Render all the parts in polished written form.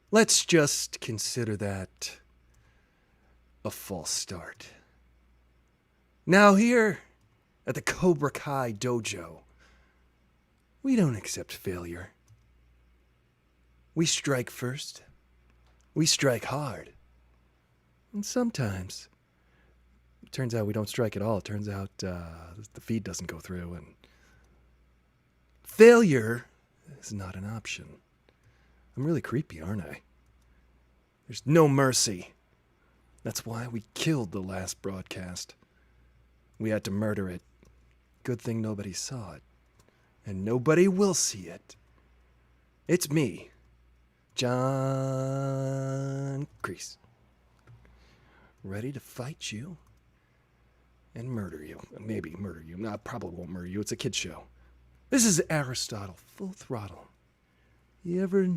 Let's just consider that a false start. Now here at the Cobra Kai Dojo, we don't accept failure. We strike first. We strike hard. And sometimes it turns out we don't strike at all. It turns out the feed doesn't go through, and failure is not an option. I'm really creepy, aren't I? There's no mercy. That's why we killed the last broadcast. We had to murder it. Good thing nobody saw it. And nobody will see it. It's me, John Kreese. Ready to fight you and murder you. Maybe murder you. No, I probably won't murder you. It's a kid's show. This is Aristotle Full Throttle. You ever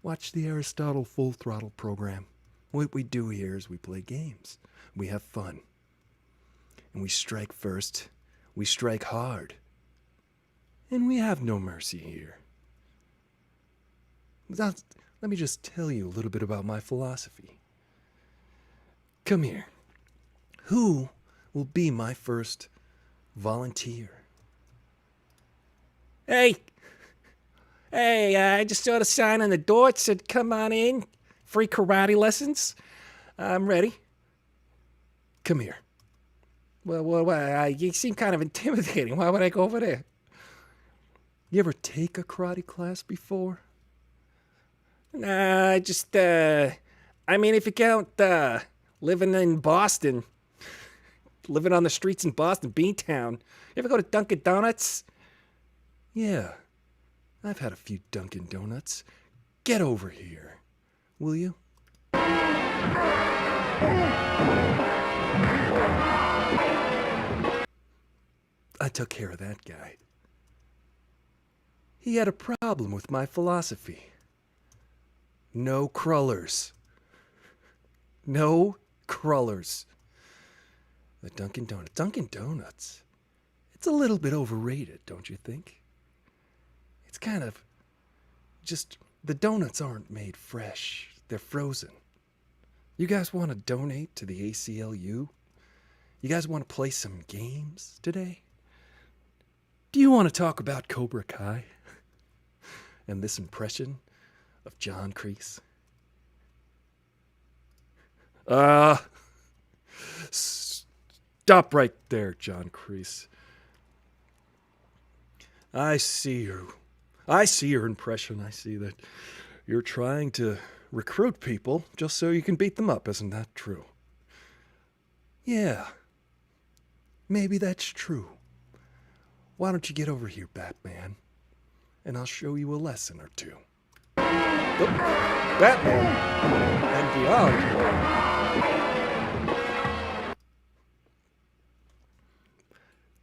watch the Aristotle Full Throttle program? What we do here is we play games. We have fun. And we strike first. We strike hard. And we have no mercy here. Let me just tell you a little bit about my philosophy. Come here. Who will be my first volunteer? Hey, I just saw the sign on the door. It said, come on in. Free karate lessons. I'm ready. Come here. Well, you seem kind of intimidating. Why would I go over there? You ever take a karate class before? Nah, I mean, if you count living in Boston, living on the streets in Boston, Beantown, you ever go to Dunkin' Donuts? Yeah, I've had a few Dunkin' Donuts. Get over here, will you? I took care of that guy. He had a problem with my philosophy. No crullers. No crullers. The Dunkin' Donuts. It's a little bit overrated, don't you think? It's kind of just, the donuts aren't made fresh. They're frozen. You guys want to donate to the ACLU? You guys want to play some games today? Do you want to talk about Cobra Kai? And this impression of John Kreese? Stop right there, John Kreese. I see you. I see your impression. I see that you're trying to recruit people just so you can beat them up. Isn't that true? Yeah. Maybe that's true. Why don't you get over here, Batman? And I'll show you a lesson or two. Oh, Batman and beyond.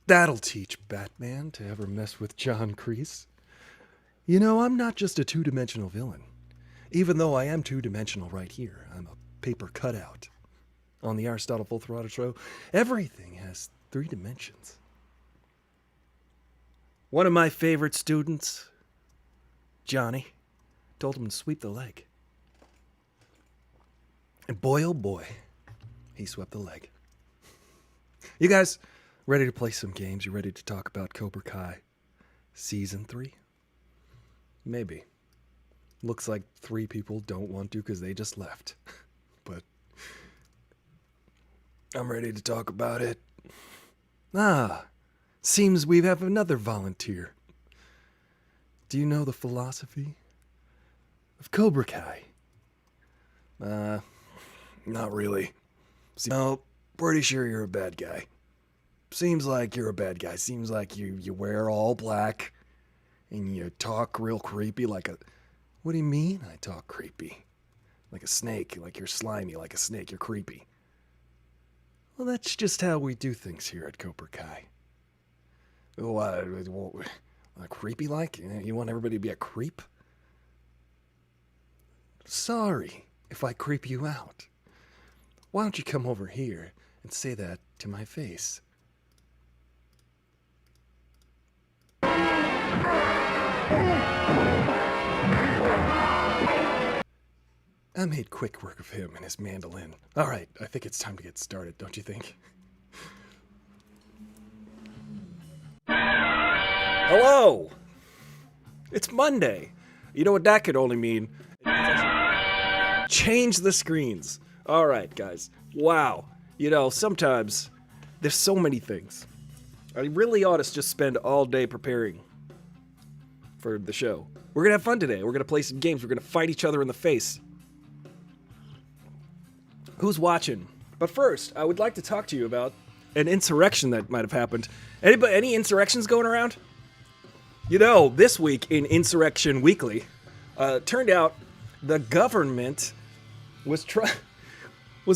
That'll teach Batman to ever mess with John Kreese. You know, I'm not just a two-dimensional villain. Even though I am two-dimensional right here, I'm a paper cutout. On the Aristotle Full Throttle show, everything has 3 dimensions. One of my favorite students, Johnny, told him to sweep the leg. And boy, oh boy, he swept the leg. You guys ready to play some games? You ready to talk about Cobra Kai Season 3? Maybe. Looks like 3 people don't want to because they just left. But I'm ready to talk about it. Seems we have another volunteer. Do you know the philosophy of Cobra Kai? Not really. No, pretty sure you're a bad guy. Seems like you're a bad guy. Seems like you wear all black and you talk real creepy like a... What do you mean I talk creepy? Like a snake, like you're slimy, like a snake, you're creepy. Well, that's just how we do things here at Cobra Kai. Creepy like? You want everybody to be a creep? Sorry if I creep you out. Why don't you come over here and say that to my face? I made quick work of him and his mandolin. All right, I think it's time to get started, don't you think? Hello! It's Monday. You know what that could only mean? Change the screens. All right, guys. Wow. You know, sometimes there's so many things. I really ought to just spend all day preparing for the show. We're going to have fun today. We're going to play some games. We're going to fight each other in the face. Who's watching? But first, I would like to talk to you about an insurrection that might have happened. Any insurrections going around? You know, this week in Insurrection Weekly, turned out the government was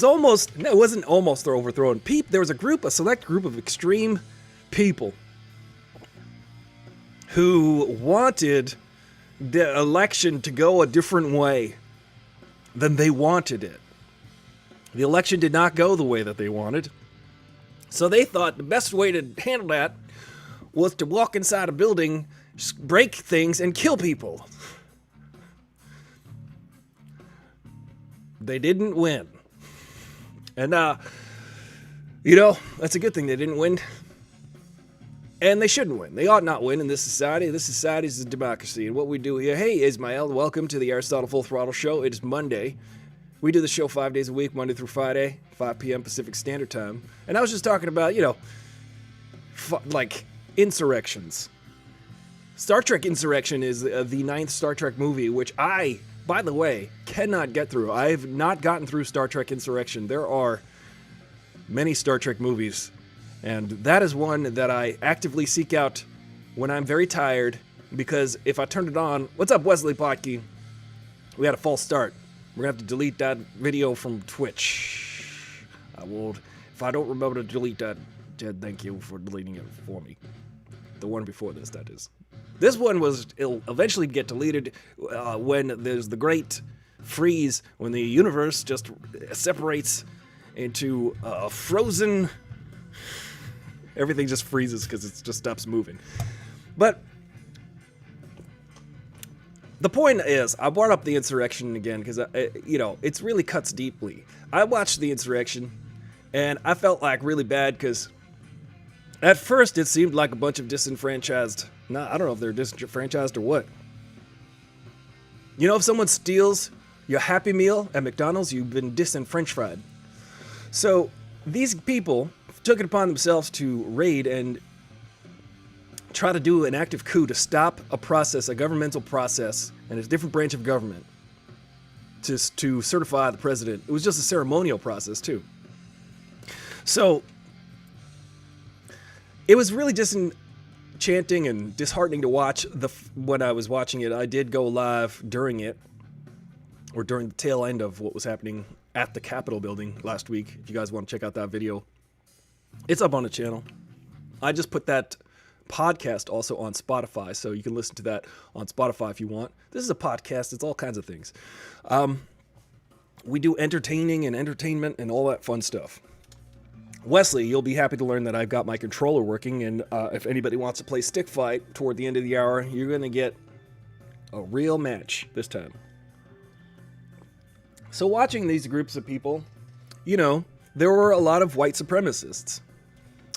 almost, no, it wasn't almost overthrown. There was a select group of extreme people who wanted the election to go a different way than they wanted it. The election did not go the way that they wanted. So they thought the best way to handle that was to walk inside a building, break things, and kill people. They didn't win. And, you know, that's a good thing they didn't win. And they shouldn't win. They ought not win in this society. This society is a democracy. And what we do here, hey, Ismael, welcome to the Aristotle Full Throttle Show. It is Monday. We do the show 5 days a week, Monday through Friday, 5 p.m. Pacific Standard Time. And I was just talking about, you know, like insurrections. Star Trek Insurrection is the 9th Star Trek movie, which I, by the way, cannot get through. I have not gotten through Star Trek Insurrection. There are many Star Trek movies, and that is one that I actively seek out when I'm very tired, because if I turned it on... What's up, Wesley Potke? We had a false start. We're going to have to delete that video from Twitch. I will... If I don't remember to delete that, Jed, thank you for deleting it for me. The one before this, that is. This one it'll eventually get deleted when there's the great freeze, when the universe just separates into frozen... Everything just freezes because it just stops moving. But the point is, I brought up the insurrection again because, you know, it really cuts deeply. I watched the insurrection, and I felt like really bad because at first it seemed like a bunch of disenfranchised... I don't know if they're disenfranchised or what. You know, if someone steals your Happy Meal at McDonald's, you've been disenfranchised. So these people took it upon themselves to raid and try to do an active coup to stop a process, a governmental process, and a different branch of government to certify the president. It was just a ceremonial process, too. So it was really disenchanting and disheartening to watch. When I was watching it, I did go live during it, or during the tail end of what was happening at the Capitol building last week. If you guys want to check out that video, it's up on the channel. I just put that podcast also on Spotify, so you can listen to that on Spotify if you want. This is a podcast. It's all kinds of things. We do entertaining and entertainment and all that fun stuff. Wesley, you'll be happy to learn that I've got my controller working, and if anybody wants to play stick fight toward the end of the hour, you're going to get a real match this time. So watching these groups of people, you know, there were a lot of white supremacists.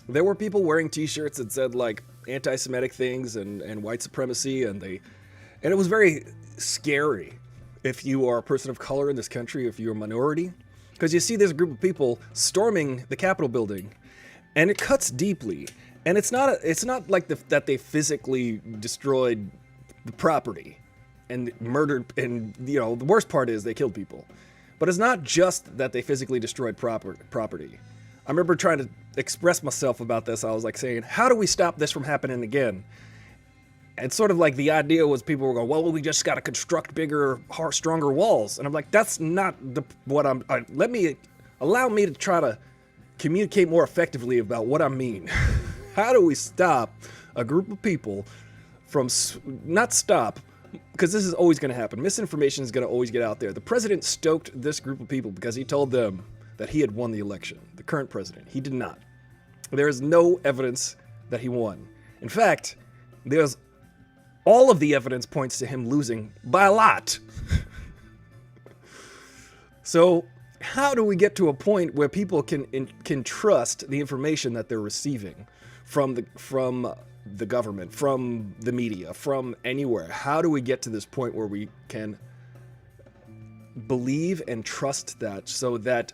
There were people wearing t-shirts that said, like, anti-Semitic things and white supremacy, and it was very scary if you are a person of color in this country, if you're a minority, because you see this group of people storming the Capitol building, and it cuts deeply. And it's not like that they physically destroyed the property and murdered, and, you know, the worst part is they killed people. But it's not just that they physically destroyed property. I remember trying to express myself about this. I was like saying, how do we stop this from happening again? And sort of like the idea was people were going, well, we just got to construct bigger, stronger walls. And I'm like, that's not allow me to try to communicate more effectively about what I mean. How do we stop a group of people from, not stop, because this is always going to happen. Misinformation is going to always get out there. The president stoked this group of people because he told them that he had won the election. The current president. He did not. There is no evidence that he won. In fact, all of the evidence points to him losing by a lot. So how do we get to a point where people can trust the information that they're receiving from the government, from the media, from anywhere? How do we get to this point where we can believe and trust that, so that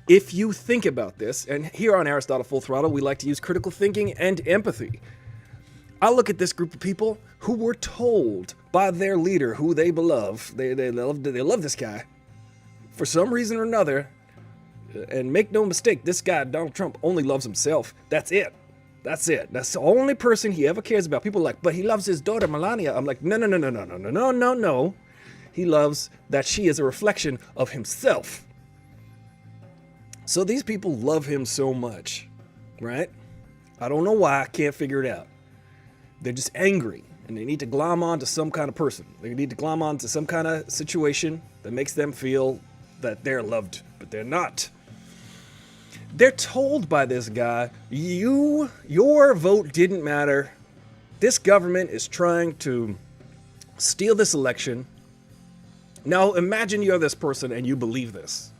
if you think about this, and here on Aristotle Full Throttle, we like to use critical thinking and empathy. I look at this group of people who were told by their leader, who they love, they love this guy for some reason or another, and make no mistake, this guy, Donald Trump, only loves himself. That's it. That's it. That's the only person he ever cares about. People are like, but he loves his daughter, Melania. I'm like, no. He loves that she is a reflection of himself. So these people love him so much, right? I don't know why. I can't figure it out. They're just angry, and they need to glom on to some kind of person. They need to glom on to some kind of situation that makes them feel that they're loved, but they're not. They're told by this guy, your vote didn't matter. This government is trying to steal this election. Now imagine you're this person and you believe this.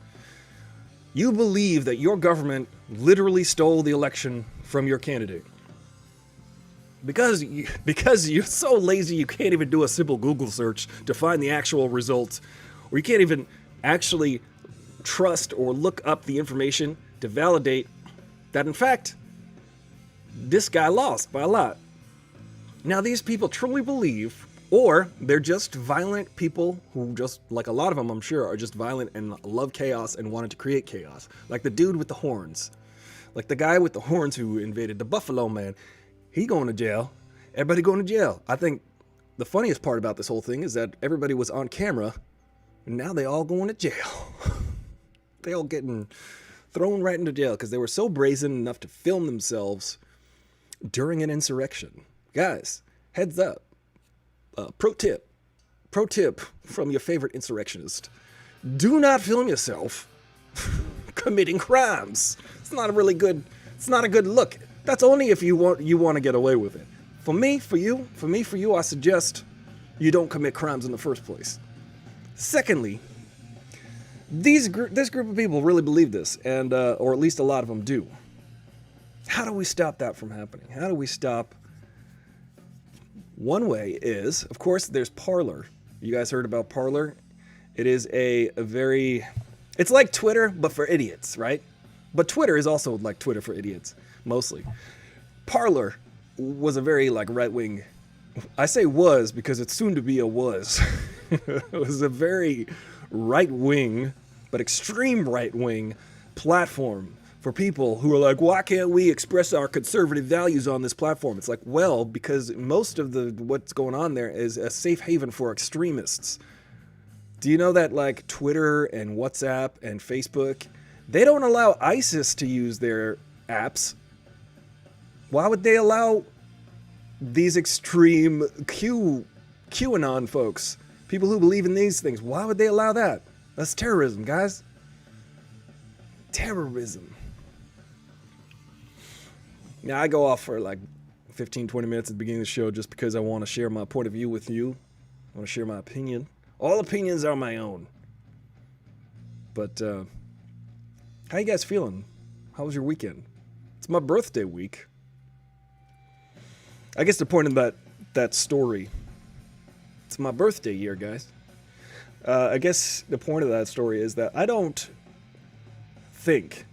You believe that your government literally stole the election from your candidate. Because you're so lazy you can't even do a simple Google search to find the actual results, or you can't even actually trust or look up the information to validate that, in fact, this guy lost by a lot. Now, these people truly believe, or they're just violent people who just, like a lot of them, I'm sure, are just violent and love chaos and wanted to create chaos. Like the dude with the horns. Like the guy with the horns who invaded the Buffalo Man. He going to jail. Everybody going to jail. I think the funniest part about this whole thing is that everybody was on camera, and now they all going to jail. They all getting thrown right into jail because they were so brazen enough to film themselves during an insurrection. Guys, heads up. Pro tip from your favorite insurrectionist. Do not film yourself committing crimes. It's not a good look. That's only if you want to get away with it. For you, I suggest you don't commit crimes in the first place. Secondly, this group of people really believe this, and or at least a lot of them do. How do we stop that from happening? How do we stop? One way is, of course, there's Parler. You guys heard about Parler? It is it's like Twitter, but for idiots, right? But Twitter is also like Twitter for idiots, mostly. Parler was a very right-wing, I say was because it's soon to be a was. It was a very right-wing, but extreme right-wing platform for people who are like, why can't we express our conservative values on this platform? It's like, well, because most of what's going on there is a safe haven for extremists. Do you know that Twitter and WhatsApp and Facebook, they don't allow ISIS to use their apps? Why would they allow these extreme QAnon folks, people who believe in these things, why would they allow that? That's terrorism, guys. Terrorism. Now, I go off for 15, 20 minutes at the beginning of the show just because I want to share my point of view with you. I want to share my opinion. All opinions are my own. But, how you guys feeling? How was your weekend? It's my birthday week. I guess the point of that story, it's my birthday year, guys. I guess the point of that story is that I don't think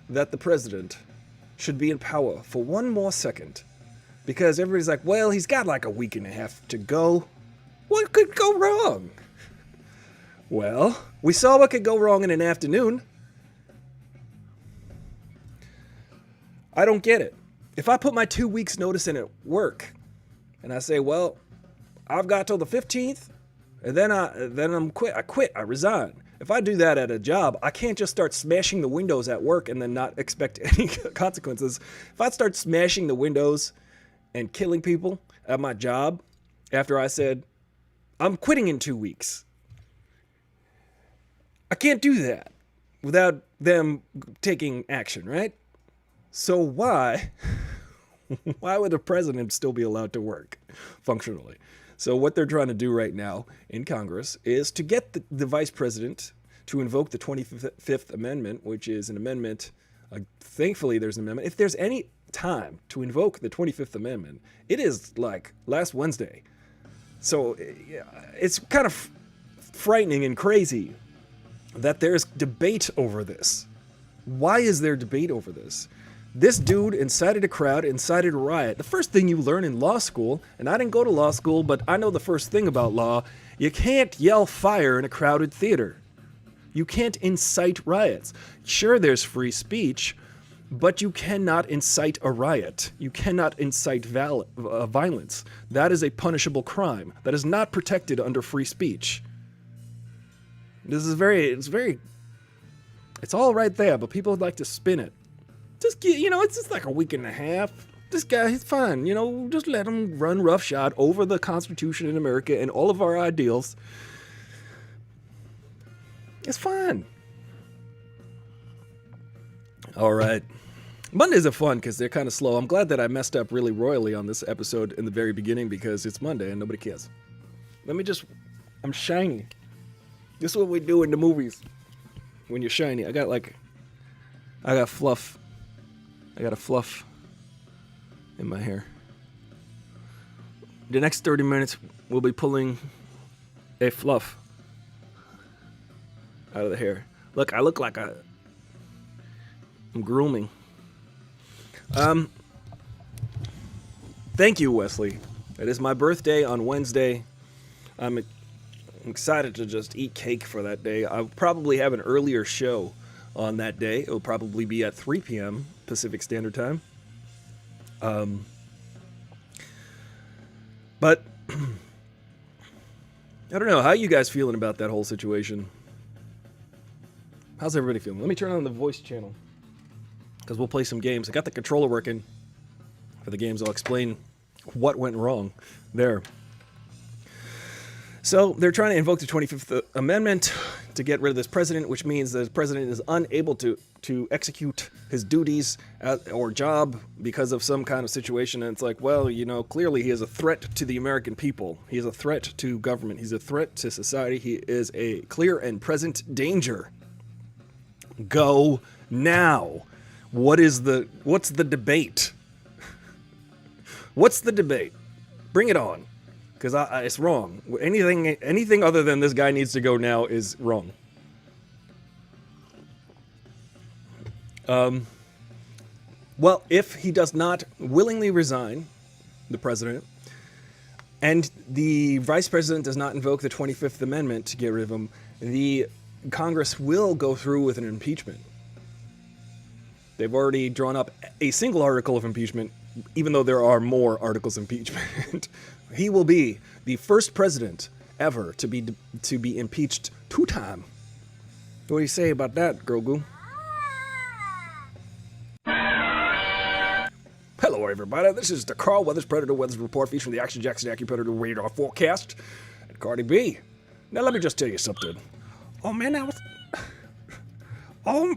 that the president should be in power for one more second. Because everybody's like, well, he's got a week and a half to go. What could go wrong? Well, we saw what could go wrong in an afternoon. I don't get it. If I put my 2 weeks notice in at work and I say, well, I've got till the 15th and then I quit, I resign. If I do that at a job, I can't just start smashing the windows at work and then not expect any consequences. If I start smashing the windows and killing people at my job after I said, I'm quitting in 2 weeks, I can't do that without them taking action, right? So why would the president still be allowed to work functionally? So what they're trying to do right now in Congress is to get the vice president to invoke the 25th Amendment, which is an amendment. Thankfully, there's an amendment. If there's any time to invoke the 25th Amendment, it is like last Wednesday. So it's kind of frightening and crazy that there's debate over this. Why is there debate over this? This dude incited a crowd, incited a riot. The first thing you learn in law school, and I didn't go to law school, but I know the first thing about law, you can't yell fire in a crowded theater. You can't incite riots. Sure, there's free speech, but you cannot incite a riot. You cannot incite violence. That is a punishable crime. That is not protected under free speech. This is it's all right there, but people would like to spin it. Just get, it's just like a week and a half. This guy, he's fine. Just let him run roughshod over the Constitution in America and all of our ideals. It's fine. All right. Mondays are fun because they're kind of slow. I'm glad that I messed up really royally on this episode in the very beginning because it's Monday and nobody cares. I'm shiny. This is what we do in the movies when you're shiny. I got fluff. I got a fluff in my hair. The next 30 minutes, we'll be pulling a fluff out of the hair. Look, I look like I'm grooming. Thank you, Wesley. It is my birthday on Wednesday. I'm excited to just eat cake for that day. I'll probably have an earlier show on that day. It'll probably be at 3 p.m. Pacific Standard Time. But I don't know. How are you guys feeling about that whole situation? How's everybody feeling? Let me turn on the voice channel because we'll play some games. I got the controller working for the games. I'll explain what went wrong there. So they're trying to invoke the 25th Amendment to get rid of this president, which means the president is unable to execute his duties or job because of some kind of situation. And it's like, well, clearly he is a threat to the American people. He is a threat to government. He's a threat to society. He is a clear and present danger. Go now. What's the debate? What's the debate? Bring it on. Because it's wrong. Anything other than this guy needs to go now is wrong. Well, if he does not willingly resign, the president, and the vice president does not invoke the 25th Amendment to get rid of him, the Congress will go through with an impeachment. They've already drawn up a single article of impeachment, even though there are more articles of impeachment. He will be the first president ever to be impeached 2 times. What do you say about that, Grogu? Hello, everybody. This is the Carl Weathers Predator Weathers Report featuring the Action Jackson Predator Radar Forecast and Cardi B. Now, let me just tell you something. Oh, man, that was... Oh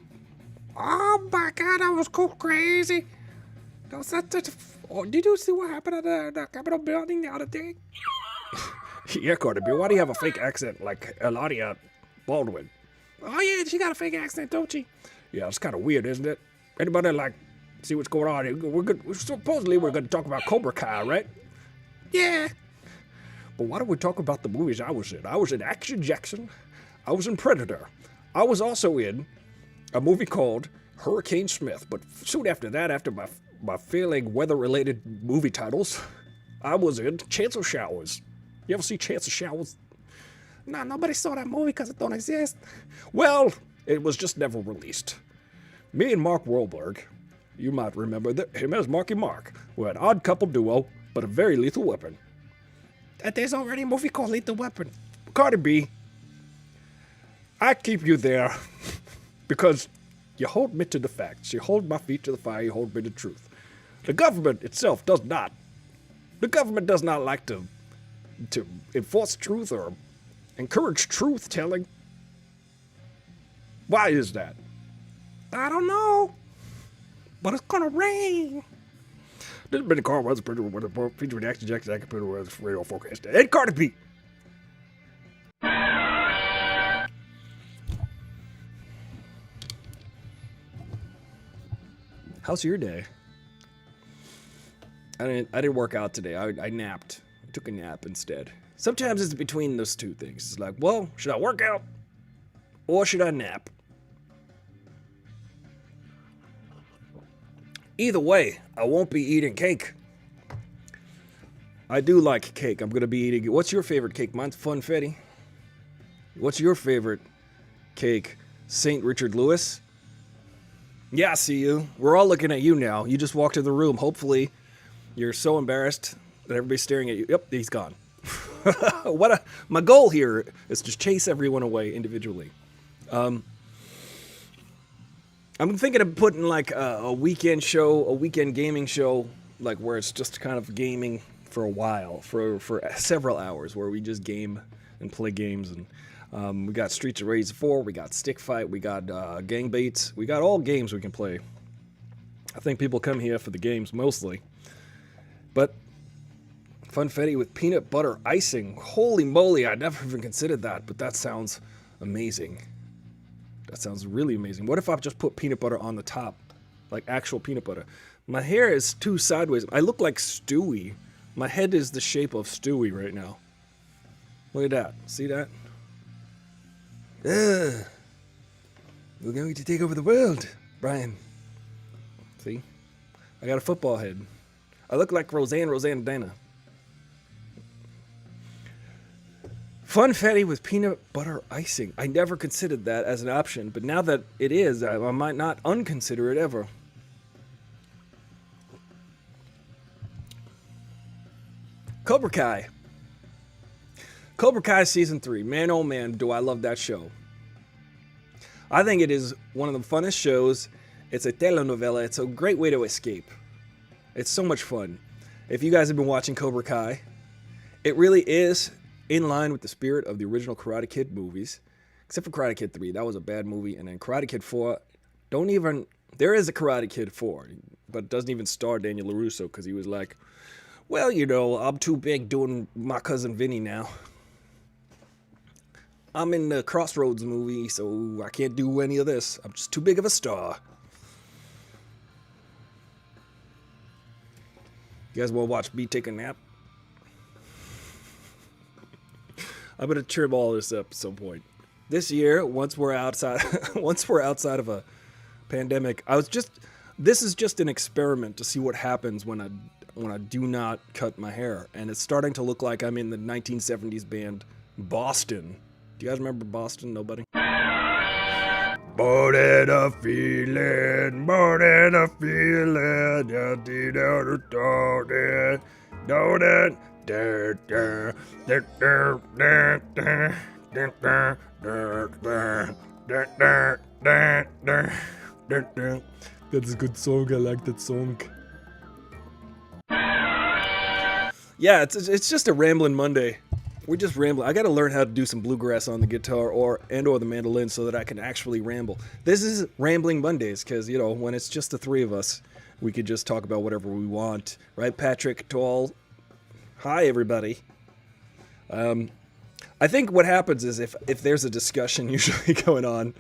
my God, that was cool, crazy. That was such a... Oh, did you see what happened at the Capitol building the other day? Yeah, Cardi B, why do you have a fake accent like Eladia Baldwin? Oh, yeah, she got a fake accent, don't she? Yeah, it's kind of weird, isn't it? Anybody, see what's going on here? Supposedly we're going to talk about Cobra Kai, right? Yeah. But why don't we talk about the movies I was in? I was in Action Jackson. I was in Predator. I was also in a movie called Hurricane Smith. But soon after that, after my failing weather-related movie titles, I was in Chance of Showers. You ever see Chance of Showers? Nah, nobody saw that movie because it don't exist. Well, it was just never released. Me and Mark Wahlberg, you might remember him as Marky Mark, were an odd couple duo, but a very lethal weapon. There's already a movie called Lethal Weapon. Cardi B, I keep you there because you hold me to the facts. You hold my feet to the fire. You hold me to truth. The government itself does not. The government does not like to enforce truth or encourage truth-telling. Why is that? I don't know. But it's gonna rain. This has been the car weather printer with a featuring Action Jackson computer weather radio forecast. And Carter P. How's your day? I didn't work out today. I napped. I took a nap instead. Sometimes it's between those two things. It's like, well, should I work out or should I nap? Either way, I won't be eating cake. I do like cake. I'm going to be eating... What's your favorite cake? Mine's Funfetti. What's your favorite cake? St. Richard Lewis? Yeah, I see you. We're all looking at you now. You just walked in the room. Hopefully, you're so embarrassed that everybody's staring at you. Yep, he's gone. My goal here is to chase everyone away individually. I'm thinking of putting like a weekend show, a weekend gaming show, like where it's just kind of gaming for a while, for several hours, where we just game and play games. And we got Streets of Rage 4, we got Stick Fight, we got Gang Baits, we got all games we can play. I think people come here for the games mostly. But Funfetti with peanut butter icing. Holy moly, I never even considered that, but that sounds amazing. That sounds really amazing. What if I just put peanut butter on the top? Like actual peanut butter. My hair is too sideways. I look like Stewie. My head is the shape of Stewie right now. Look at that. See that? We're going to take over the world, Brian. See? I got a football head. I look like Roseanne Dana. Funfetti with peanut butter icing. I never considered that as an option, but now that it is, I might not unconsider it ever. Cobra Kai. Cobra Kai Season 3. Man, oh man, do I love that show. I think it is one of the funnest shows. It's a telenovela. It's a great way to escape. It's so much fun. If you guys have been watching Cobra Kai, it really is in line with the spirit of the original Karate Kid movies, except for Karate Kid 3. That was a bad movie. And then Karate Kid 4, there is a Karate Kid 4, but it doesn't even star Daniel LaRusso because he was like, well, you know, I'm too big doing my cousin Vinny now. I'm in the Crossroads movie, so I can't do any of this. I'm just too big of a star. You guys want to watch me take a nap? I'm gonna trim all this up at some point. This year, once we're outside of a pandemic, this is just an experiment to see what happens when I do not cut my hair, and it's starting to look like I'm in the 1970s band Boston. Do you guys remember Boston? Nobody? More than a feeling, more than a feeling, That's a good song. I like that song. Yeah, it's just a rambling Monday. We're just rambling. I got to learn how to do some bluegrass on the guitar or the mandolin so that I can actually ramble. This is Rambling Mondays because, you know, when it's just the three of us, we could just talk about whatever we want. Right, Patrick Tall? Hi, everybody. I think what happens is if there's a discussion usually going on,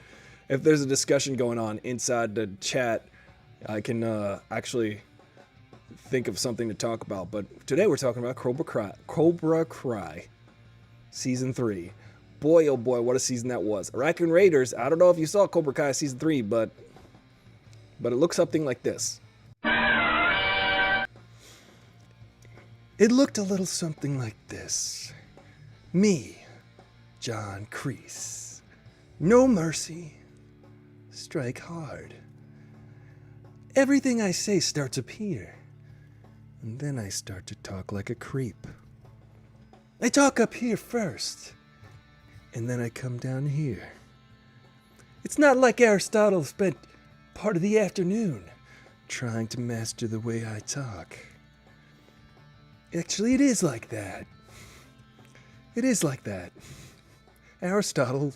if there's a discussion going on inside the chat, I can actually think of something to talk about. But today we're talking about Cobra Kai Season 3. Boy, oh boy, what a season that was. Raccoon Raiders, I don't know if you saw Cobra Kai Season 3, but it looks something like this. It looked a little something like this. Me, John Kreese. No mercy. Strike hard. Everything I say starts up here. And then I start to talk like a creep. I talk up here first. And then I come down here. It's not like Aristotle spent part of the afternoon trying to master the way I talk. Actually, it is like that. It is like that. Aristotle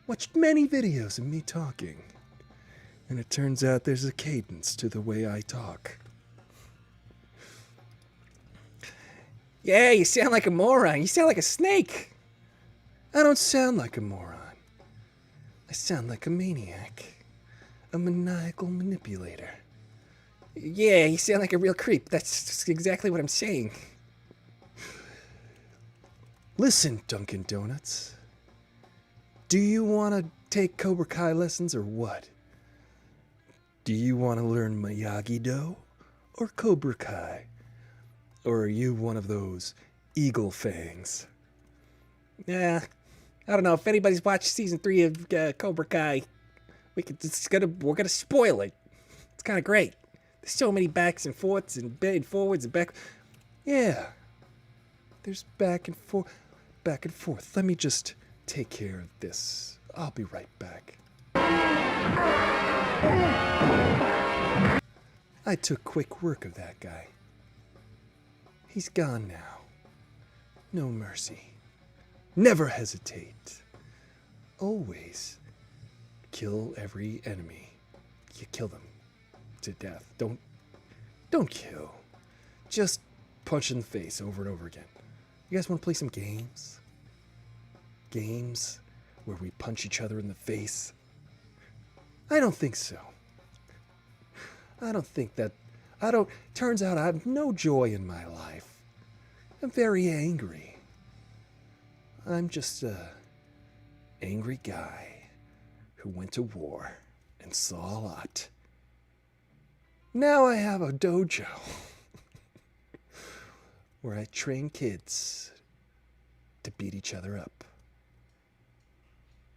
watched many videos of me talking. And it turns out there's a cadence to the way I talk. Yeah, you sound like a moron. You sound like a snake. I don't sound like a moron. I sound like a maniac. A maniacal manipulator. Yeah, you sound like a real creep. That's exactly what I'm saying. Listen, Dunkin' Donuts. Do you want to take Cobra Kai lessons or what? Do you want to learn Miyagi-Do or Cobra Kai? Or are you one of those eagle fangs? Yeah, I don't know. If anybody's watched season 3 of Cobra Kai, we're gonna spoil it. It's kind of great. There's so many backs and forths and forwards and back. Yeah. There's back and forth. Back and forth. Let me just take care of this. I'll be right back. I took quick work of that guy. He's gone now. No mercy. Never hesitate. Always kill every enemy. You kill them to death. Don't kill. Just punch in the face over and over again. You guys want to play some games? Games where we punch each other in the face? I don't think so. Turns out I have no joy in my life. I'm very angry. I'm just a angry guy who went to war and saw a lot. Now I have a dojo where I train kids to beat each other up.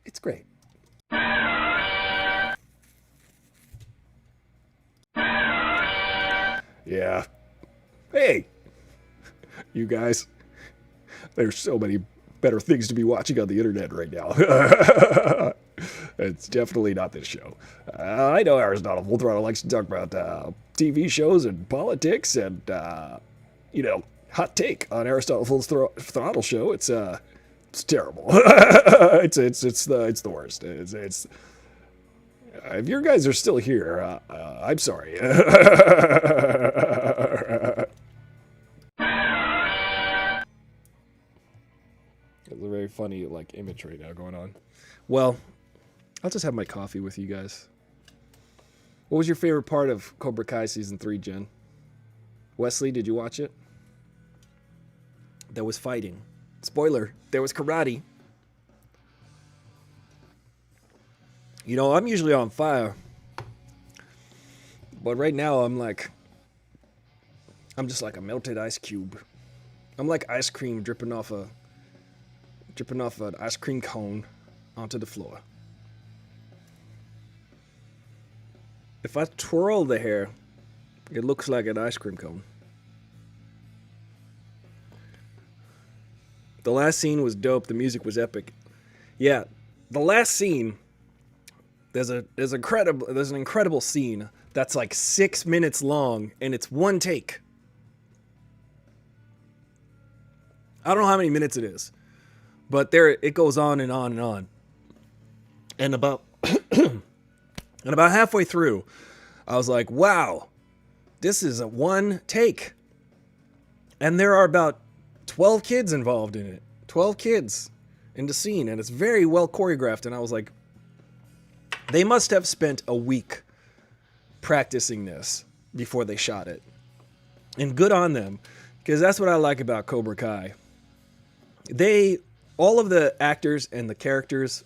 It's great. Yeah. Hey, you guys. There's so many better things to be watching on the internet right now. It's definitely not this show. I know Aristotle Full Throttle likes to talk about TV shows and politics and, hot take on Aristotle Full Throttle show. It's terrible. it's the worst. It's if you guys are still here, I'm sorry. It's a very funny image right now going on. Well, I'll just have my coffee with you guys. What was your favorite part of Cobra Kai season 3, Jen? Wesley, did you watch it? There was fighting. Spoiler, there was karate. You know, I'm usually on fire. But right now I'm just like a melted ice cube. I'm like ice cream dripping off an ice cream cone onto the floor. If I twirl the hair, it looks like an ice cream cone. The last scene was dope. The music was epic. Yeah, the last scene, there's an incredible scene that's like 6 minutes long, and it's one take. I don't know how many minutes it is, but it goes on and on and on. And about halfway through, I was like, wow, this is a one take. And there are about 12 kids involved in it. 12 kids in the scene, and it's very well choreographed. And I was like, they must have spent a week practicing this before they shot it. And good on them, because that's what I like about Cobra Kai. All of the actors and the characters,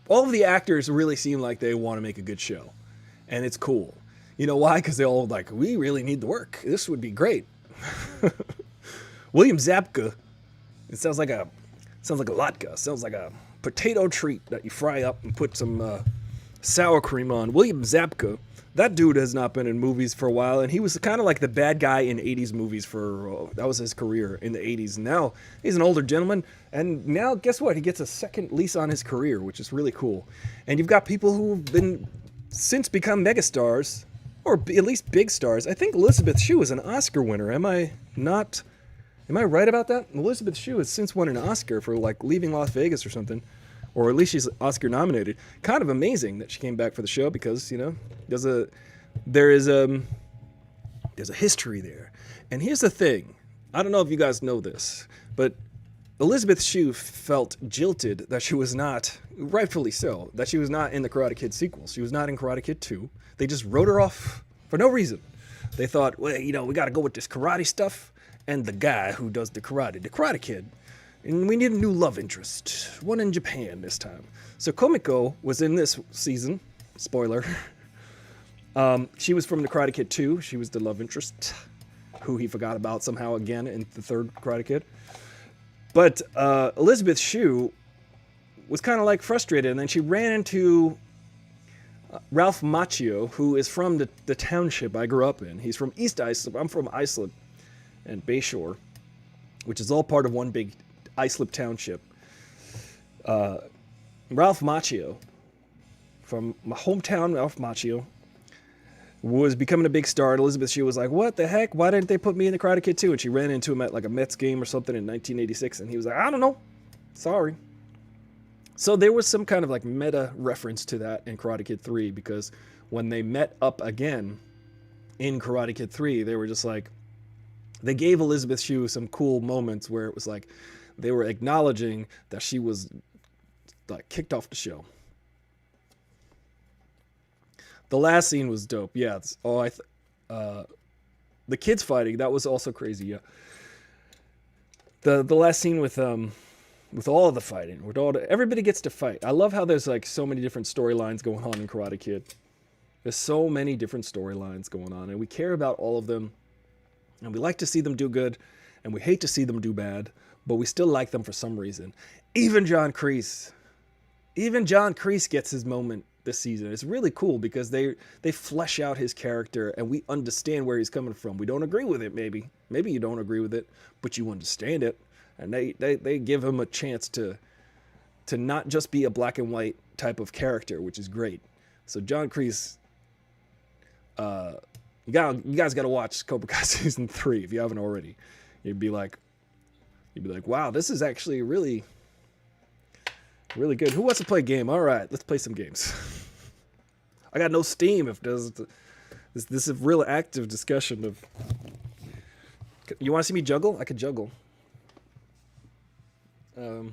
all of the actors really seem like they want to make a good show. And it's cool. You know why? Because they're all like, we really need the work. This would be great. William Zabka. It sounds like a latke. Sounds like a potato treat that you fry up and put some sour cream on. William Zabka. That dude has not been in movies for a while, and he was kind of like the bad guy in 80s movies that was his career in the 80s. Now he's an older gentleman, and now guess what? He gets a second lease on his career, which is really cool. And you've got people who've been since become megastars, or at least big stars. I think Elizabeth Shue is an Oscar winner. Am I right about that? Elizabeth Shue has since won an Oscar for Leaving Las Vegas or something. Or at least she's Oscar nominated. Kind of amazing that she came back for the show because, there's a history there. And here's the thing. I don't know if you guys know this, but Elizabeth Shue felt jilted that she was not, rightfully so, that she was not in the Karate Kid sequels. She was not in Karate Kid 2. They just wrote her off for no reason. They thought, well, you know, we got to go with this karate stuff and the guy who does the Karate Kid. And we need a new love interest, one in Japan this time. So Komiko was in this season, spoiler. She was from the Karate Kid 2. She was the love interest, who he forgot about somehow again in the third Karate Kid. But Elizabeth Shue was kind of like frustrated, and then she ran into Ralph Macchio, who is from the township I grew up in. He's from East Islip. I'm from Islip and Bayshore, which is all part of one big Islip township. Ralph Macchio, from my hometown, Ralph Macchio, was becoming a big star, and Elizabeth Shue was like, what the heck? Why didn't they put me in the Karate Kid 2? And she ran into him at like a Mets game or something in 1986, and he was like, I don't know. Sorry. So there was some kind of like meta reference to that in Karate Kid 3, because when they met up again in Karate Kid 3, they were just like, they gave Elizabeth Shue some cool moments where it was like they were acknowledging that she was like kicked off the show. The last scene was dope. Yeah. The kids fighting, that was also crazy. Yeah. The last scene with all of the fighting, everybody gets to fight. I love how there's like so many different storylines going on in Karate Kid. There's so many different storylines going on, and we care about all of them, and we like to see them do good, and we hate to see them do bad, but we still like them for some reason. Even John Kreese gets his moment this season. It's really cool because they flesh out his character, and we understand where he's coming from. We don't agree with it, maybe you don't agree with it, but you understand it, and they give him a chance to not just be a black and white type of character, which is great. So John Kreese, you guys got to watch Cobra Kai season 3 if you haven't already. You'd be like, wow, this is actually really, really good. Who wants to play a game? All right, let's play some games. I got no steam if this is a real active discussion of. You want to see me juggle? I could juggle. I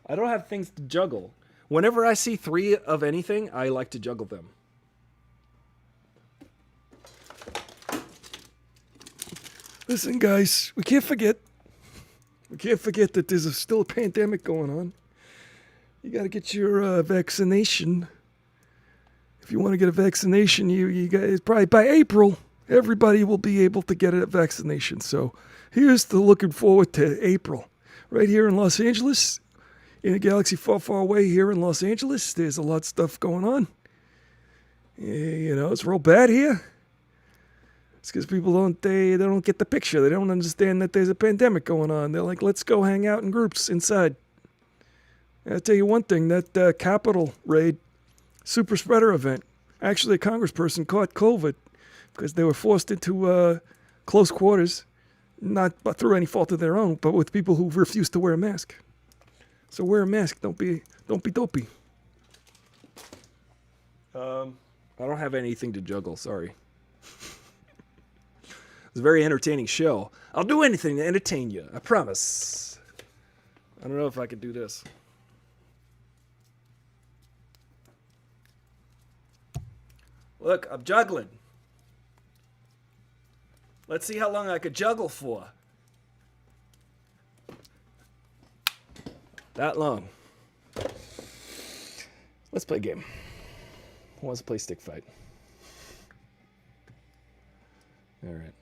don't have things to juggle. Whenever I see 3 of anything, I like to juggle them. Listen, guys, we can't forget that there's still a pandemic going on. You got to get your vaccination. If you want to get a vaccination, you guys probably by April, everybody will be able to get a vaccination. So here's the looking forward to April. Right here in Los Angeles, in a galaxy far, far away here in Los Angeles, there's a lot of stuff going on. You know, it's real bad here. It's because people don't get the picture. They don't understand that there's a pandemic going on. They're like, let's go hang out in groups inside. I'll tell you one thing, that Capitol raid super spreader event, actually a congressperson caught COVID because they were forced into close quarters, not through any fault of their own, but with people who refused to wear a mask. So wear a mask. Don't be dopey. I don't have anything to juggle. Sorry. It's a very entertaining show. I'll do anything to entertain you. I promise. I don't know if I can do this. Look, I'm juggling. Let's see how long I could juggle for. That long. Let's play a game. Who wants to play stick fight? All right.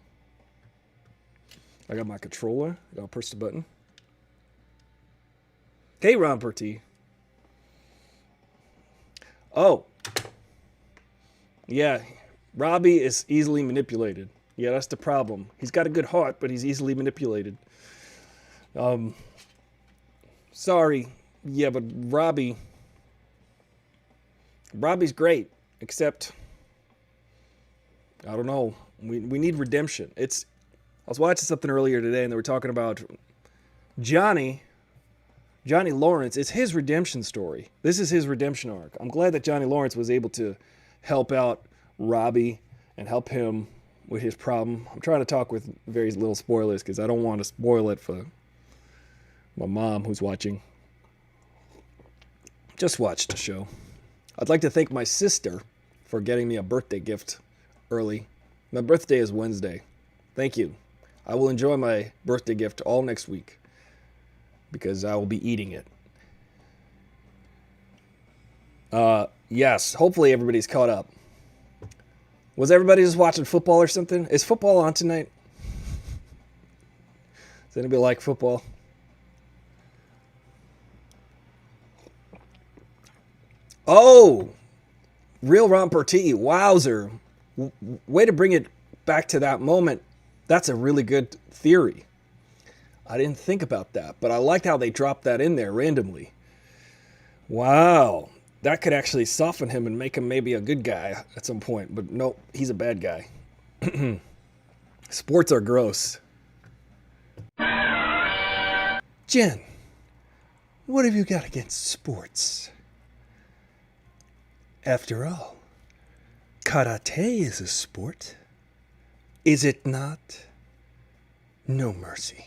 I got my controller. I'll push the button. Hey, Ron Perty. Oh. Yeah, Robbie is easily manipulated. Yeah, that's the problem. He's got a good heart, but he's easily manipulated. Sorry. Yeah, but Robbie's great, except I don't know. We need redemption. I was watching something earlier today, and they were talking about Johnny Lawrence. It's his redemption story. This is his redemption arc. I'm glad that Johnny Lawrence was able to help out Robbie and help him with his problem. I'm trying to talk with very little spoilers because I don't want to spoil it for my mom who's watching. Just watched the show. I'd like to thank my sister for getting me a birthday gift early. My birthday is Wednesday. Thank you. I will enjoy my birthday gift all next week because I will be eating it. Yes, hopefully everybody's caught up. Was everybody just watching football or something? Is football on tonight? Does anybody like football? Oh, Real Romper T. Wowzer. Way to bring it back to that moment. That's a really good theory. I didn't think about that, but I liked how they dropped that in there randomly. Wow. That could actually soften him and make him maybe a good guy at some point. But no, he's a bad guy. Sports are gross. Jen, what have you got against sports? After all, karate is a sport. Is it not? No mercy.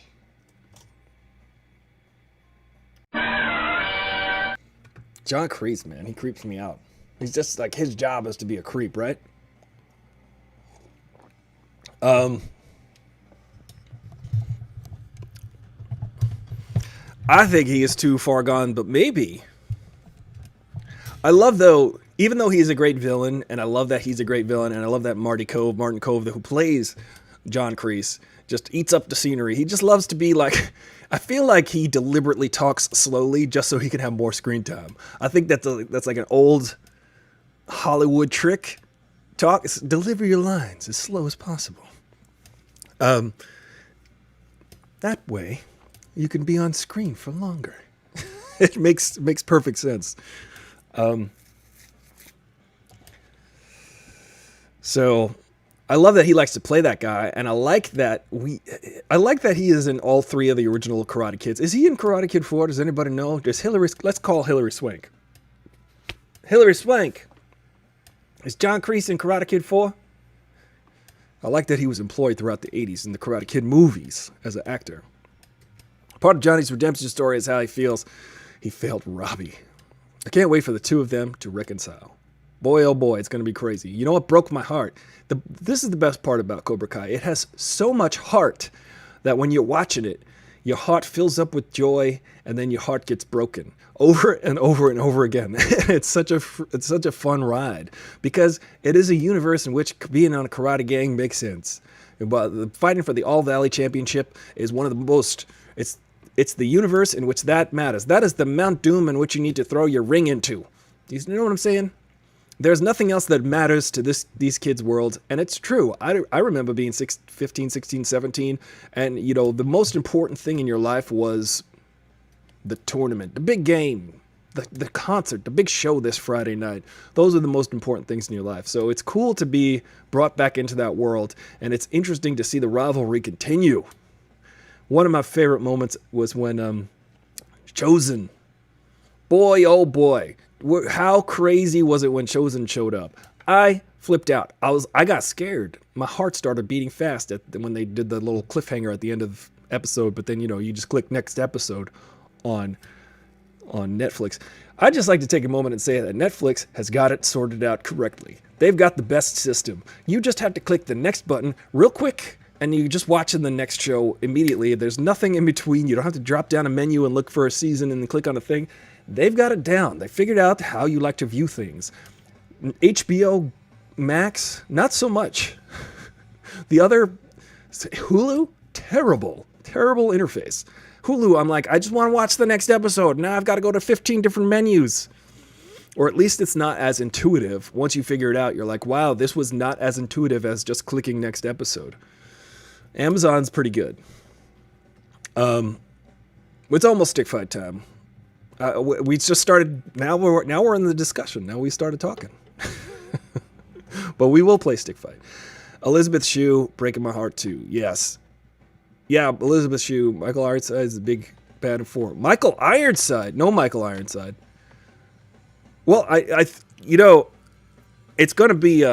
John Kreese, man, he creeps me out. He's just like, his job is to be a creep, right? I think he is too far gone, but maybe. I love, though, even though he's a great villain, and I love that he's a great villain, and I love that Martin Cove, who plays John Kreese, just eats up the scenery. He just loves to be like, I feel like he deliberately talks slowly just so he can have more screen time. I think that's like an old Hollywood trick. Deliver your lines as slow as possible. That way, you can be on screen for longer. It makes perfect sense. So I love that he likes to play that guy, and I like that he is in all three of the original Karate Kids. Is he in Karate Kid 4? Does anybody know? Let's call Hilary Swank. Hilary Swank. Is John Kreese in Karate Kid 4? I like that he was employed throughout the 80s in the Karate Kid movies as an actor. Part of Johnny's redemption story is how he feels he failed Robbie. I can't wait for the two of them to reconcile. Boy, oh boy, it's going to be crazy. You know what broke my heart? This is the best part about Cobra Kai. It has so much heart that when you're watching it, your heart fills up with joy, and then your heart gets broken over and over and over again. It's such a fun ride because it is a universe in which being on a karate gang makes sense. But fighting for the All Valley Championship is one of the most. It's the universe in which that matters. That is the Mount Doom in which you need to throw your ring into. You know what I'm saying? There's nothing else that matters to these kids' world, and it's true. I remember being 15, 16, 17, and the most important thing in your life was the tournament, the big game, the concert, the big show this Friday night. Those are the most important things in your life. So it's cool to be brought back into that world, and it's interesting to see the rivalry continue. One of my favorite moments was when Chosen, boy, oh boy, how crazy was it when Chosen showed up? I flipped out. I got scared. My heart started beating fast when they did the little cliffhanger at the end of the episode, but then you just click next episode on Netflix. I'd just like to take a moment and say that Netflix has got it sorted out correctly. They've got the best system. You just have to click the next button real quick, and you just watch in the next show immediately. There's nothing in between. You don't have to drop down a menu and look for a season and then click on a thing. They've got it down. They figured out how you like to view things. HBO Max, not so much. The other, Hulu, terrible interface. Hulu, I'm like, I just want to watch the next episode. Now I've got to go to 15 different menus. Or at least it's not as intuitive. Once you figure it out, you're like, wow, this was not as intuitive as just clicking next episode. Amazon's pretty good. It's almost stick fight time. We just started. Now we're in the discussion. Now we started talking. But we will play stick fight. Elizabeth Shue, breaking my heart too. Yes. Yeah, Elizabeth Shue. Michael Ironside is a big bad and four. Michael Ironside. No Michael Ironside. Well, it's going to be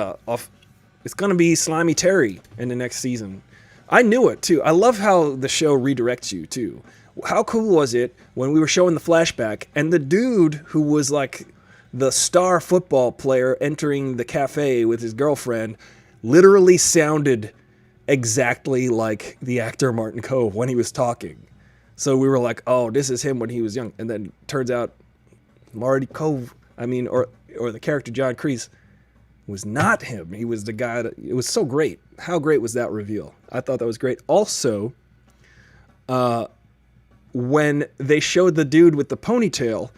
It's going to be Slimy Terry in the next season. I knew it, too. I love how the show redirects you, too. How cool was it when we were showing the flashback, and the dude who was like the star football player entering the cafe with his girlfriend literally sounded exactly like the actor Martin Cove when he was talking. So we were like, oh, this is him when he was young. And then turns out Marty Cove, or the character John Kreese, was not him. He was the guy that, it was so great. How great was that reveal? I thought that was great. Also, when they showed the dude with the ponytail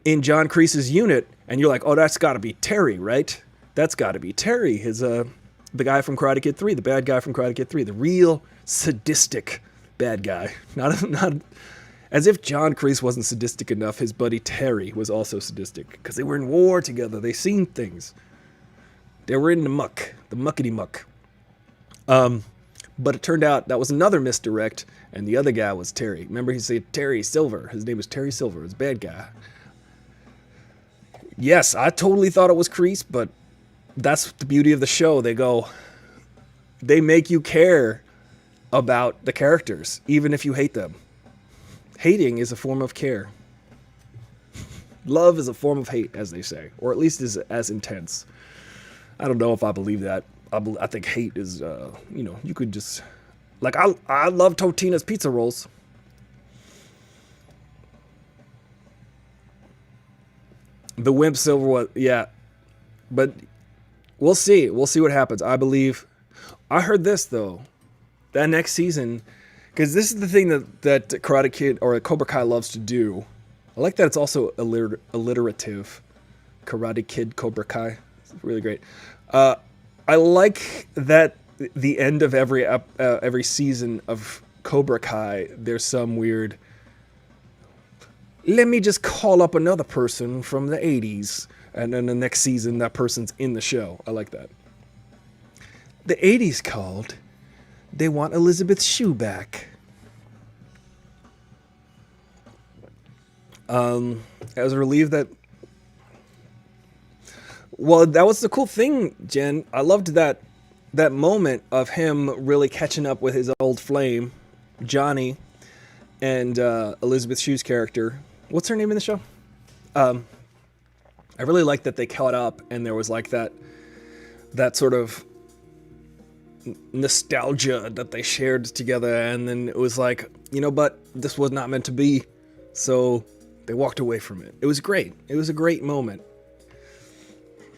in John Kreese's unit, and you're like, oh, that's got to be Terry, right? That's got to be Terry, the guy from Karate Kid 3, the bad guy from Karate Kid 3, the real sadistic bad guy. Not as if John Kreese wasn't sadistic enough, his buddy Terry was also sadistic, because they were in war together. They seen things. They were in the muck, the muckety muck. But it turned out that was another misdirect, and the other guy was Terry. Remember, he said Terry Silver. His name was Terry Silver. He's a bad guy. Yes, I totally thought it was Kreese, but that's the beauty of the show. They make you care about the characters, even if you hate them. Hating is a form of care. Love is a form of hate, as they say, or at least is as intense. I don't know if I believe that. I think hate is, you could just, like, I love Totina's pizza rolls. The Wimp Silver was, yeah, but we'll see. We'll see what happens. I believe. I heard this though, that next season, because this is the thing that Karate Kid or Cobra Kai loves to do. I like that it's also alliterative. Karate Kid, Cobra Kai, it's really great. I like that the end of every season of Cobra Kai, there's some weird, let me just call up another person from the 80s, and then the next season that person's in the show. I like that. The 80s called, they want Elizabeth Shue back. I was relieved that, well, that was the cool thing, Jen. I loved that moment of him really catching up with his old flame, Johnny, and Elizabeth Shue's character. What's her name in the show? I really liked that they caught up, and there was like that sort of nostalgia that they shared together, and then it was like, but this was not meant to be, so they walked away from it. It was great. It was a great moment.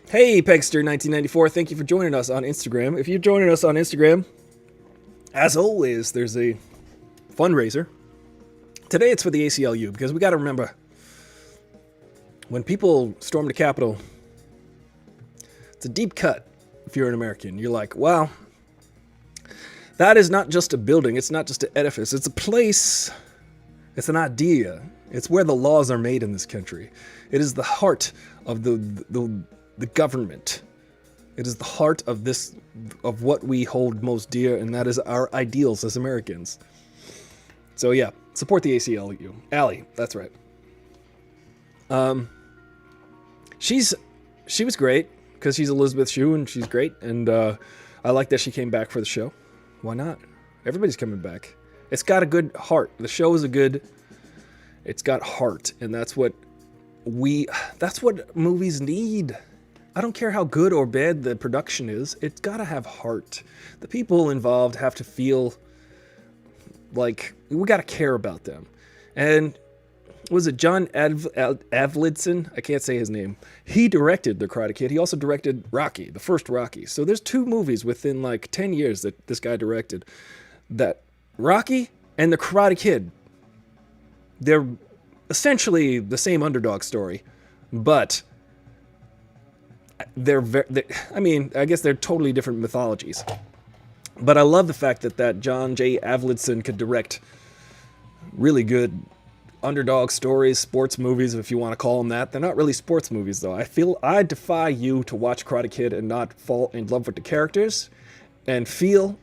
Hey, Pegster1994, thank you for joining us on Instagram. If you're joining us on Instagram, as always, there's a fundraiser. Today it's for the ACLU, because we got to remember, when people storm the Capitol, it's a deep cut if you're an American. You're like, wow, that is not just a building. It's not just an edifice. It's a place. It's an idea. It's where the laws are made in this country. It is the heart of the government. It is the heart of what we hold most dear, and that is our ideals as Americans. So yeah, support the ACLU. Allie, that's right. She was great because she's Elizabeth Shue and she's great, and I like that she came back for the show. Why not? Everybody's coming back. It's got a good heart. The show is it's got heart, and that's what movies need. I don't care how good or bad the production is. It's got to have heart. The people involved have to feel like we got to care about them. And was it John Avildsen? I can't say his name. He directed The Karate Kid. He also directed Rocky, the first Rocky. So there's 2 movies within like 10 years that this guy directed. That Rocky and The Karate Kid, they're essentially the same underdog story, but I guess they're totally different mythologies. But I love the fact that John J. Avildsen could direct really good underdog stories, sports movies, if you want to call them that. They're not really sports movies, though. I defy you to watch Karate Kid and not fall in love with the characters and feel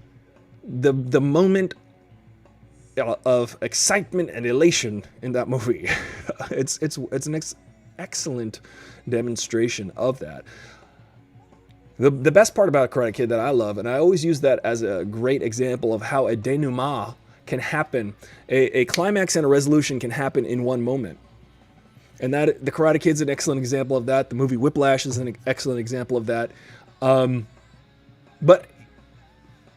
the moment of excitement and elation in that movie. It's an excellent demonstration of that. The best part about Karate Kid that I love, and I always use that as a great example of how a denouement can happen, a climax and a resolution can happen in one moment. And that the Karate Kid's an excellent example of that. The movie Whiplash is an excellent example of that. But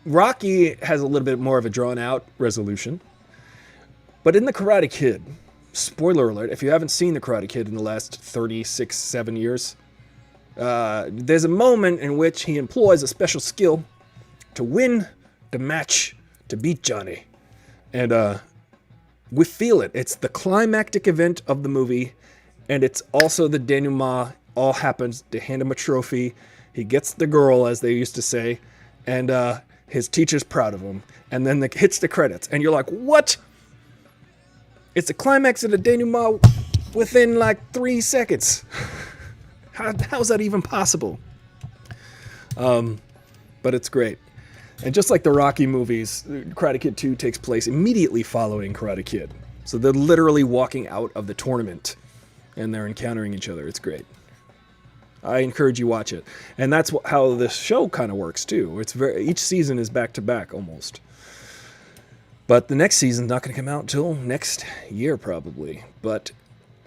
Rocky has a little bit more of a drawn-out resolution. But in the Karate Kid, spoiler alert, if you haven't seen the Karate Kid in the last 36, 7 years, there's a moment in which he employs a special skill to win the match, to beat Johnny. And we feel it. It's the climactic event of the movie, and it's also the denouement. All happens. They hand him a trophy. He gets the girl, as they used to say, and his teacher's proud of him. And then hits the credits, and you're like, what? It's the climax of the denouement within like 3 seconds. How's that even possible? But it's great. And just like the Rocky movies, Karate Kid 2 takes place immediately following Karate Kid. So they're literally walking out of the tournament and they're encountering each other. It's great. I encourage you watch it. And that's how this show kind of works too. Each season is back to back almost. But the next season's not going to come out until next year probably. But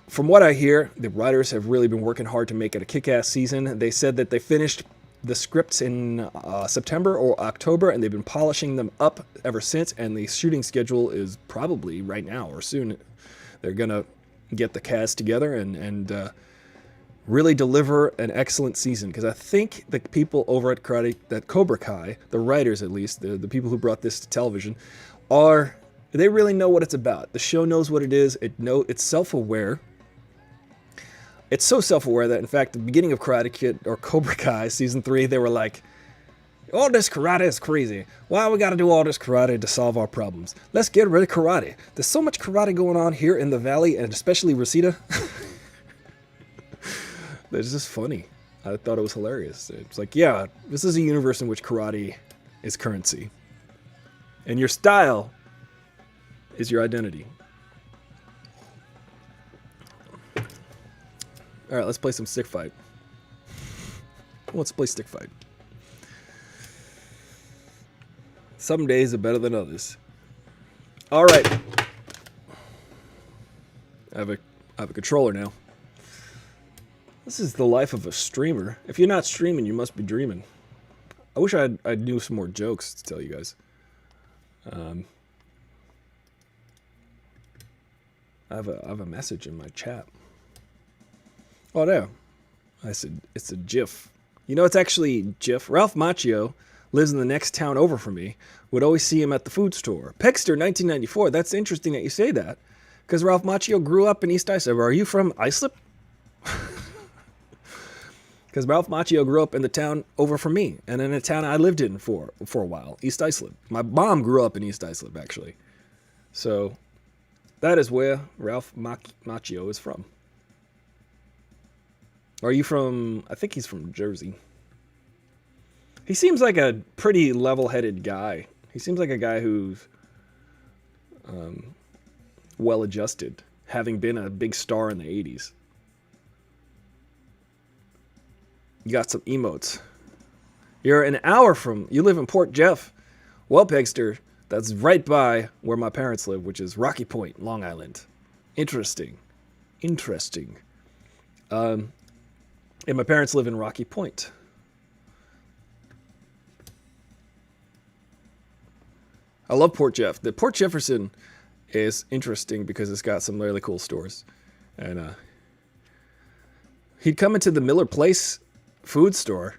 from what I hear, the writers have really been working hard to make it a kick-ass season. They said that they finished the scripts in September or October, and they've been polishing them up ever since, and the shooting schedule is probably right now or soon. They're going to get the cast together and really deliver an excellent season, because I think the people over at Cobra Kai, the writers at least, the people who brought this to television, they really know what it's about. The show knows what it is. It's self-aware. It's so self-aware that, in fact, the beginning of Karate Kid, or Cobra Kai, Season 3, they were like, all this karate is crazy. Why we gotta do all this karate to solve our problems? Let's get rid of karate. There's so much karate going on here in the valley, and especially Reseda. It's just funny. I thought it was hilarious. It's like, yeah, this is a universe in which karate is currency. And your style is your identity. All right, let's play some stick fight. Let's play stick fight. Some days are better than others. All right. I have a controller now. This is the life of a streamer. If you're not streaming, you must be dreaming. I wish I knew some more jokes to tell you guys. I have a message in my chat. Oh, there. I said, it's a GIF. You know, it's actually GIF. Ralph Macchio lives in the next town over from me. Would always see him at the food store. Pegster, 1994. That's interesting that you say that. Because Ralph Macchio grew up in East Islip. Are you from Islip? Because Ralph Macchio grew up in the town over from me. And in a town I lived in for a while. East Islip. My mom grew up in East Islip, actually. So, that is where Ralph Macchio is from. Are you from... I think he's from Jersey. He seems like a pretty level-headed guy. He seems like a guy who's well-adjusted, having been a big star in the 80s. You got some emotes. You're an hour from... You live in Port Jeff. Well, Pegster, that's right by where my parents live, which is Rocky Point, Long Island. Interesting. Interesting. And my parents live in Rocky Point. I love Port Jeff. The Port Jefferson is interesting because it's got some really cool stores. And he'd come into the Miller Place food store.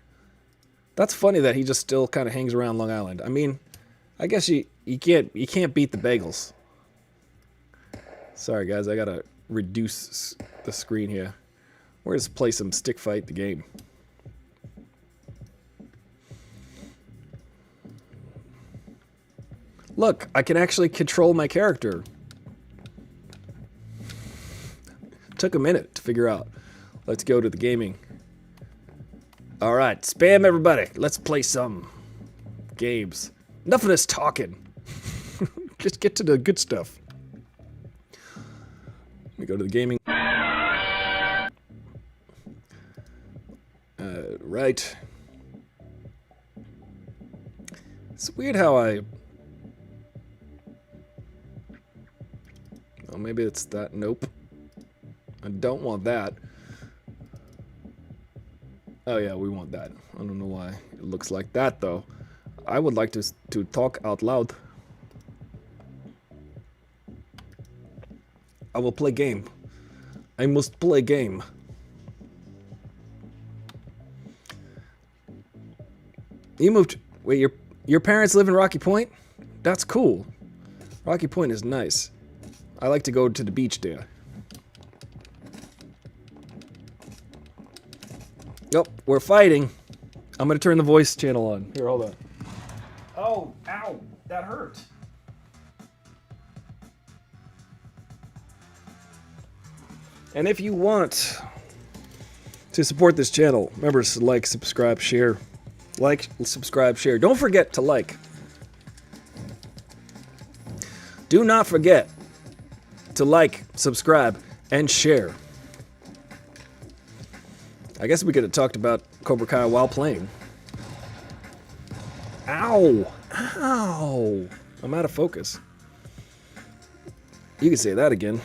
That's funny that he just still kind of hangs around Long Island. I mean, I guess you can't beat the bagels. Sorry guys, I gotta reduce the screen here. We're just play some stick fight the game. Look, I can actually control my character. Took a minute to figure out. Let's go to the gaming. All right, spam everybody. Let's play some games. Enough of this talking. Just get to the good stuff. Let me go to the gaming. Right. It's weird how I... Oh, maybe it's that. Nope. I don't want that. Oh yeah, we want that. I don't know why it looks like that though. I would like to talk out loud. I will play game. I must play game. You moved. Wait, your parents live in Rocky Point? That's cool. Rocky Point is nice. I like to go to the beach there. Yep, we're fighting. I'm gonna turn the voice channel on. Here, hold on. Oh, ow, that hurt. And if you want to support this channel, remember to like, subscribe, share. Like, subscribe, share. Don't forget to like. Do not forget to like, subscribe, and share. I guess we could have talked about Cobra Kai while playing. Ow! Ow! I'm out of focus. You can say that again.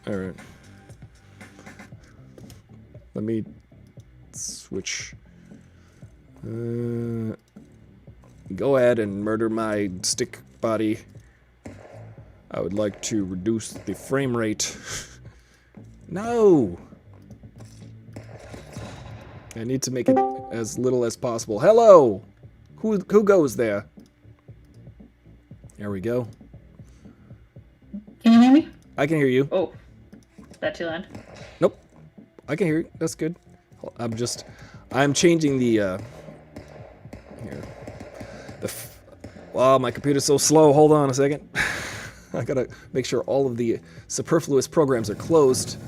Alright. Let me switch. Go ahead and murder my stick body. I would like to reduce the frame rate. No! I need to make it as little as possible. Hello! Who goes there? There we go. Can you hear me? I can hear you. Oh, is that too loud? Nope. I can hear you. That's good. I'm changing the, here. Wow, my computer's so slow. Hold on a second. I gotta make sure all of the superfluous programs are closed.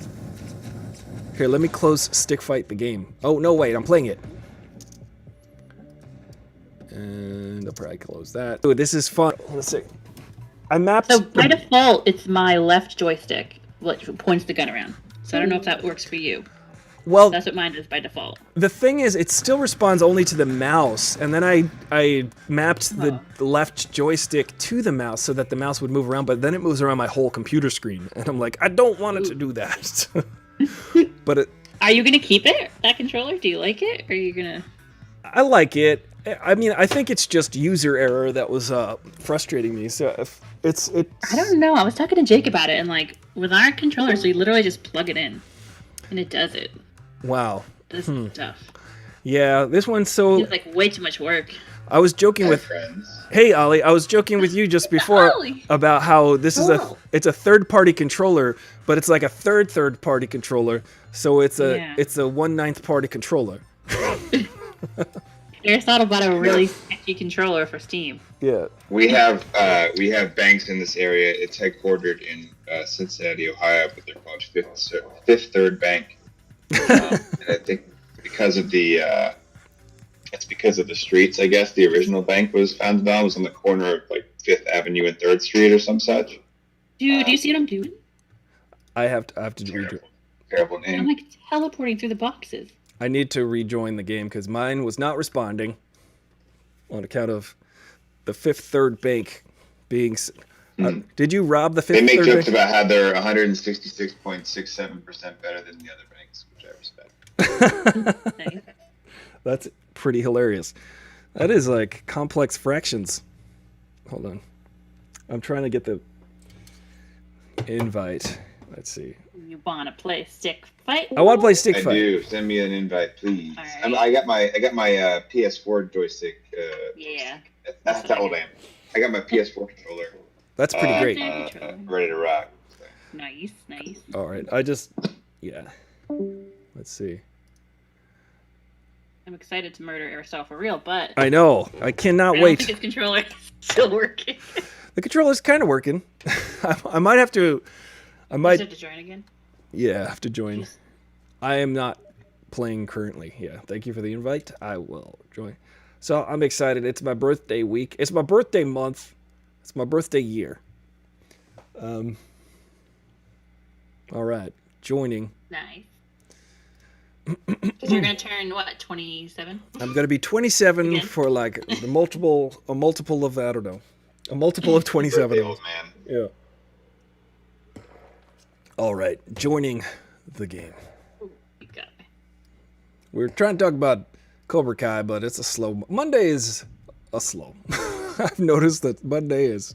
Here, let me close Stick Fight the game. Oh, no, wait, I'm playing it. And I'll probably close that. Oh, this is fun. Let's see. I mapped... So, by default, it's my left joystick which points the gun around. So I don't know if that works for you. Well, that's what mine is by default. The thing is, it still responds only to the mouse, and then I mapped the left joystick to the mouse so that the mouse would move around, but then it moves around my whole computer screen, and I'm like, I don't want it to do that. But it... Are you gonna keep it, that controller? Do you like it, or are you gonna... I like it. I mean, I think it's just user error that was frustrating me, so if it's... I don't know, I was talking to Jake about it, and like, with our controllers, we literally just plug it in, and it does it. Wow. This stuff. Yeah, this one's so... It's like way too much work. I was joking with... Hey, Ollie, I was joking with you just before about how this is it's a third-party controller, but it's like a third-party controller, so it's a 1/9 party controller. Aristotle bought a really sketchy controller for Steam. Yeah. We have banks in this area. It's headquartered in Cincinnati, Ohio, but they're called Fifth Third Bank. And I think because of the streets, I guess the original bank was founded on was on the corner of like 5th Avenue and 3rd Street or some such. Dude, do you see what I'm doing? I have to rejoin. Terrible name. I'm like teleporting through the boxes. I need to rejoin the game because mine was not responding on account of the Fifth Third Bank being. Did you rob the Fifth Third Bank? They make jokes about how they're 166.67% better than the other banks, which I respect. That's pretty hilarious. That is like complex fractions. Hold on. I'm trying to get the invite. Let's see. You want to play Stick Fight? I want to play Stick Fight. I do. Send me an invite, please. Right. I got my PS4 joystick. Yeah. That's how old I am. I got my PS4 controller. That's pretty great. Ready to rock. Nice. All right. Yeah. Let's see. I'm excited to murder Aristotle for real, but... I know. I cannot wait. I don't think his controller is still working. The controller's kind of working. I might have to... You have to join again? Yeah, I have to join. Jeez. I am not playing currently. Yeah, thank you for the invite. I will join. So I'm excited. It's my birthday week. It's my birthday month. It's my birthday year. All right, joining. Nice. Because you're gonna turn what, 27? I'm gonna be 27 Again? for like a multiple of I don't know, a multiple of 27. Birthday, old man. Yeah. All right, joining the game. Ooh, you got me. We're trying to talk about Cobra Kai, but it's a slow. Monday is a slow. I've noticed that Monday is.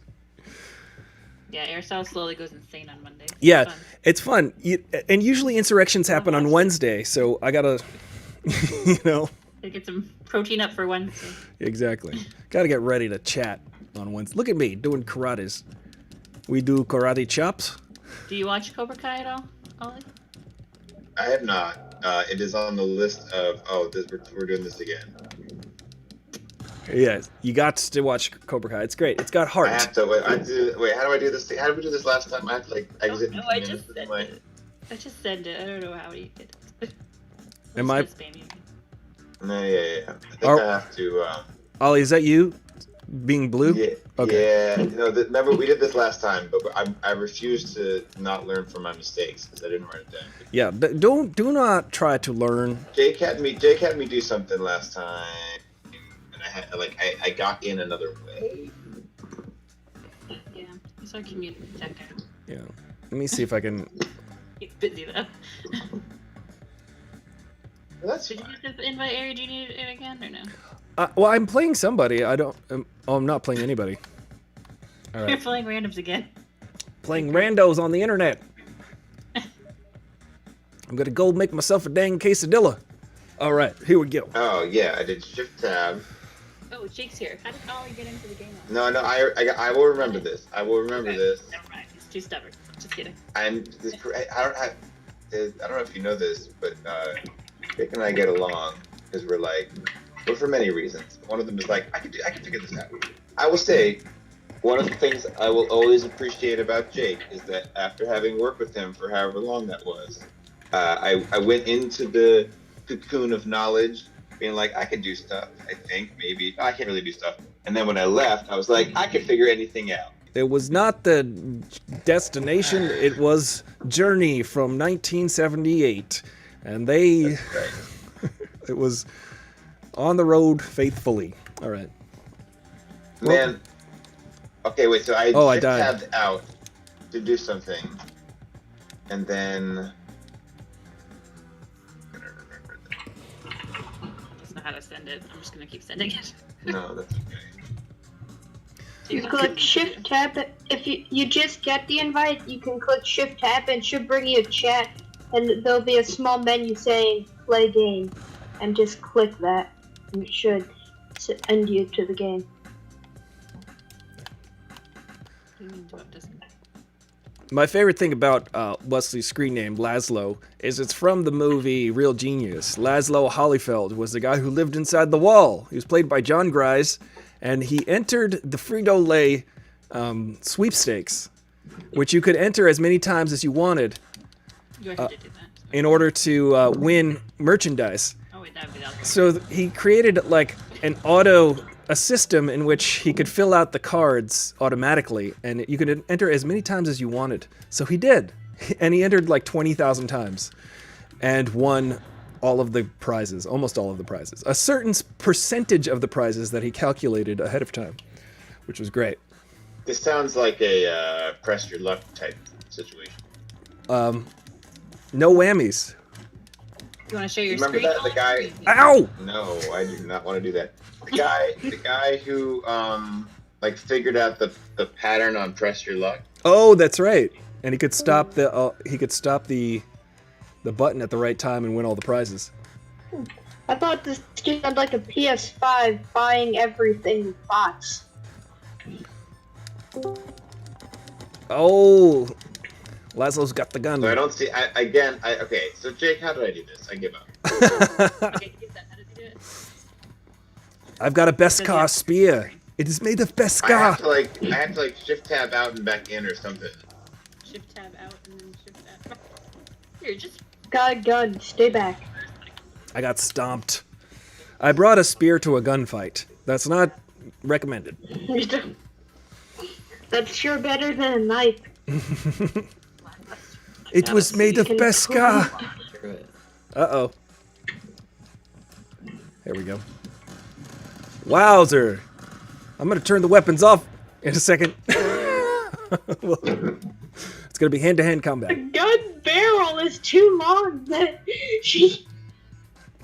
Yeah, Aristotle slowly goes insane on Mondays. Yeah, Fun. it's fun. And usually insurrections happen on Wednesday, so I gotta, you know. Gotta get some protein up for Wednesday. Exactly. Gotta get ready to chat on Wednesday. Look at me doing karates. We do karate chops. Do you watch Cobra Kai at all, Ollie? I have not. It is on the list of. We're doing this again. Yeah, you got to watch Cobra Kai. It's great. It's got heart. I have to wait. Wait. How do I do this? How did we do this last time? I have to like exit. No, I just sent it. I just sent it. I don't know how he did it. Am I? Spam you. No, yeah. I think I have to. Ollie, is that you being blue? Yeah. Okay. Yeah. Remember we did this last time, but I refused to not learn from my mistakes because I didn't write it down. Yeah. Do not try to learn. Jake had me do something last time, and I got in another way. Yeah, so I can mute that guy. Yeah. Let me see if I can. He's busy though. Well, that's Did fine. you just invite Ari? Do you need it again or no? Well, I'm playing somebody. I don't. I'm not playing anybody. All You're right. playing randoms again. Playing randos on the internet. I'm gonna go make myself a dang quesadilla. All right, here we go. Oh yeah, I did shift tab. Oh, Jake's here. How did Ollie get into the game? No, I will remember this. I will remember this. Never mind. He's too stubborn. Just kidding. I don't know if you know this, but Jake and I get along because we're for many reasons. One of them is like I can figure this out. I will say, one of the things I will always appreciate about Jake is that after having worked with him for however long that was, I went into the cocoon of knowledge, being like I can do stuff. I think maybe I can't really do stuff. And then when I left, I was like I can figure anything out. It was not the destination. It was Journey from 1978, and they. Right. It was on the road faithfully. All right. Man. Okay, wait. So I I shift died. tabbed out to do something, and then. I just know how to send it. I'm just gonna keep sending it. No, that's okay. You click Shift Tab. If you just get the invite, you can click Shift Tab and it should bring you a chat, and there'll be a small menu saying Play Game, and just click that, and it should send you to the game. My favorite thing about Wesley's screen name, Laszlo, is it's from the movie Real Genius. Laszlo Hollifeld was the guy who lived inside the wall. He was played by John Grise, and he entered the Frito-Lay sweepstakes, which you could enter as many times as you wanted You actually did do that. in order to win merchandise. Oh wait, that would be that. So he created like a system in which he could fill out the cards automatically, and you could enter as many times as you wanted. So he did, and he entered like 20,000 times, and won all of the prizes, almost all of the prizes. A certain percentage of the prizes that he calculated ahead of time, which was great. This sounds like a press your luck type situation. No whammies. You want to share your Remember screen? that the guy? Ow! No, I do not want to do that. The guy who figured out the pattern on press your luck. Oh, that's right. And he could stop the button at the right time and win all the prizes. I thought this game had like a PS5 buying everything with bots. Oh, Laszlo's got the gun. So I don't see. Okay. So Jake, how did I do this? I give up. Okay, get that. How does he do it? I've got a Beskar spear. It is made of I Beskar. have to shift tab out and back in or something. Shift tab out and then shift tab. Here, just Got a gun, stay back. I got stomped. I brought a spear to a gunfight. That's not recommended. That's sure better than a knife. It was made of can- Beskar. Uh-oh. There we go. Wowzer! I'm gonna turn the weapons off in a second. Well, it's gonna be hand-to-hand combat. The gun barrel is too long.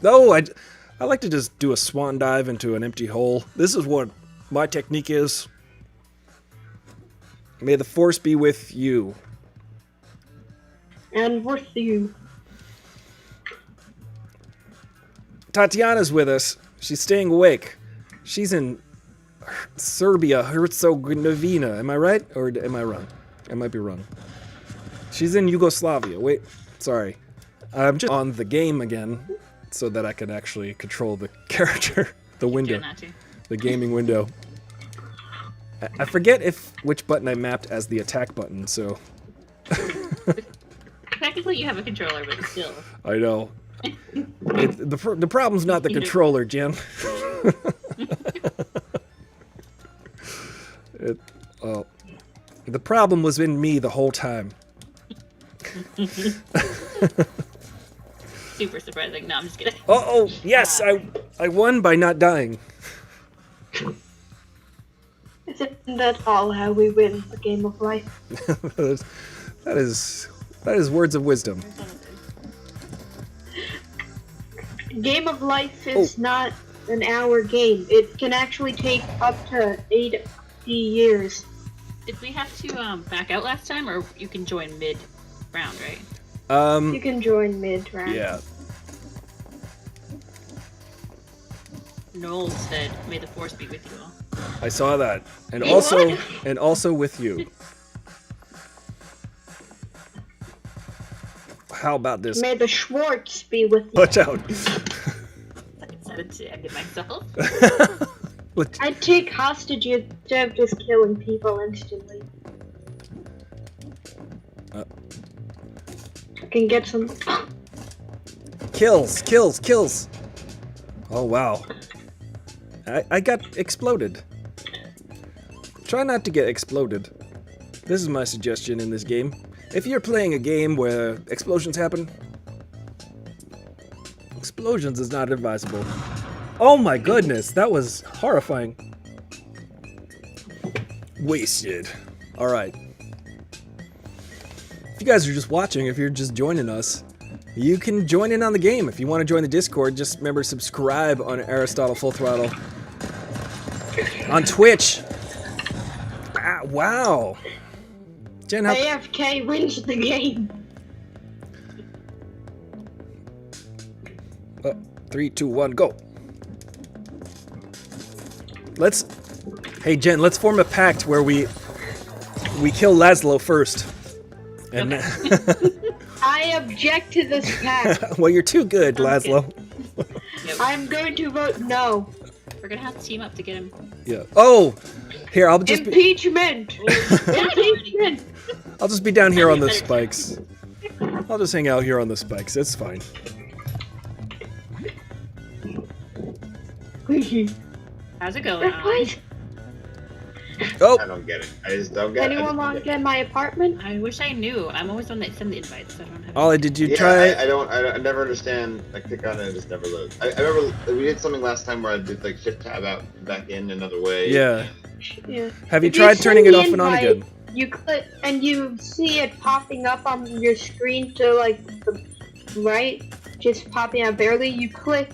No, I like to just do a swan dive into an empty hole. This is what my technique is. May the force be with you. And with you. Tatiana's with us. She's staying awake. She's in Serbia, Herzegovina. Am I right? Or am I wrong? I might be wrong. She's in Yugoslavia. Wait, sorry. I'm just on the game again so that I can actually control the character. The window. The gaming window. I forget which button I mapped as the attack button, so... Technically you have a controller, but still. I know. The problem's not the controller, Jen. The problem was in me the whole time. Super surprising. No, I'm just kidding. Oh, yes, I won by not dying. Isn't that all how we win the game of life? that is words of wisdom. Game of life is not an hour game. It can actually take up to 80 years. Did we have to back out last time, or you can join mid-round, right? You can join mid-round. Yeah. Noel said, "May the force be with you all." I saw that, and also with you. How about this? May the Schwartz be with you. Watch out! I said it to end myself. I'd take hostages instead of just killing people instantly. I can get some... Kills! Oh, wow. I got exploded. Try not to get exploded. This is my suggestion in this game. If you're playing a game where explosions happen, explosions is not advisable. Oh my goodness, that was horrifying. Wasted. Alright. If you guys are just watching, if you're just joining us, you can join in on the game. If you want to join the Discord, just remember subscribe on Aristotle Full Throttle. On Twitch. Ah, wow. Jen, how... AFK wins the game. 3, 2, 1, go. Hey Jen, let's form a pact where we kill Laszlo first. And I object to this pact. well, you're too good, Laszlo. Yep. I'm going to vote no. We're gonna have to team up to get him. Yeah. Oh, here I'll just Impeachment. Impeachment. I'll just be down here on the spikes. I'll just hang out here on the spikes. It's fine. How's it going? Oh, I don't get it. I just don't get it. Anyone want to get my apartment? I wish I knew. I'm always the one that send the invites. So I don't have. Ollie, did you Yeah, try? I never understand. I click on it and it just never loads. I remember we did something last time where I did like shift tab out and back in another way. Yeah. Yeah. Have you If tried send turning it the off and on invite, again? You click and you see it popping up on your screen to like the right, just popping out barely. You click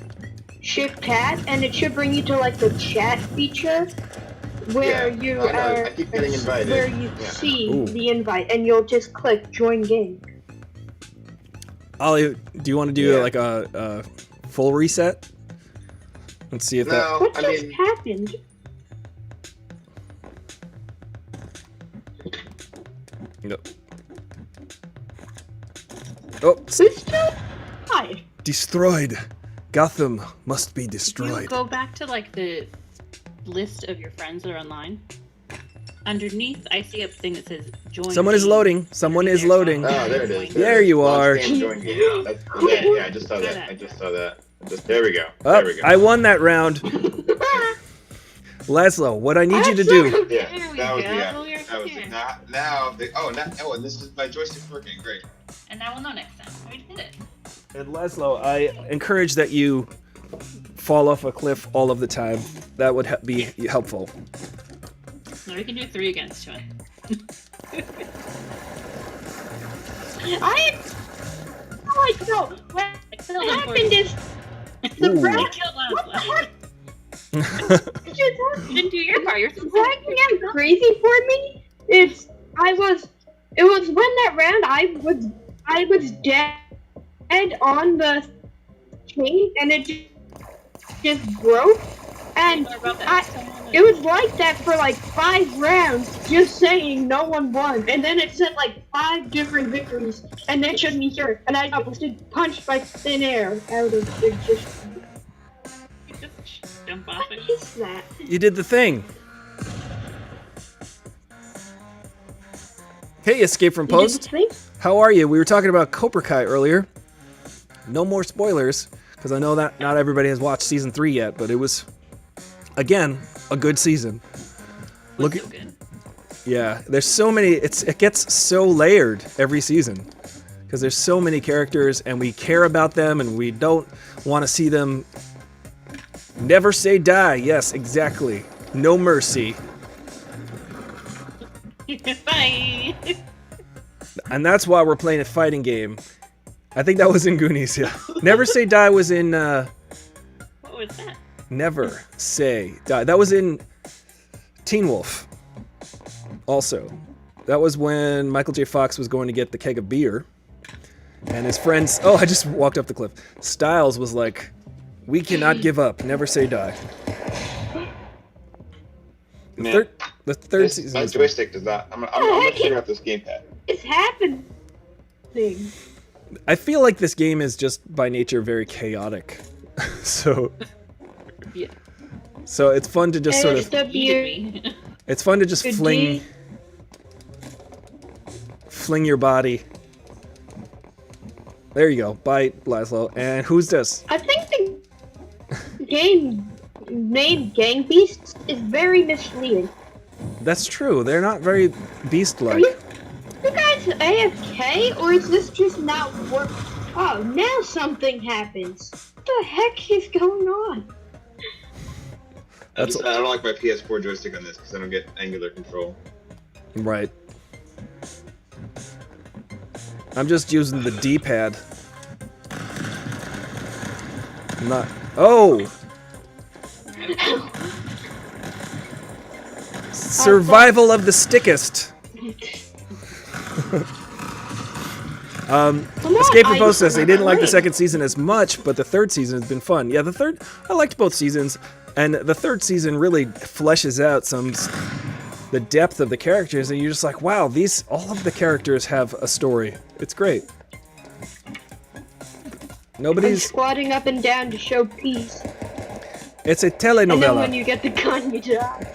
Shift Tab and it should bring you to like the chat feature where Yeah, you I know. are I keep getting invited. where you Yeah. see Ooh. the invite and you'll just click Join Game. Ollie, do you want to do Yeah. like a full reset? Let's see if that. No, What I just mean, happened? No. Oh, Who's still alive? destroyed. Gotham must be If you destroyed. go back to like the list of your friends that are online, underneath I see a thing that says join. Someone is game. loading. Someone is There. loading. oh, there it is. There you are. Launch game, join game. Yeah, I just saw that. There we go. Oh, There we go. I won that round. Laszlo, what I need you to do. Yeah, There we that was go. yeah. That was it. Now, and this is my joystick's working. Great. And now we'll know next time. We did it. And Laszlo, I encourage that you fall off a cliff all of the time. That would be helpful. No, we can do 3 against 2. No. What happened is the Ooh. rat. Killed What the Laszlo. heck? You didn't do your part. You're supposed Whacking out crazy for me. It was when that round I was dead on the chain and it just broke, and it was like that for like 5 rounds, just saying no one won, and then it said like 5 different victories, and then showed me here, and I got punched by thin air out of it. Just jump off what it. is that? You did the thing. Hey, Escape from You did Post. the thing? How are you? We were talking about Cobra Kai earlier. No more spoilers, because I know that not everybody has watched season 3 yet, but it was, again, a good season. Look So at, good. yeah, there's so many, it gets so layered every season, because there's so many characters, and we care about them, and we don't want to see them never say die. Yes, exactly. No mercy. Bye. And that's why we're playing a fighting game. I think that was in Goonies, yeah. Never Say Die was in, What was that? Never Say Die. That was in Teen Wolf. Also. That was when Michael J. Fox was going to get the keg of beer. And his friends, oh, I just walked up the cliff. Styles was like, we cannot give up. Never Say Die. Man, The third this, season my is joystick does not. I'm gonna figure out this gamepad. It's happening. I feel like this game is just by nature very chaotic. so Yeah. so it's fun to just sort of SW. it's fun to just Good fling your body. There you go. Bye, Laszlo. And who's this? I think the game named Gang Beasts is very misleading. That's true. They're not very Are beast-like. you guys AFK, or is this just not work? Oh, now something happens. What the heck is going on? I don't like my PS4 joystick on this because I don't get angular control. Right. I'm just using the D-pad. I'm not. Oh! Survival of the stickest. Escape from Post says they didn't like the second season as much, but the third season has been fun. Yeah, I liked both seasons, and the third season really fleshes out the depth of the characters, and you're just like, wow, all of the characters have a story. It's great. I'm Nobody's. squatting up and down to show peace. It's a And then when telenovela. you get the gun, you die.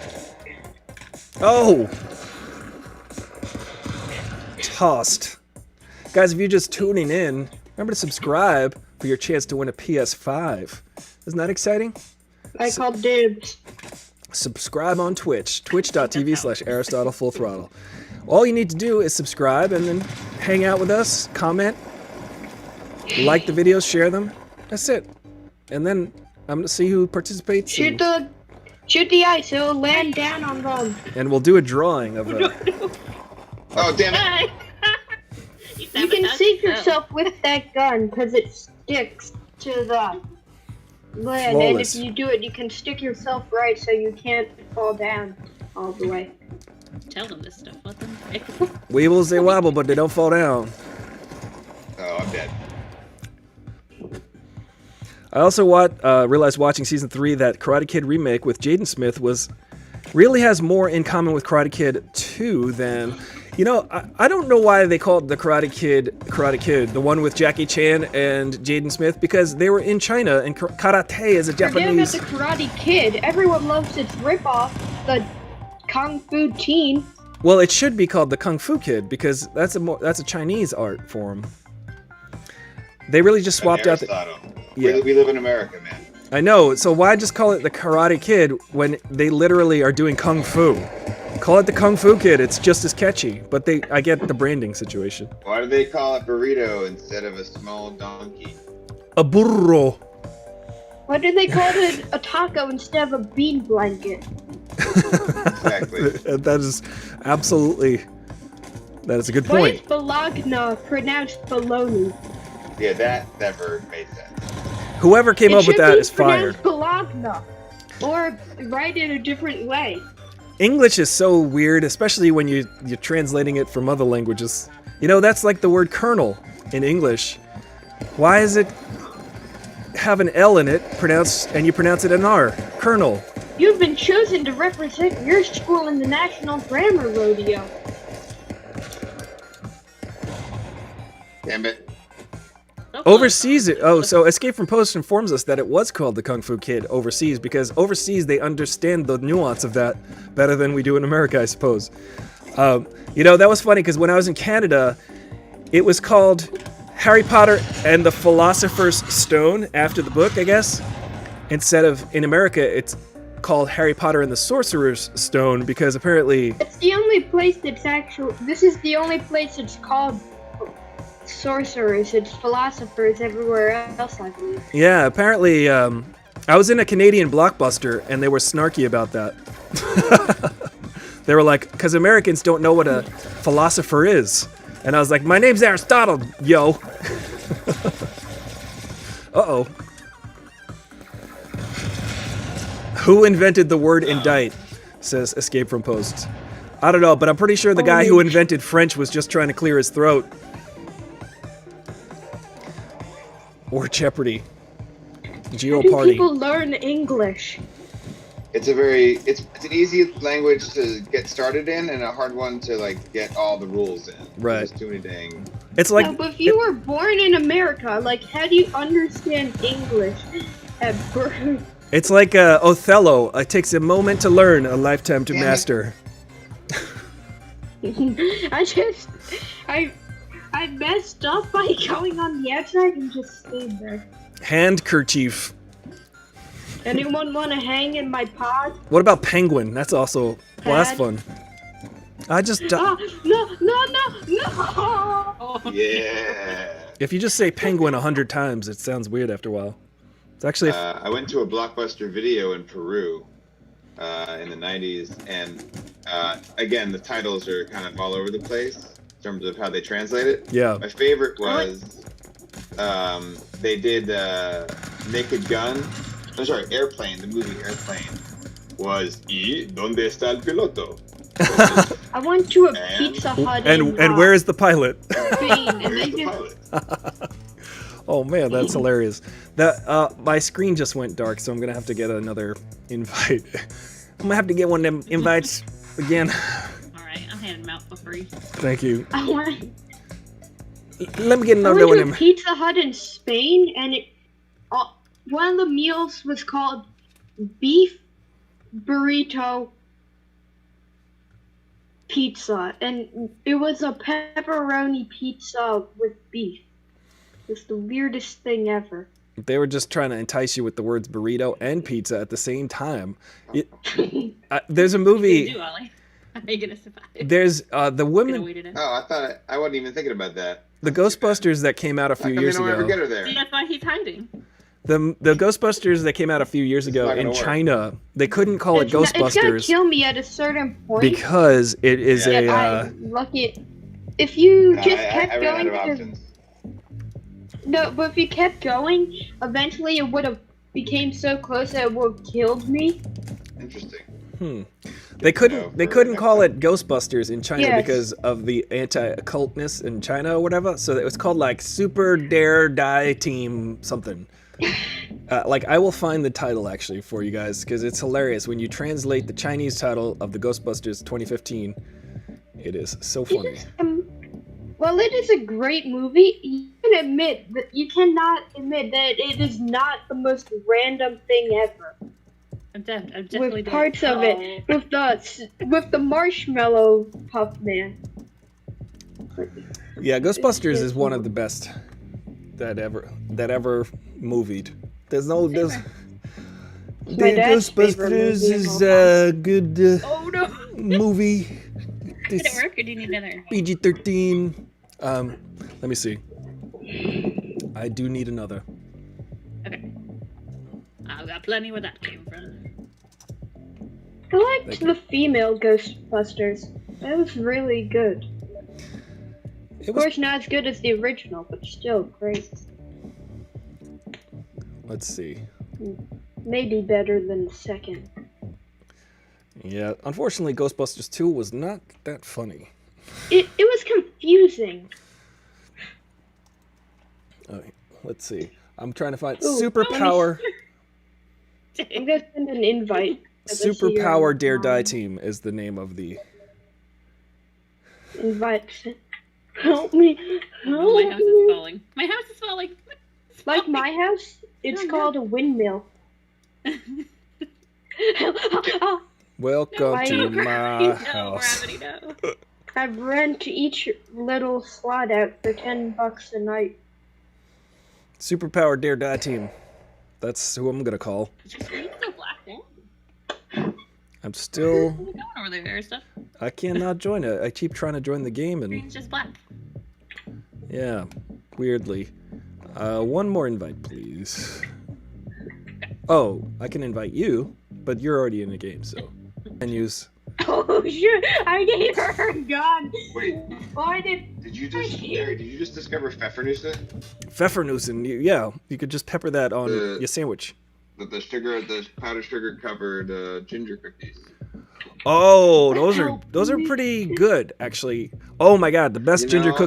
Oh! Tossed. Guys, if you're just tuning in, remember to subscribe for your chance to win a PS5. Isn't that exciting? I called dibs. Subscribe on Twitch, twitch.tv/AristotleFullThrottle. All you need to do is subscribe and then hang out with us, comment, like the videos, share them. That's it. And then I'm going to see who participates. Shoot the ice, it'll land down on them. And we'll do a drawing of a... Oh damn it! Bye. You can save yourself with that gun, because it sticks to the land. Flawless. And if you do it, you can stick yourself right so you can't fall down all the way. Tell them this stuff. Let them. Weebles, they wobble, but they don't fall down. Oh, I'm dead. I also realized watching season 3 that Karate Kid remake with Jaden Smith really has more in common with Karate Kid 2 than, I don't know why they called the Karate Kid, the one with Jackie Chan and Jaden Smith, because they were in China and karate is a Forget about Japanese. the Karate Kid. Everyone loves its ripoff, the Kung Fu Teen. Well, it should be called the Kung Fu Kid because that's a Chinese art form. They really just swapped out the. Aristotle. Yeah. We live in America, man. I know, so why just call it the Karate Kid when they literally are doing Kung Fu? Call it the Kung Fu Kid, it's just as catchy, but I get the branding situation. Why do they call it burrito instead of a small donkey? A burro. Why did they call it a taco instead of a bean blanket? Exactly. That is absolutely. That is a good Why point. is Bologna pronounced baloney? Yeah, that never made sense. Whoever came up with that is fired. It should be pronounced Bologna. Or write it a different way. English is so weird, especially when you're translating it from other languages. You know, that's like the word colonel in English. Why is it have an L in it, and you pronounce it an R? Colonel. You've been chosen to represent your school in the National Grammar Rodeo. Damn it. Overseas, so Escape from Post informs us that it was called the Kung Fu Kid overseas because overseas they understand the nuance of that better than we do in America, I suppose. You know, that was funny because when I was in Canada, it was called Harry Potter and the Philosopher's Stone after the book, I guess. Instead of, in America, it's called Harry Potter and the Sorcerer's Stone because apparently... It's the only place that's this is the only place it's called sorcerers. It's philosophers everywhere else, I believe. Yeah, apparently, I was in a Canadian Blockbuster and they were snarky about that. They were like, because Americans don't know what a philosopher is. And I was like, my name's Aristotle, yo. Uh-oh. Who invented the word indict? Says Escape from Post. I don't know, but I'm pretty sure the guy who invented French was just trying to clear his throat. Or Jeopardy. How do Geopardy. people learn English? It's an easy language to get started in and a hard one to like get all the rules in. Right. There's too many dang. It's like No, but if you were born in America, like, how do you understand English at birth? it's like Othello. It takes a moment to learn, a lifetime to Damn it. master. I messed up by going on the outside and just stayed there. Handkerchief. Anyone want to hang in my pod? What about penguin? That's also that's Pad. fun. I just Ah, no! Yeah. if you just say penguin 100 times, it sounds weird after a while. It's actually I went to a Blockbuster video in Peru in the 90s, and again, the titles are kind of all over the place in terms of how they translate it. yeah. My favorite was they did Naked Gun. I'm sorry, Airplane. The movie Airplane was ¿Y dónde está el piloto? I went to a And- Pizza Hut And where is the pilot? Spain, and Where's they the just pilot? Oh man, that's hilarious. That my screen just went dark, so I'm gonna have to get another invite. I'm gonna have to get one of them invites again. Alright, I'll hand them out for free. Thank you. I went Let me get I another went one. to a In. Pizza Hut in Spain, and one of the meals was called beef burrito pizza, and it was a pepperoni pizza with beef. It's the weirdest thing ever. They were just trying to entice you with the words burrito and pizza at the same time. There's a You movie. do, Ollie. How are you gonna survive? There's the Gonna women, wait it in. Oh, I thought I wasn't even thinking about that. the Ghostbusters that came out a How few come years they don't ever get ago. her there? See, that's why he's hiding. The Ghostbusters that came out a few years ago not in gonna work. China, they couldn't call it It's gonna Ghostbusters kill me at a certain point. because it is Yeah. that a. I look at. If you No, just I kept ran going out of to options. no, but if you kept going, eventually it would have became so close that it would have killed me. Interesting. They couldn't. They for couldn't next call time. it Ghostbusters in China Yes. because of the anti-occultness in China or whatever. So it was called like Super Dare Die Team something. Like I will find the title actually for you guys because it's hilarious when you translate the Chinese title of the Ghostbusters 2015. It is so funny. Well, it is a great movie. You cannot admit that it is not the most random thing ever. I'm definitely With parts of it, with the marshmallow puff man. Yeah, Ghostbusters is one of the best that ever movied. There's no there's. The My dad's favorite Ghostbusters movie of is all a good Oh no! movie. Did it This work or do you need another? PG-13. Let me see. I do need another. Okay. plenty where that came from. I liked the female Ghostbusters. That was really good. It Of was. course, not as good as the original, but still great. Let's see. Maybe better than the second. Yeah, unfortunately, Ghostbusters 2 was not that funny. It was confusing. Okay, let's see. I'm trying to find Ooh, Superpower. I'm gonna send an invite. as I see you're Superpower Dare Die online. Team is the name of the. Invite. Help me. Oh, Help my house is me. falling. My house is falling. It's Like falling. my house, it's Oh, no. called a windmill. Welcome I- to No, my house. gravity, no. I rent each little slot out for $10 a night. Superpower Dare Die Team. That's who I'm gonna call. Is your screen still black there? I'm still. What's going over there and stuff? I cannot join it. I keep trying to join the game and Screen's just black. yeah, weirdly. One more invite, please. Oh, I can invite you, but you're already in the game, so. Menus. Oh shit! I gave her a gun. Wait, Why did? did you just discover Pfeffernusse? Pfeffernussen. Yeah, you could just pepper that on your sandwich. The powdered sugar covered ginger cookies. Oh, Help those are me. pretty good, actually. Oh my god, the best You gingerbread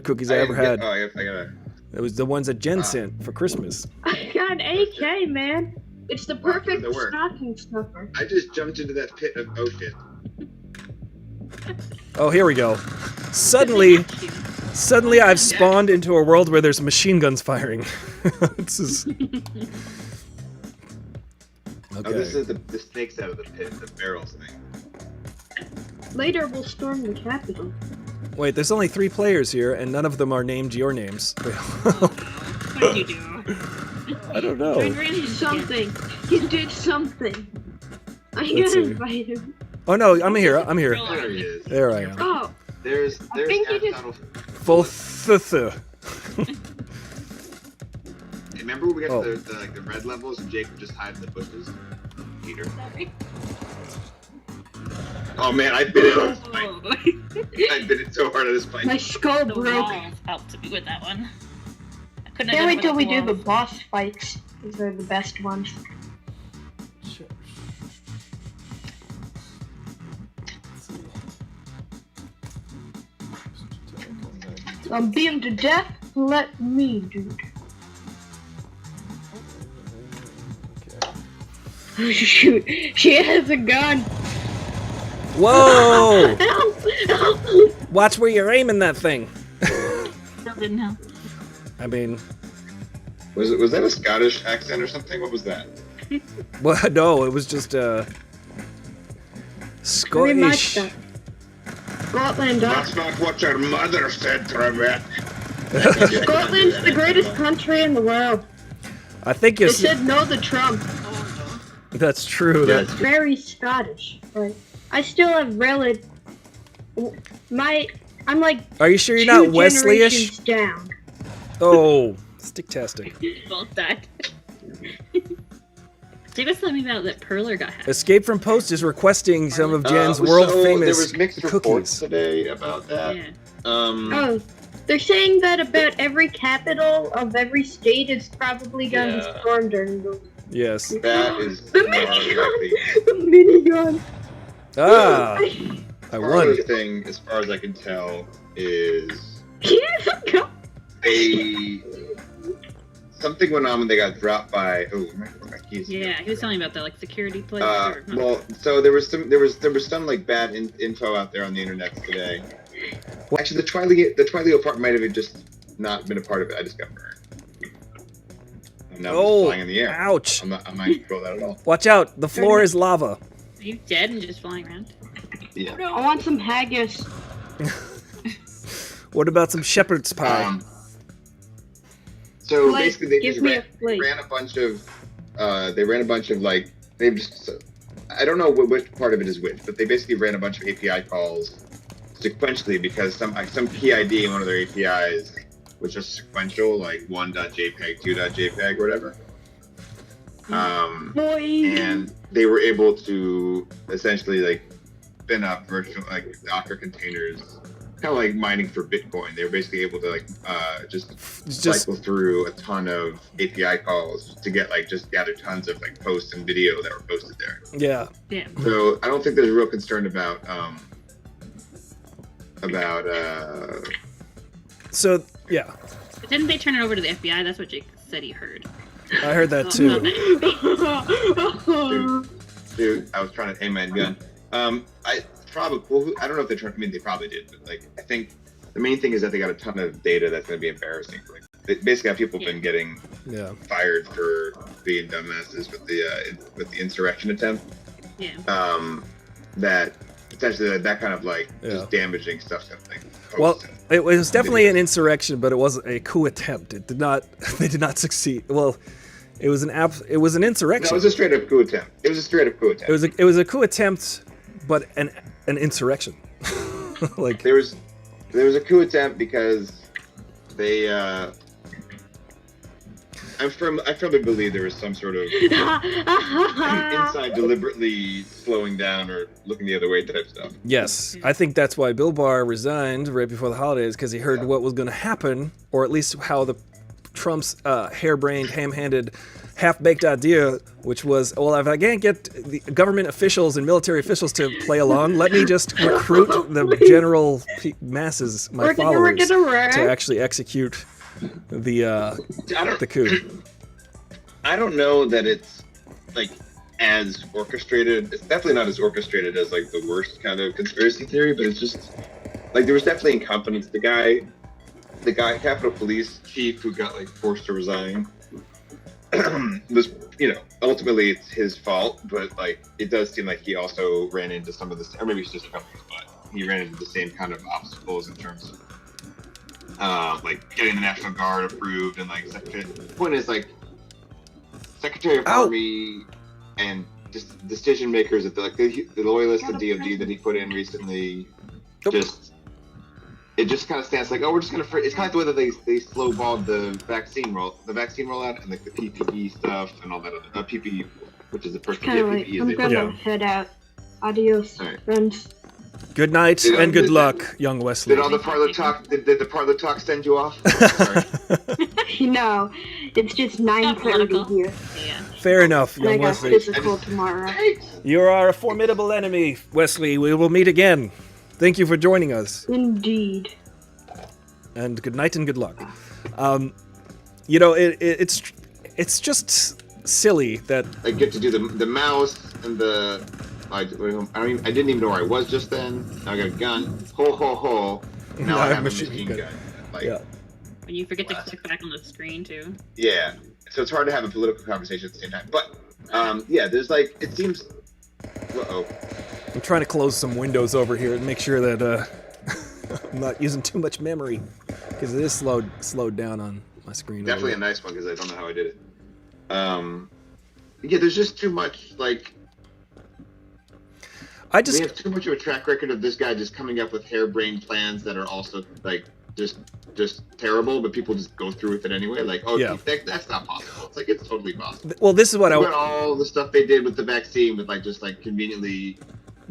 know, cookies I ever had. Oh, I gotta. It was the ones that Jen sent for Christmas. I got AK, man. It's the Wow, perfect does it work? stocking stuffer. I just jumped into that pit of ocean. Oh, here we go. Suddenly I've spawned into a world where there's machine guns firing. This is. Oh, this Okay. is the snakes out of the pit, the barrels thing. Later, we'll storm the Capitol. Wait, there's only 3 players here, and none of them are named your names. What did you do? I don't know. Join range Something. He did something. I Let's gotta see. invite him. Oh no, I'm here. I'm here. There he is. There I am. Oh, There's think he just- Aristotle. Full th. Remember when we got Oh. to the red levels and Jake would just hide in the bushes? Peter. Sorry. Oh man, I bit it on this pipe. Oh. I bit it so hard on this pipe. my skull The broke. walls helped me with that one. I couldn't have Can't done wait it till we without do the walls. boss fights. These are the best ones. I'm beaten to death. Let me, dude. Shoot, she has a gun. Whoa! Help! Help! Watch where you're aiming that thing. Still didn't help. I mean, Was that a Scottish accent or something? What was that? well, no, it was just Very much Scottish. so. Scotland, That's not what your mother said, Trevor. Scotland's the greatest country in the world. I think They you said no to Trump. that's true. Yeah. That Very Scottish, but I still have relative. I'm like Are you sure you're 2 not Wesley-ish? generations down. Oh, stick-tastic. Both died. They was telling me about that Perler got hacked. Escape from Post is requesting some of Jen's world There famous was mixed reports cookies. today about that. Yeah. Oh, they're saying that about every capital of every state is probably gonna Yeah. be stormed during the Yes. That is The more likely. minigun. The minigun. Ah, I won. Farther thing, as far as I can tell, is Yes, go. something went on when they got dropped by. Oh, my keys. Yeah, he was telling me about that, like security place. Well, so there was some like bad info out there on the internet today. Well, actually, the Twilio part might have just not been a part of it. I just got burned. I'm now just flying in the air. Ouch. I'm not control that at all. Watch out, the floor is lava. Are you dead and just flying around? Yeah. I want some haggis. What about some shepherd's pie? So Flake, basically, they give just me a flake. ran a bunch of like they've just. I don't know which part of it is which, but they basically ran a bunch of API calls sequentially because some PID in one of their APIs was just sequential, like 1.jpg, 2.jpg, whatever. And they were able to essentially like spin up virtual like Docker containers, kind of like mining for Bitcoin. They were basically able to like just cycle through a ton of API calls to get like just gather tons of like posts and video that were posted there. Yeah. Yeah. So I don't think there's a real concern about So yeah, But didn't they turn it over to the FBI? That's what Jake said he heard. I heard that too. Dude, I was trying to aim my gun. I don't know if they turned. I mean, they probably did, but like, I think the main thing is that they got a ton of data that's going to be embarrassing. Like, basically, how people have been getting fired for being dumbasses with the insurrection attempt. Yeah. That Potentially that kind of like just damaging stuff. Well, it was definitely an insurrection, but it wasn't a coup attempt. It did not. They did not succeed. Well, it was an insurrection. No, it was a straight up coup attempt. It was a coup attempt, but an insurrection. Like there was a coup attempt because they. I firmly believe there was some sort of inside deliberately slowing down or looking the other way type stuff. Yes, I think that's why Bill Barr resigned right before the holidays, because he heard what was going to happen, or at least how the Trump's harebrained, ham-handed, half-baked idea, which was, well, if I can't get the government officials and military officials to play along, let me just recruit the general masses, my followers, to actually execute the coup. I don't know that it's like as orchestrated. It's definitely not as orchestrated as like the worst kind of conspiracy theory, but it's just like there was definitely incompetence. The guy Capitol Police chief who got like forced to resign was, ultimately it's his fault, but like it does seem like he also ran into some of this, or maybe it's just a company, but he ran into the same kind of obstacles in terms of like getting the National Guard approved and like the point is like Secretary of Army and just decision makers at the loyalists at DoD that he put in recently. It just kind of stands like, we're just gonna. It's kind of like the way that they slowballed the vaccine rollout and like the PPE stuff and all that other PPE, which is the first PPE. I'm gonna head out. Adios, friends. Good night and good luck, young Wesley. Did all the parlor talk? Did the parlor talk send you off? Sorry. No, it's just 9:30 here. Yeah. Fair enough, young I got Wesley. physical tomorrow. You are a formidable enemy, Wesley. We will meet again. Thank you for joining us. Indeed. And good night and good luck. It's just silly that I get to do the mouse and the. I didn't even know where I was just then. Now I got a gun. Ho ho ho. Now I have a machine gun. Like, When you forget to click back on the screen too. Yeah. So it's hard to have a political conversation at the same time. But there's like it seems. I'm trying to close some windows over here and make sure that I'm not using too much memory, because it is slowed down on my screen. Definitely a nice one, because I don't know how I did it. There's just too much like. We have too much of a track record of this guy just coming up with harebrained plans that are also like just terrible, but people just go through with it anyway. Like, that's not possible. It's like it's totally possible. Well, this is what all the stuff they did with the vaccine, with like just like conveniently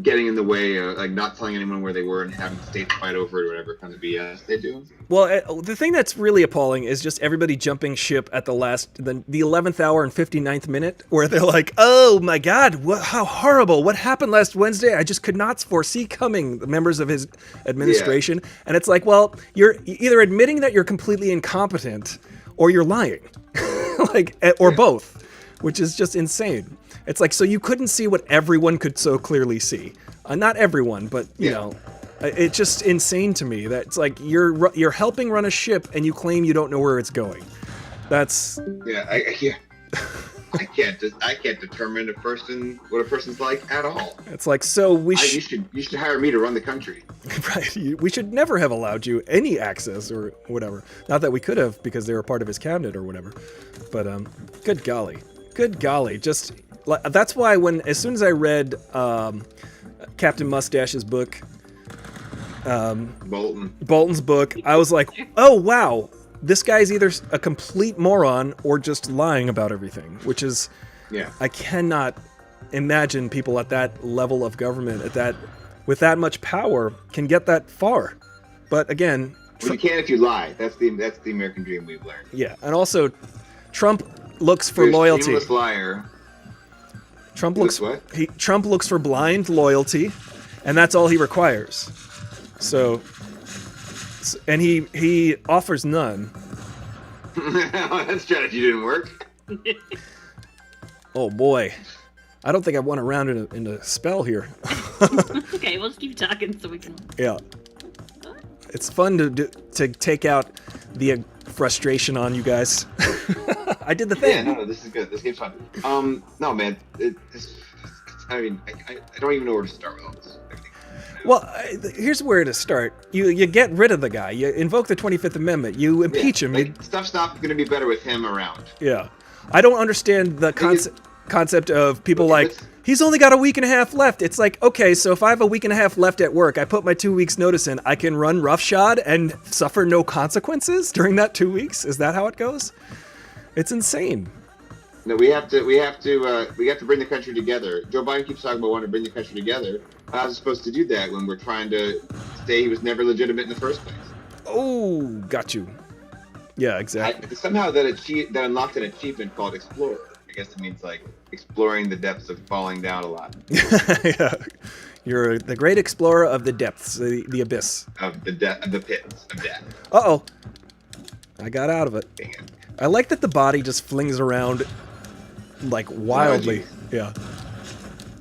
getting in the way, like not telling anyone where they were and having states fight over it or whatever kind of BS they do. Well, the thing that's really appalling is just everybody jumping ship at the 11th hour and 59th minute, where they're like, oh my God, how horrible. What happened last Wednesday? I just could not foresee coming, the members of his administration. Yeah. And it's like, well, you're either admitting that you're completely incompetent or you're lying, or both, which is just insane. It's like, so you couldn't see what everyone could so clearly see. Not everyone, but, you know, it's just insane to me that it's like you're helping run a ship and you claim you don't know where it's going. That's... I can't determine what a person's like at all. It's like, so you should hire me to run the country. Right. We should never have allowed you any access or whatever. Not that we could have, because they were part of his cabinet or whatever. But, good golly. Just... That's why as soon as I read Captain Mustache's book, Bolton's book, I was like, oh wow, this guy's either a complete moron or just lying about everything, which is Yeah. I cannot imagine people at that level of government, with that much power, can get that far. But again, Well, you can if you lie. That's the American dream we've learned. yeah, and also, Trump looks for You're a loyalty. shameless liar. Trump He looks what? Trump looks for blind loyalty, and that's all he requires. So, and he offers none. That strategy didn't work. Oh boy, I don't think I want to round in a spell here. Okay, we'll just keep talking so we can. Yeah, it's fun to take out the frustration on you guys. I did the thing. Yeah, no, this is good. This game's fun. No, man. I mean, I don't even know where to start with all this. Well, here's where to start. You get rid of the guy. You invoke the 25th Amendment. You impeach him. Like, stuff's not going to be better with him around. Yeah. I don't understand the concept of people like, he's only got a week and a half left. It's like, okay, so if I have a week and a half left at work, I put my 2 weeks notice in, I can run roughshod and suffer no consequences during that 2 weeks? Is that how it goes? It's insane. No, we have to bring the country together. Joe Biden keeps talking about wanting to bring the country together. How was I supposed to do that when we're trying to say he was never legitimate in the first place? Oh, got you. Yeah, exactly. Somehow that unlocked an achievement called Explorer. I guess it means like exploring the depths of falling down a lot. Yeah. You're the great explorer of the depths, the abyss. Of the pits of death. Uh-oh. I got out of it. Dang it. I like that the body just flings around like wildly. Yeah.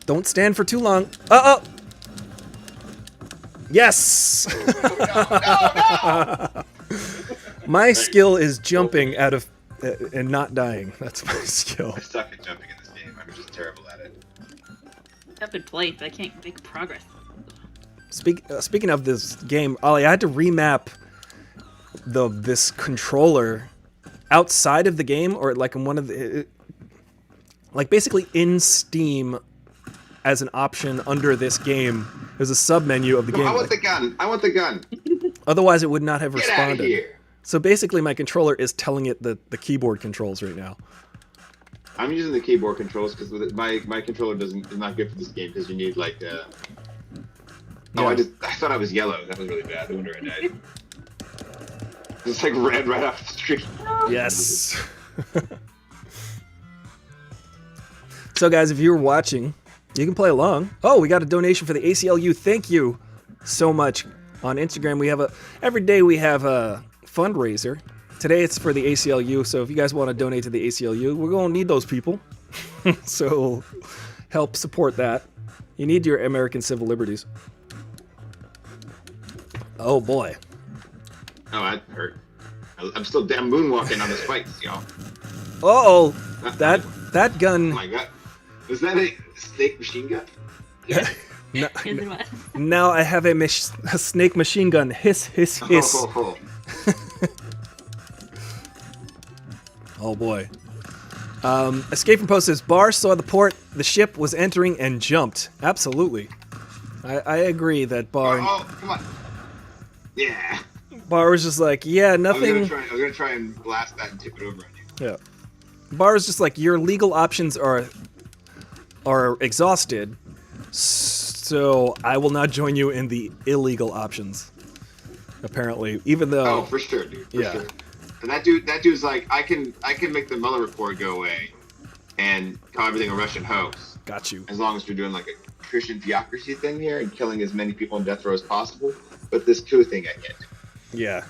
Don't stand for too long. Uh-oh. Yes. No. My skill is jumping out of and not dying. That's my skill. I suck at jumping in this game. I'm just terrible at it. I've been playing, but I can't make progress. Speaking of this game, Ollie, I had to remap this controller outside of the game, or like in one of the, like basically in Steam as an option under this game. There's a sub menu of the game. I want the gun. I want the gun. Otherwise, it would not have Get responded. out of here. So basically, my controller is telling it the keyboard controls right now. I'm using the keyboard controls because my controller is not good for this game because you need like. Oh, Yeah. I thought I was yellow. That was really bad. No wonder I died. Just like ran right off the street. Yes. So guys, if you're watching, you can play along. Oh, we got a donation for the ACLU. Thank you so much. On Instagram, every day we have a fundraiser. Today it's for the ACLU, so if you guys want to donate to the ACLU, we're going to need those people. So help support that. You need your American civil liberties. Oh boy. Oh, that hurt. I'm still damn moonwalking on the spikes, y'all. Uh-oh. That gun. Oh my god. Was that a snake machine gun? No, Is it what? now I have a snake machine gun. Hiss, hiss, hiss. Oh. Oh boy. Escape from Post says, Bar saw the port, the ship was entering and jumped. Absolutely. I agree that Bar... Oh, come on. Yeah. Bar was just like, yeah, nothing... I was gonna try and blast that and tip it over on you. Yeah. Bar was just like, your legal options are exhausted, so I will not join you in the illegal options. Apparently, even though... Oh, for sure, dude. For Yeah. sure. And that dude's like, I can make the Mueller report go away and call everything a Russian hoax. Got you. As long as we're doing like a Christian theocracy thing here and killing as many people on death row as possible. But this coup thing I get. Yeah.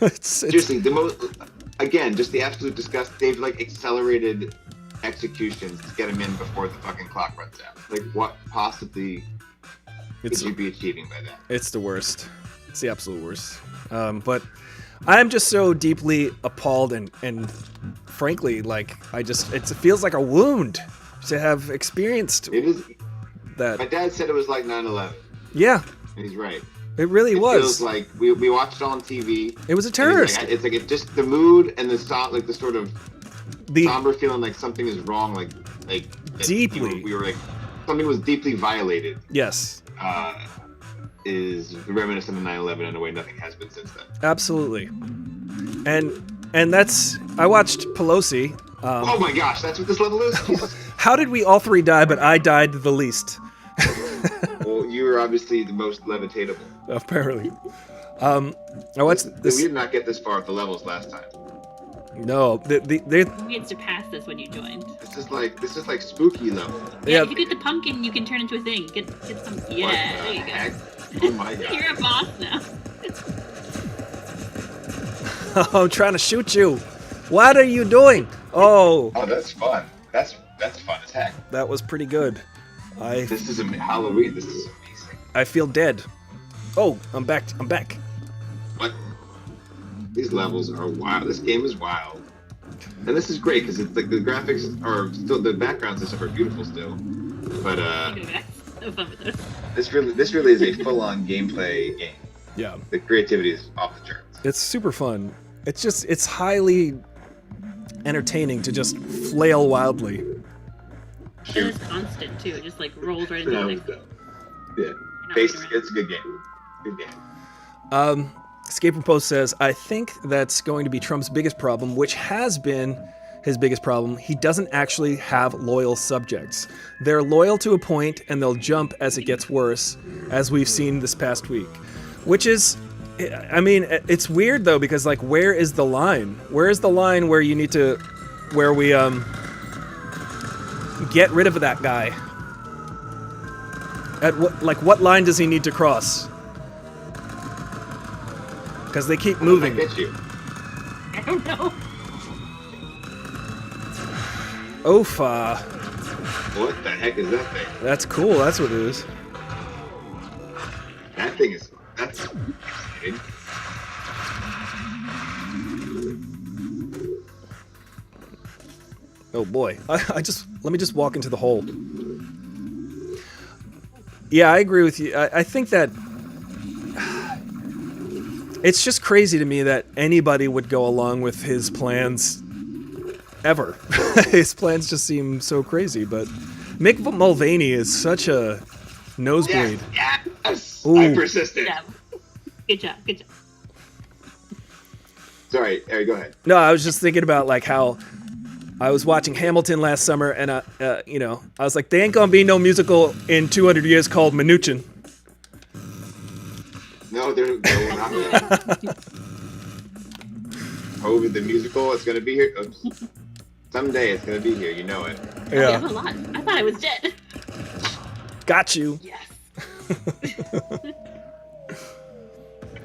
it's, Seriously, just the absolute disgust. They've like accelerated executions to get them in before the fucking clock runs out. Like, what possibly could you be achieving by that? It's the worst. It's the absolute worst. But I'm just so deeply appalled and frankly, like, it feels like a wound to have experienced It is. that. My dad said it was like 9/11, Yeah, and he's right. it really It was. feels like we watched it on TV. It was a and terrorist. It's like just the mood and the sort of The somber feeling like something is wrong, like that Deeply. we were like something was deeply violated. yes, Is reminiscent of 9/11 in a way nothing has been since then. absolutely. And that's I watched Pelosi. Oh my gosh, that's what this level is. Jesus. How did we all three die, but I died the least? Well, you were obviously the most levitatable. Apparently. What's We this? did not get this far with the levels last time. No, We had surpassed this when you joined. This is like spooky level. Yeah, if you get the pumpkin, you can turn into a thing. Get some. Yeah, What there the you go. heck? Oh my god. You're a boss now. I'm trying to shoot you. What are you doing? Oh, Oh, that's fun. That's fun as heck. that was pretty good. This is Halloween. This is amazing. I feel dead. Oh, I'm back. I'm back. What? These levels are wild. This game is wild. And this is great because it's like the graphics are still, the backgrounds and stuff are beautiful still. But You go back. Have fun with this. this really is a full-on gameplay game. Yeah, The creativity is off the charts. it's super fun. It's highly entertaining to just flail wildly. And it's constant too. It just like rolls right into the next. Yeah. You're not Face, moving around. it's a good game. Good game. Escape from Post says, I think that's going to be Trump's biggest problem, which has been his biggest problem. He doesn't actually have loyal subjects. They're loyal to a point, and they'll jump as it gets worse, as we've seen this past week. Which is, I mean, it's weird though, because like, where is the line? Where is the line where you need to, where we get rid of that guy? At what line does he need to cross? Because they keep moving. I get you. I don't know. Ofa. What the heck is that thing? That's cool. That's what it is. That thing is. That's exciting. Oh boy. Let me just walk into the hole. Yeah, I agree with you. I think that it's just crazy to me that anybody would go along with his plans ever. His plans just seem so crazy, but Mick Mulvaney is such a nosebleed. Yes. Ooh. I persisted. Yeah. Good job. Good job. Sorry, Harry, go ahead. No, I was just thinking about like how I was watching Hamilton last summer, and I was like, there ain't gonna be no musical in 200 years called Mnuchin. No, we're not. COVID the musical, it's gonna be here. Oops. Someday it's gonna be here. You know it. You have a lot. I thought I was dead. Got you. Yes.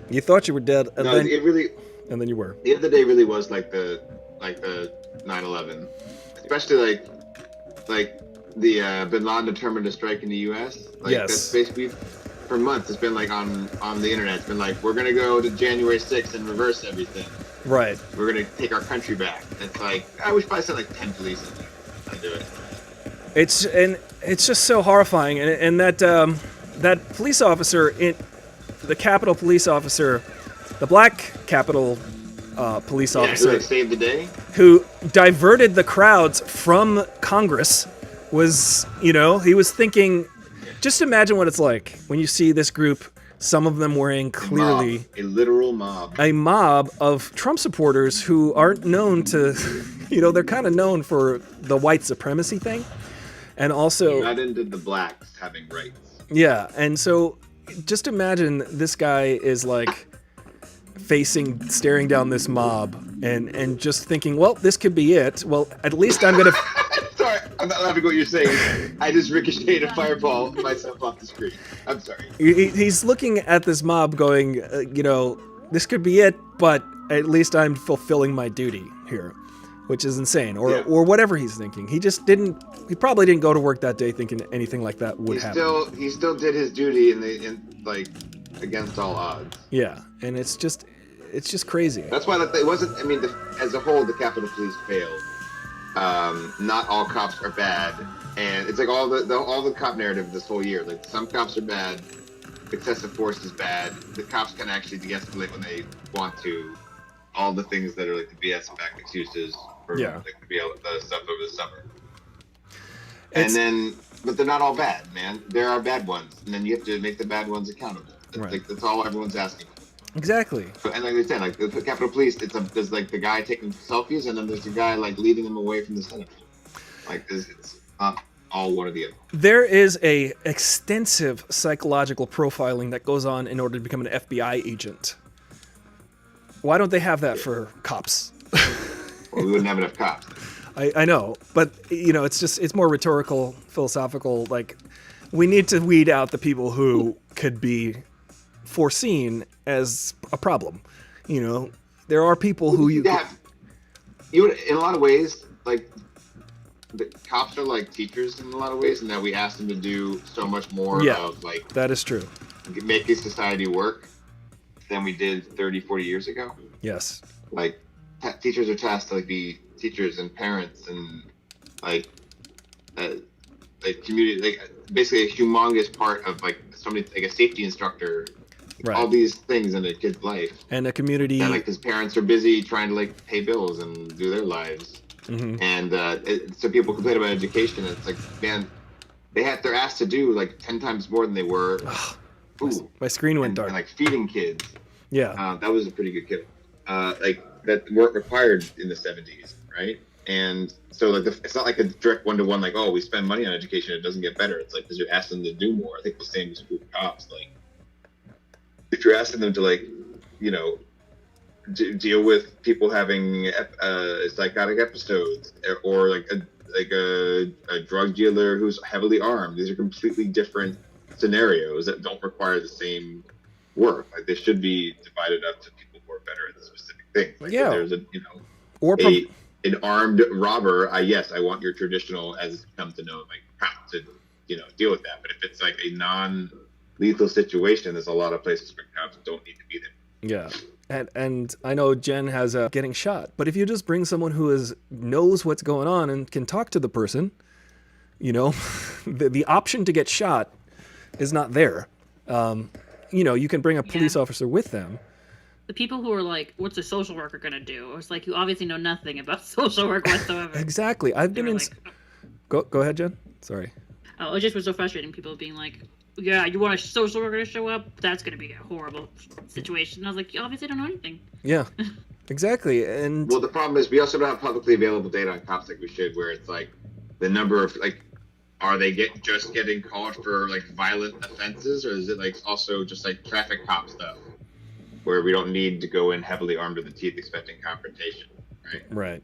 You thought you were dead, and No, it really. then you were. The end of the day really was like the 9/11, especially like the Bin Laden determined to strike in the U.S. Like Yes. that's basically for months. It's been like on the internet. It's been like we're gonna go to January 6th and reverse everything. Right. We're gonna take our country back. It's like I wish probably sent like 10 police in there. I'd do it. It's just so horrifying, and that police officer, the Capitol police officer, the black Capitol police Yeah, officer, who like saved the day. who diverted the crowds from Congress, was, he was thinking, just imagine what it's like when you see this group, some of them wearing clearly A literal mob. a mob of Trump supporters who aren't known to, they're kind of known for the white supremacy thing. And also, Not into the blacks having rights. yeah, and so just imagine this guy is like staring down this mob and just thinking, well, this could be it. Well, at least I'm going to... Sorry, I'm not laughing at what you're saying. I just ricocheted a fireball myself off the screen. I'm sorry. He's looking at this mob going, this could be it, but at least I'm fulfilling my duty here, which is insane. Or whatever he's thinking. He probably didn't go to work that day thinking anything like that would happen. He still did his duty against all odds. Yeah, and it's just crazy. That's why it wasn't. I mean, as a whole, the Capitol Police failed. Not all cops are bad, and it's like all the cop narrative this whole year. Like some cops are bad, excessive force is bad. The cops can actually de-escalate when they want to. All the things that are like the BS and back excuses for the stuff over the summer. But they're not all bad, man. There are bad ones, and then you have to make the bad ones accountable. That's all everyone's asking for. Exactly. And like they said, like the Capitol Police, there's like the guy taking selfies, and then there's the guy like leading them away from the Senate. Like all one or the other. There is a extensive psychological profiling that goes on in order to become an FBI agent. Why don't they have that for cops? Well, we wouldn't have enough cops. I know, but it's more rhetorical, philosophical. Like, we need to weed out the people who could be foreseen as a problem. There are people who in a lot of ways, like the cops are like teachers in a lot of ways, in that we ask them to do so much more of like that is true. Making society work than we did 30, 40 years ago. Yes. Like teachers are tasked to like be teachers and parents and like community, like basically a humongous part of like somebody like a safety instructor. Right. All these things in a kid's life, and a community, and like his parents are busy trying to like pay bills and do their lives, and so people complain about education. And it's like, man, they're asked to do like 10 times more than they were. My screen went dark. And like feeding kids. Yeah, that was a pretty good kid. Like that weren't required in the 70s, right? And so like it's not like a direct one-to-one. Like, oh, we spend money on education, it doesn't get better. It's like because you're asking them to do more. I think the same as with cops, like. If you're asking them to like, deal with people having psychotic episodes, or like a drug dealer who's heavily armed, these are completely different scenarios that don't require the same work. Like they should be divided up to people who are better at the specific things. Like if there's an armed robber, I want your traditional, as it's come to know, like how to deal with that. But if it's like a non-lethal situation, there's a lot of places where cops don't need to be there. Yeah. And I know Jen has a getting shot, but if you just bring someone who knows what's going on and can talk to the person, the option to get shot is not there. You can bring a police officer with them. The people who are like, what's a social worker going to do? It's like, you obviously know nothing about social work whatsoever. Exactly. I've been in... Go ahead, Jen. Sorry. Oh, it just was so frustrating. People being like, yeah, you want a social worker to show up? That's going to be a horrible situation. And I was like, you obviously don't know anything. Yeah, exactly. And well, the problem is we also don't have publicly available data on cops like we should, where it's like the number of like, are they just getting called for like violent offenses, or is it like also just like traffic cop stuff, where we don't need to go in heavily armed to the teeth expecting confrontation, right? Right.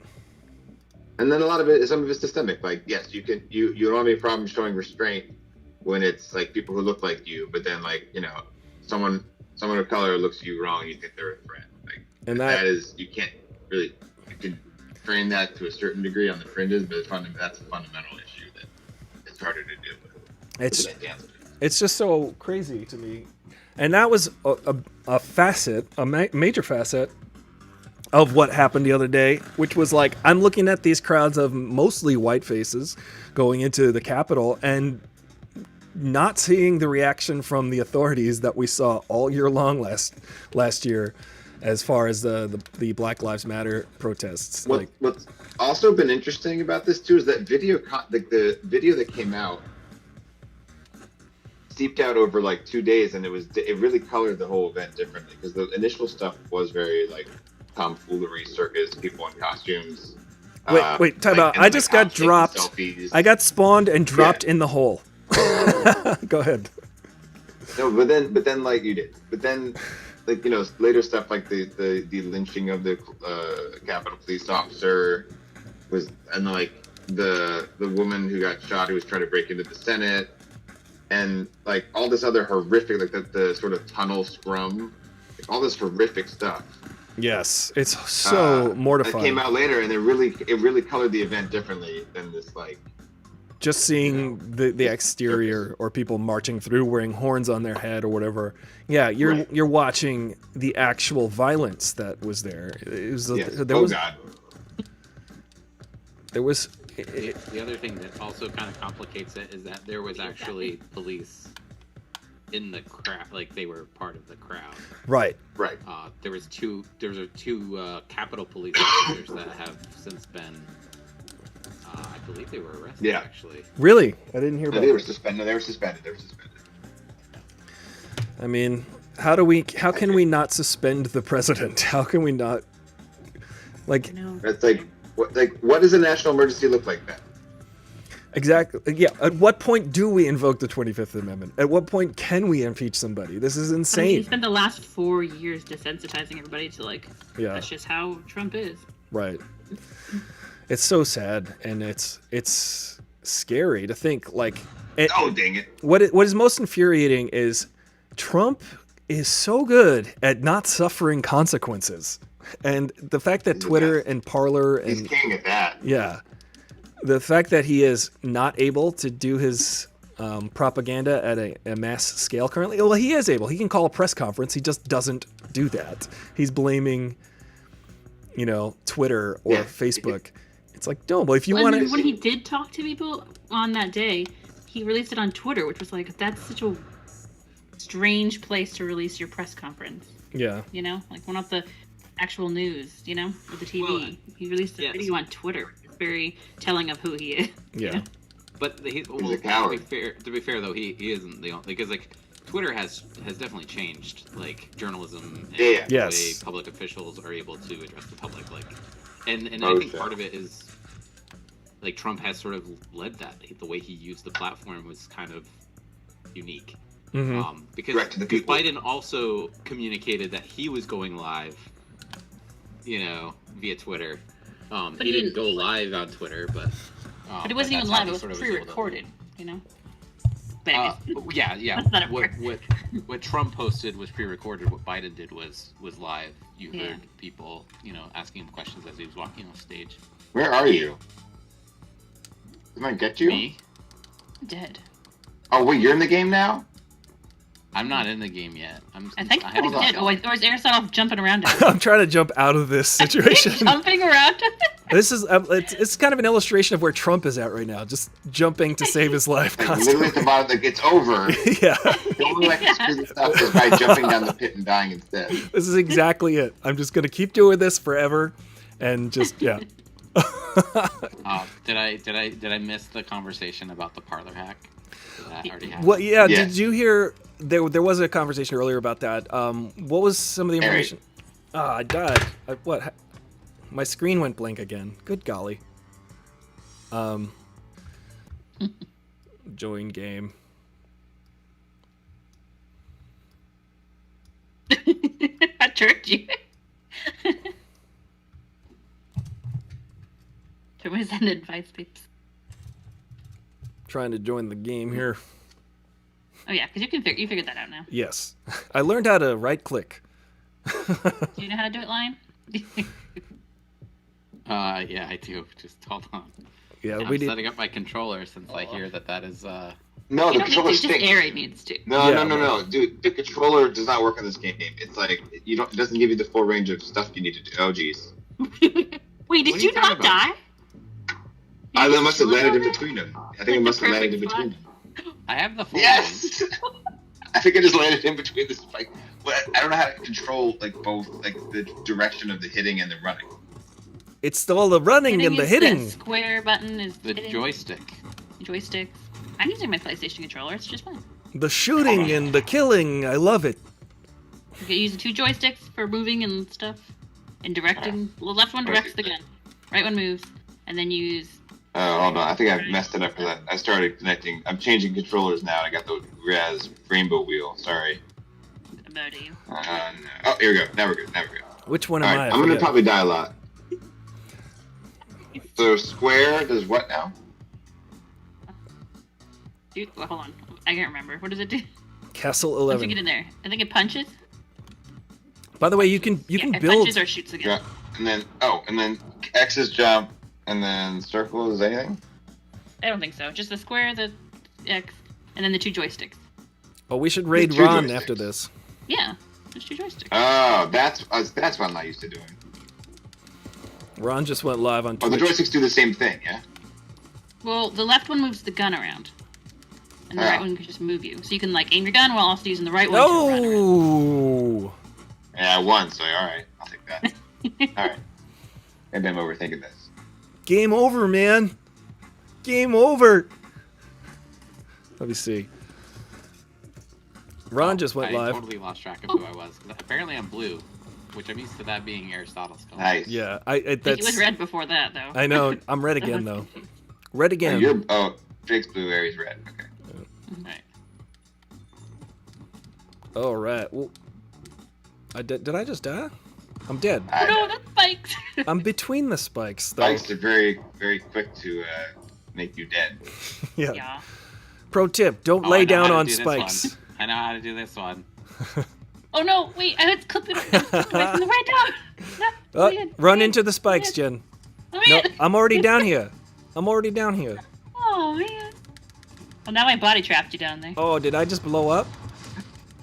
And then some of it's systemic. Like, yes, you don't have any problem showing restraint when it's like people who look like you, but then like someone of color looks at you wrong, you think they're a threat. Like, and that is, you can't really, you can train that to a certain degree on the fringes, but that's a fundamental issue that it's harder to deal with. It's just so crazy to me, and that was a major facet of what happened the other day, which was like, I'm looking at these crowds of mostly white faces going into the Capitol and not seeing the reaction from the authorities that we saw all year long last year, as far as the Black Lives Matter protests. What's also been interesting about this too is that the video that came out seeped out over like 2 days, and it really colored the whole event differently, because the initial stuff was very like tomfoolery, circus, people in costumes. Wait, time out. I just got dropped. I got spawned and dropped in the hole. Go ahead. No, but then like you did. But then, like later stuff like the lynching of the Capitol police officer and like the woman who got shot who was trying to break into the Senate, and like all this other horrific, like the sort of tunnel scrum, like all this horrific stuff. Yes, it's so mortifying. That came out later, and it really colored the event differently than this like. Just seeing the exterior, or people marching through wearing horns on their head or whatever. Yeah, you're watching the actual violence that was there. God. There was. The other thing that also kind of complicates it is that there was actually police in the crowd, like they were part of the crowd. Right. There was two Capitol police officers that have since been. I believe they were arrested. Yeah. Actually. Really? I didn't hear about. They were suspended. They were suspended. I mean, how can we not suspend the president? How can we not? Like. It's like what does a national emergency look like then? Exactly. Yeah. At what point do we invoke the 25th Amendment? At what point can we impeach somebody? This is I mean, insane. he spent the last 4 years desensitizing everybody to like, Yeah. that's just how Trump is. Right. It's so sad, and it's scary to think like. Oh, dang it. What is most infuriating is Trump is so good at not suffering consequences, and the fact that Twitter and Parler He's and king at that. yeah, the fact that he is not able to do his propaganda at a mass scale currently. Well, he is able. He can call a press conference. He just doesn't do that. He's blaming, Twitter or Facebook. It's like, no, but if you want to... When he did talk to people on that day, he released it on Twitter, which was like, that's such a strange place to release your press conference. Yeah. Like one of the actual news, with the TV. Well, he released a video on Twitter. It's very telling of who he is. Yeah. But a coward. to be fair though, he isn't the only, because like Twitter has definitely changed like journalism and Yeah. the Yes. way public officials are able to address the public. Like, and I Oh, think sure. part of it is like Trump has sort of led that. The way he used the platform was kind of unique. Mhm. Because Direct to the people. Biden also communicated that he was going live, via Twitter. But He he didn't go live on Twitter, but But it wasn't even that's how live, he it was sort of able to- pre-recorded, But anyways, yeah. That's not What, important. what Trump posted was pre-recorded. What Biden did was live. You Yeah. heard people, asking him questions as he was walking off stage. Where are you? Did I get you? Me, I'm dead. Oh, wait, you're in the game now? I'm not in the game yet. I think I he's haven't- dead. Or is Aristotle jumping around? I'm trying to jump out of this situation. Jumping around? This is it's kind of an illustration of where Trump is at right now, just jumping to save his life Like, literally at constantly. the bottom, like, it's over. Yeah, The only way I can screw this up is by jumping down the pit and dying instead. this is exactly it. I'm just gonna keep doing this forever, and just yeah. Did I miss the conversation about the parlor hack? Did that already happen? Well, yeah. Yeah. Did you hear? There was a conversation earlier about that. What was some of the Harry. information? I died. What? My screen went blank again. Good golly. Join game. I tricked you. Should we send advice, peeps? Trying to join the game here. Oh yeah, because you figured that out now. Yes, I learned how to right click. Do you know how to do it, Lion? Yeah, I do. Just hold on. Yeah, I'm we did. setting up my controller since I hear that is. No, You the don't need controller to, just stinks. Ari needs to. No, Yeah, no, dude. The controller does not work in this game. It's like it doesn't give you the full range of stuff you need to do. Oh, jeez. Wait, What did are you you not talking about? die? I You must have just landed in chilled between them. I think Like I the must have landed in perfect between spot? them. I have the full range. Yes. I think I just landed in between the spike. But I don't know how to control like both, like the direction of the hitting and the running. It's still the running and the is hitting. The square button is The hitting. joystick. Joysticks. I'm using my PlayStation controller. It's just fine. The shooting and the killing. I love it. You can use the two joysticks for moving and stuff, and directing. The left one directs the gun, right one moves, and then you use. Oh, hold on. I think I messed it up for that. I started connecting. I'm changing controllers now, and I got the Raz rainbow wheel. Sorry. Murder you. No. Oh, here we go. Now we're good. Which one All am right, I? I'm gonna forget. probably die a lot. So square does what now? Dude, well, hold on. I can't remember. What does it do? Castle Once you 11. get in there, I think it punches. By the way, you can It build. punches or shoots again. Yeah, and then X is jump, and then circle is anything. I don't think so. Just the square, the X, and then the two joysticks. Oh, we should raid There's two Ron joysticks. after this. Yeah, just two joysticks. Oh, that's what I'm not used to doing. Ron just went live on Oh, the Twitch. joysticks do the same thing, yeah. Well, the left one moves the gun around, and the Ah. right one can just move you. So you can like aim your gun while also using the right one to run around. No. Yeah, I won, so all right, I'll take that. All right. Maybe I'm overthinking this. Game over, man. Game over. Let me see. Ron just went I live. totally lost track of who I was. Apparently I'm blue, which I'm used to that being Aristotle's color. Nice. Yeah, I think it was that's. red before that, though. I know. I'm red again though. Red again. Drake's blue, Aries red. Okay. Right. All right. Well, did I just die? I'm dead. Oh no, that's spikes. I'm between the spikes, though. Spikes are very, very quick to make you dead. Yeah. Yeah. Pro tip: don't Oh, lay I know down how to on do this spikes. one. I know how to do this one. Oh no, wait, I was clipping away from the right down. No, Run into the spikes, Jen. Oh, No, man. I'm already down here. I'm already down here. Oh man. Well, now my body trapped you down there. Oh, did I just blow up?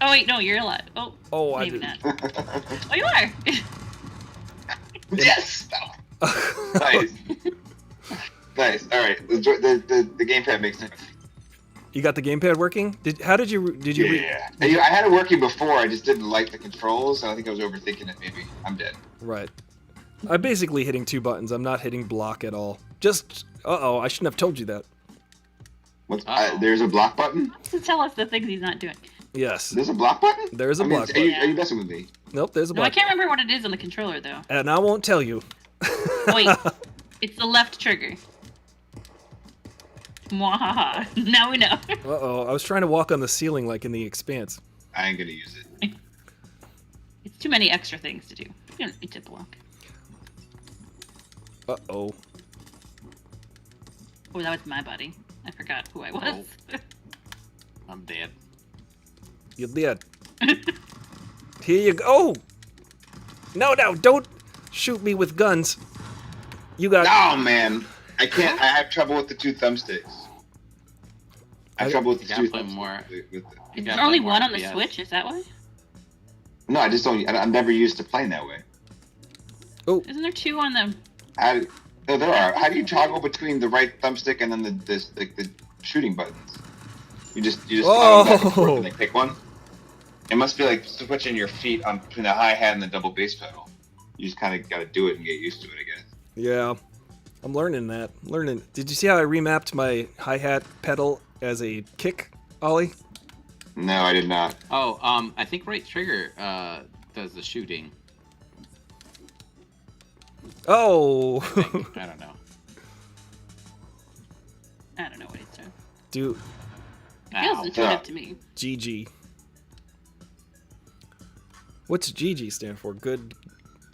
Oh wait, no, you're alive. Oh, I maybe did. not. Oh, you are. Yes. Nice. Nice. All right. The gamepad makes sense. You got the gamepad working? How did you? Yeah. I had it working before. I just didn't like the controls. I think I was overthinking it. Maybe I'm dead. Right. I'm basically hitting 2 buttons. I'm not hitting block at all. Just. I shouldn't have told you that. There's a block button. To tell us the things he's not doing. Yes. There's a block button. There's a block Are button. you messing with me? Nope. There's a No, I block. can't remember what it is on the controller though. And I won't tell you. Wait, it's the left trigger. Mwahaha. Now we know. I was trying to walk on the ceiling like in The Expanse. I ain't gonna use it. It's too many extra things to do. You don't need to block. Uh-oh. Oh, that was my buddy. I forgot who I was. I'm dead. You're dead. Here you go. Oh! No, don't shoot me with guns. You got. Oh man, I can't. I have trouble with the 2 thumbsticks. I have trouble with the You gotta 2 play thumbsticks. more. Is You there gotta only play more one on the FPS. Switch? Is that why? No, I just don't. I'm never used to playing that way. Isn't there 2 on the? No, there are. How do you toggle between the right thumbstick and then the shooting buttons? You just toggle back and forth and then pick one. It must be like switching your feet on between the hi hat and the double bass pedal. You just kind of got to do it and get used to it, I guess. Yeah. I'm learning that. Did you see how I remapped my hi-hat pedal as a kick, Ollie? No, I did not. Oh, I think right trigger does the shooting. Oh! I don't know. I don't know what he's doing. Dude, It feels Ow. intuitive to me. GG. What's GG stand for? Good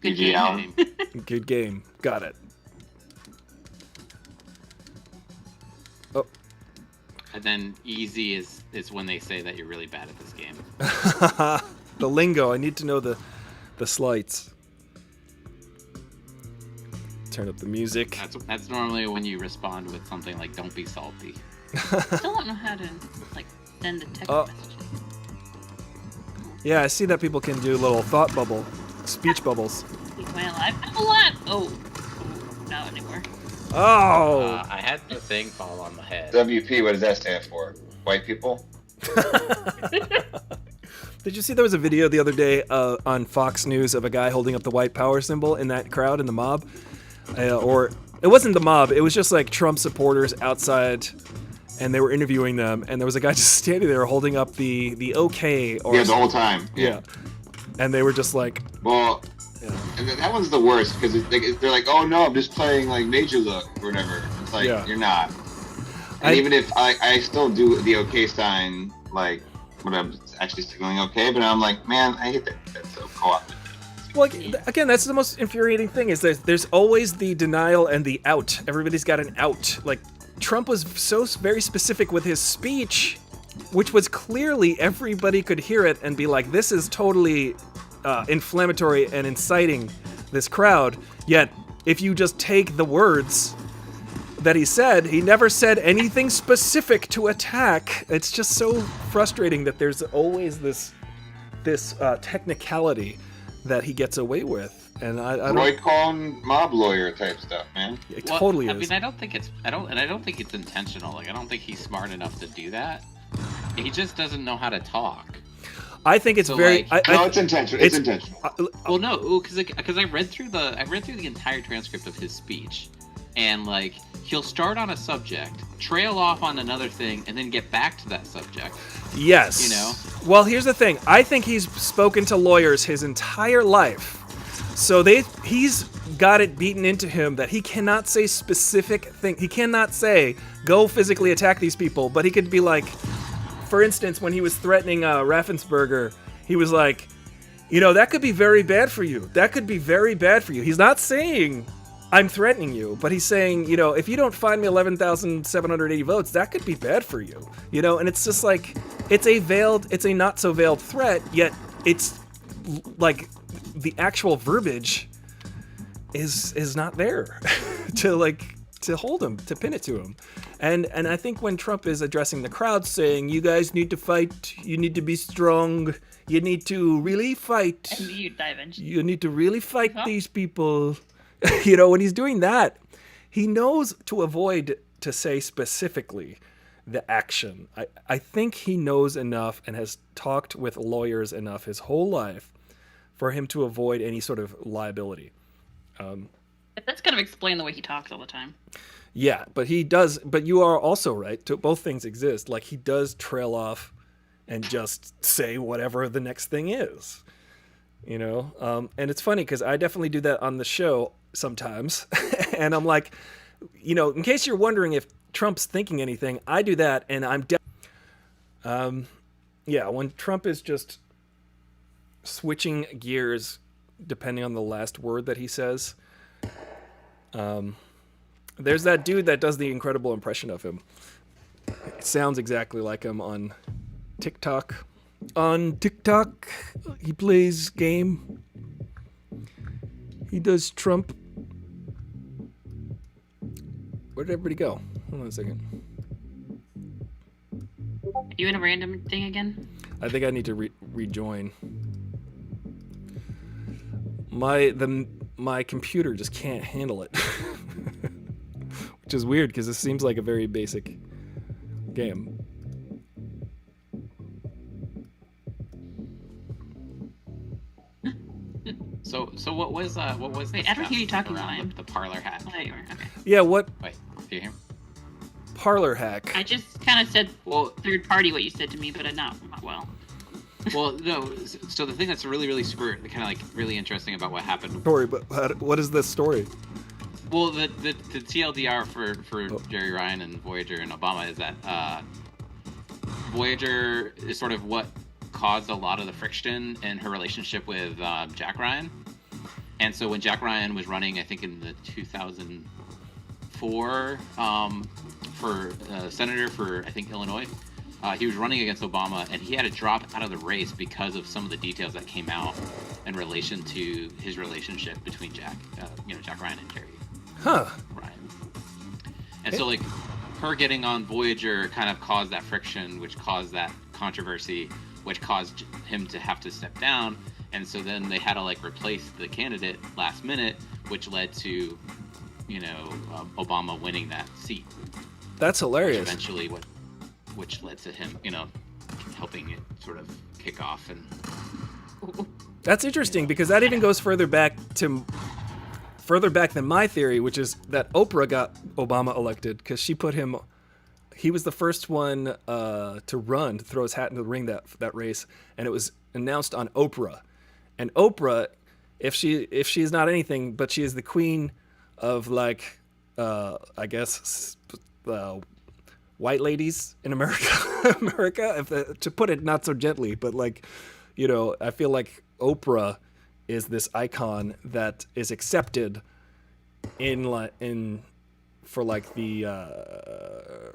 Good GG, game. Alan. Good game. Got it. Oh. And then easy is when they say that you're really bad at this game. The lingo. I need to know the slights. Turn up the music. That's normally when you respond with something like "Don't be salty." I still don't know how to like send a text Oh. message. Yeah, I see that people can do little thought bubble, speech bubbles. Well, I'm a lot. Oh, not anymore. Oh! I had the thing fall on my head. WP, what does that stand for? White people? Did you see there was a video the other day on Fox News of a guy holding up the white power symbol in that crowd in the mob? Or it wasn't the mob, it was just like Trump supporters outside, and they were interviewing them, and there was a guy just standing there holding up the OK. Or Yeah, the whole time. yeah. And they were just like, Well, yeah. and that one's the worst because they're like, oh no, I'm just playing like Major Look or whatever. It's like, Yeah. you're not. And even if I still do the OK sign, like, when I'm actually signaling OK, but I'm like, man, I hate that. That's so co-opted. well, again, that's the most infuriating thing is there's always the denial and the out. Everybody's got an out. Like, Trump was so very specific with his speech, which was clearly everybody could hear it and be like, this is totally inflammatory and inciting this crowd. Yet, if you just take the words that he never said anything specific to attack. It's just so frustrating that there's always this technicality that he gets away with. And I don't. Roy Cohn mob lawyer type stuff, man. It Well, totally I is. mean, I don't think it's intentional. Like, I don't think he's smart enough to do that. He just doesn't know how to talk. I think it's So, very. like- No, it's intentional. It's intentional. Well, no, because I read through the entire transcript of his speech, and like he'll start on a subject, trail off on another thing, and then get back to that subject. Yes. You know? Well, here's the thing. I think he's spoken to lawyers his entire life So he's got it beaten into him that he cannot say specific thing. He cannot say, go physically attack these people, but he could be like, for instance, when he was threatening Raffensperger, he was like, that could be very bad for you. That could be very bad for you. He's not saying, I'm threatening you, but he's saying, if you don't find me 11,780 votes, that could be bad for you. And it's just like, it's a not so veiled threat, yet it's like the actual verbiage is not there to hold him, to pin it to him. And I think when Trump is addressing the crowd saying, you guys need to fight, you need to be strong, you need to really fight. You need to really fight these people. When he's doing that, he knows to avoid to say specifically the action. I think he knows enough and has talked with lawyers enough his whole life for him to avoid any sort of liability. That's kind of explain the way he talks all the time. Yeah, but he does. But you are also right. Both things exist. Like, he does trail off and just say whatever the next thing is. And it's funny because I definitely do that on the show sometimes. And I'm like, in case you're wondering if Trump's thinking anything, I do that, and I'm when Trump is just switching gears depending on the last word that he says. There's that dude that does the incredible impression of him. It sounds exactly like him on TikTok. On TikTok, he plays game. He does Trump. Where did everybody go? Hold on a second. Are you in a random thing again? I think I need to rejoin. My computer just can't handle it. Which is weird because this seems like a very basic game. So what was Wait, I don't hear you talking around the parlor hack? Oh, you are. Okay. Yeah, what Wait, do you hear me? parlor hack? I just kind of said third party what you said to me, but not well. Well, no. So the thing that's really, really really interesting about what happened. Story, but what is this story? Well, the TLDR for Jerry Ryan and Voyager and Obama is that Voyager is sort of what caused a lot of the friction in her relationship with Jack Ryan. And so when Jack Ryan was running, I think in the 2004 for senator for, I think, Illinois, he was running against Obama, and he had to drop out of the race because of some of the details that came out in relation to his relationship between Jack Ryan and Jerry Ryan. And so, her getting on Voyager kind of caused that friction, which caused that controversy, which caused him to have to step down. And so then they had to replace the candidate last minute, which led to, Obama winning that seat. That's hilarious. Which led to him, helping it sort of kick off. And that's interesting because that even goes further back than my theory, which is that Oprah got Obama elected because she put him. He was the first one to throw his hat in the ring that race, and it was announced on Oprah. And Oprah, if she is not anything, but she is the queen of I guess white ladies in America, to put it not so gently, but I feel like Oprah is this icon that is accepted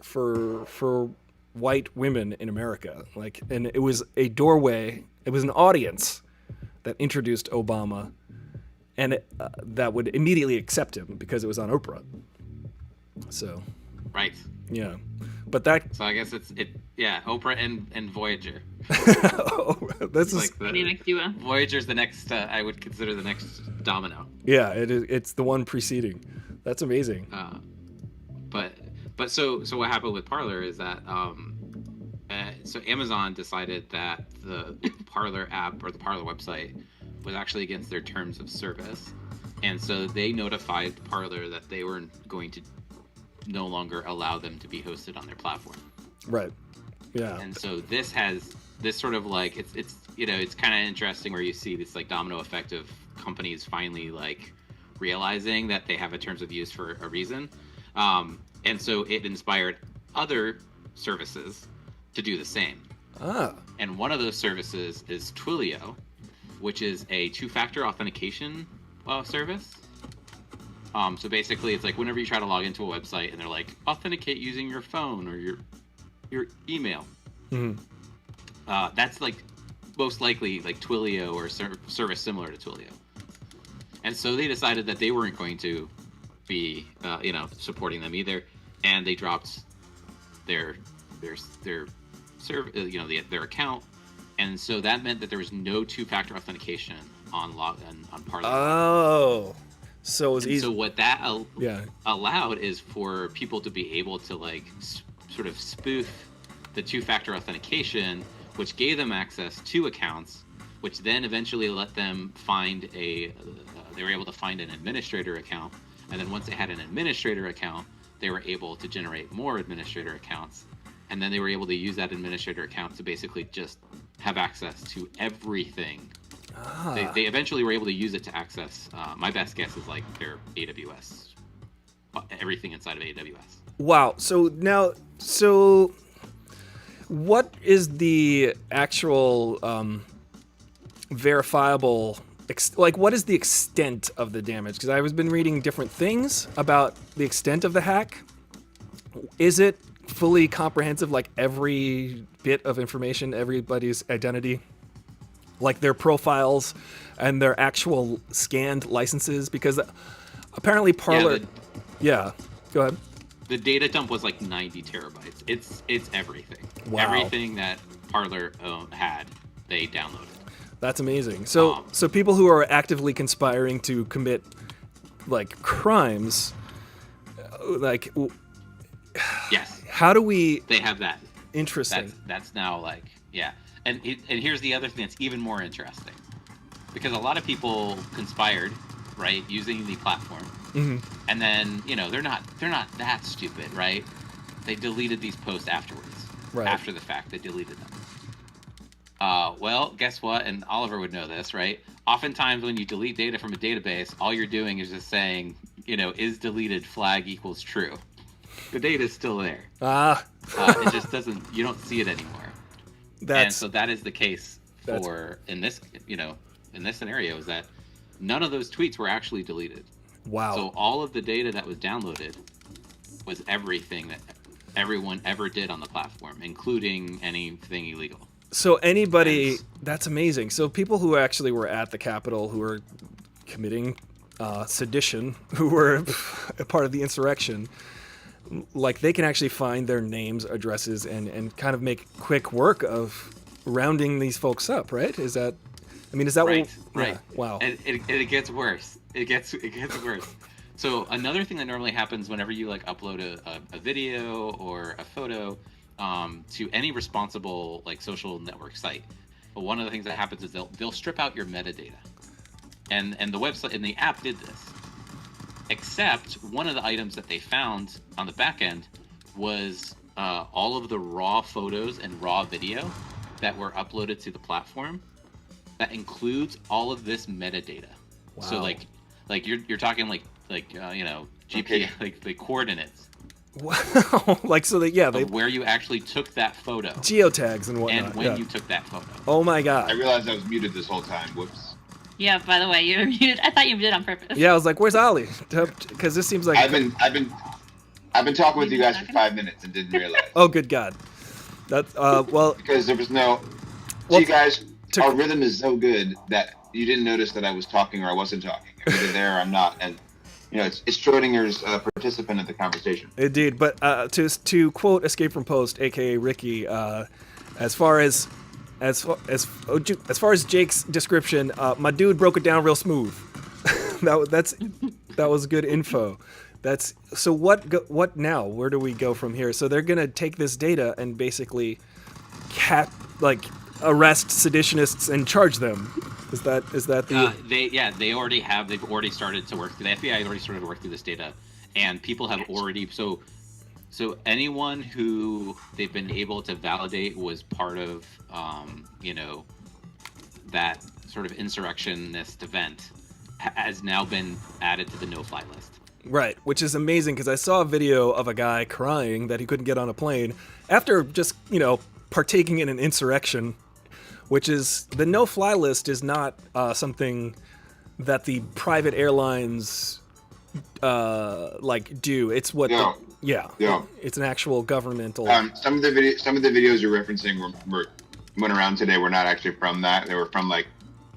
for white women in America. And it was a doorway, it was an audience that introduced Obama, and that would immediately accept him because it was on Oprah. So, right. Yeah. But that. So I guess Oprah and Voyager. This is Voyager's the next. I would consider the next domino. Yeah, it is. It's the one preceding. That's amazing. But so what happened with Parler is that so Amazon decided that the Parler app or the Parler website was actually against their terms of service, and so they notified Parler that they were going to no longer allow them to be hosted on their platform. Right. Yeah. And so this has this sort of like it's it's kind of interesting where you see this like domino effect of companies finally like realizing that they have a terms of use for a reason, and so it inspired other services to do the same. And one of those services is Twilio, which is a two-factor authentication service. So basically, it's like whenever you try to log into a website and they're like, authenticate using your phone or your email. That's like most likely like Twilio or a service similar to Twilio. And so they decided that they weren't going to be, supporting them either, and they dropped their their account, and so that meant that there was no two-factor authentication on Parler. Oh, so it was easy. So what that allowed is for people to be able to like sort of spoof the two-factor authentication, which gave them access to accounts, which then eventually let them find they were able to find an administrator account, and then once they had an administrator account, they were able to generate more administrator accounts, and then they were able to use that administrator account to basically just have access to everything. They eventually were able to use it to access, my best guess is like their AWS, everything inside of AWS. Wow. So what is the actual verifiable, what is the extent of the damage? Because I've been reading different things about the extent of the hack. Is it fully comprehensive, like every bit of information, everybody's identity, like their profiles and their actual scanned licenses? Because apparently Parler... Yeah, go ahead. The data dump was like 90 terabytes. It's everything. Wow. Everything that Parler had, they downloaded. That's amazing. So people who are actively conspiring to commit like crimes, like yes, how do we? They have that. Interesting. That's now like and here's the other thing that's even more interesting, because a lot of people conspired, right, using the platform, and then they're not that stupid, right? They deleted these posts afterwards, right? After the fact, they deleted them. Well, guess what? And Oliver would know this, right? Oftentimes when you delete data from a database, all you're doing is just saying, is deleted flag equals true. The data is still there. It just doesn't, you don't see it anymore. And so that is the case in this scenario, is that none of those tweets were actually deleted. Wow. So all of the data that was downloaded was everything that everyone ever did on the platform, including anything illegal. So anybody, that's amazing. So people who actually were at the Capitol, who were committing sedition, who were a part of the insurrection, like they can actually find their names, addresses, and kind of make quick work of rounding these folks up, right? Is that right? What, right. Yeah, wow. And it gets worse. It gets worse. So another thing that normally happens whenever you like upload a video or a photo to any responsible like social network site, but one of the things that happens is they'll strip out your metadata, and the website and the app did this. Except one of the items that they found on the back end was all of the raw photos and raw video that were uploaded to the platform. That includes all of this metadata. Wow. So like you're talking like GPS, like the coordinates. Wow. Like so that they where you actually took that photo. Geotags and whatnot. And when you took that photo. Oh my god. I realized I was muted this whole time. Whoops. Yeah, by the way, you're muted. I thought you muted on purpose. Yeah, I was like, "Where's Ollie?" Because this seems like I've been talking with you guys for 5 minutes and didn't realize. Oh, good God. That's well. Because there was no. See, guys, our rhythm is so good that you didn't notice that I was talking or I wasn't talking. I'm either there or I'm not, and it's Schrodinger's participant in the conversation. Indeed, but to quote Escape from Post, aka Ricky, as far as Jake's description, my dude broke it down real smooth. that was good info. So what now? Where do we go from here? So they're gonna take this data and basically arrest seditionists and charge them. Is that the? They've already started to work through. The FBI has already started to work through this data, and people have already. So So anyone who they've been able to validate was part of, that sort of insurrectionist event has now been added to the no-fly list. Right, which is amazing because I saw a video of a guy crying that he couldn't get on a plane after just, partaking in an insurrection, which is the no-fly list is not something that the private airlines do. It's what it's an actual governmental. Some of the videos you're referencing went around today were not actually from that. They were from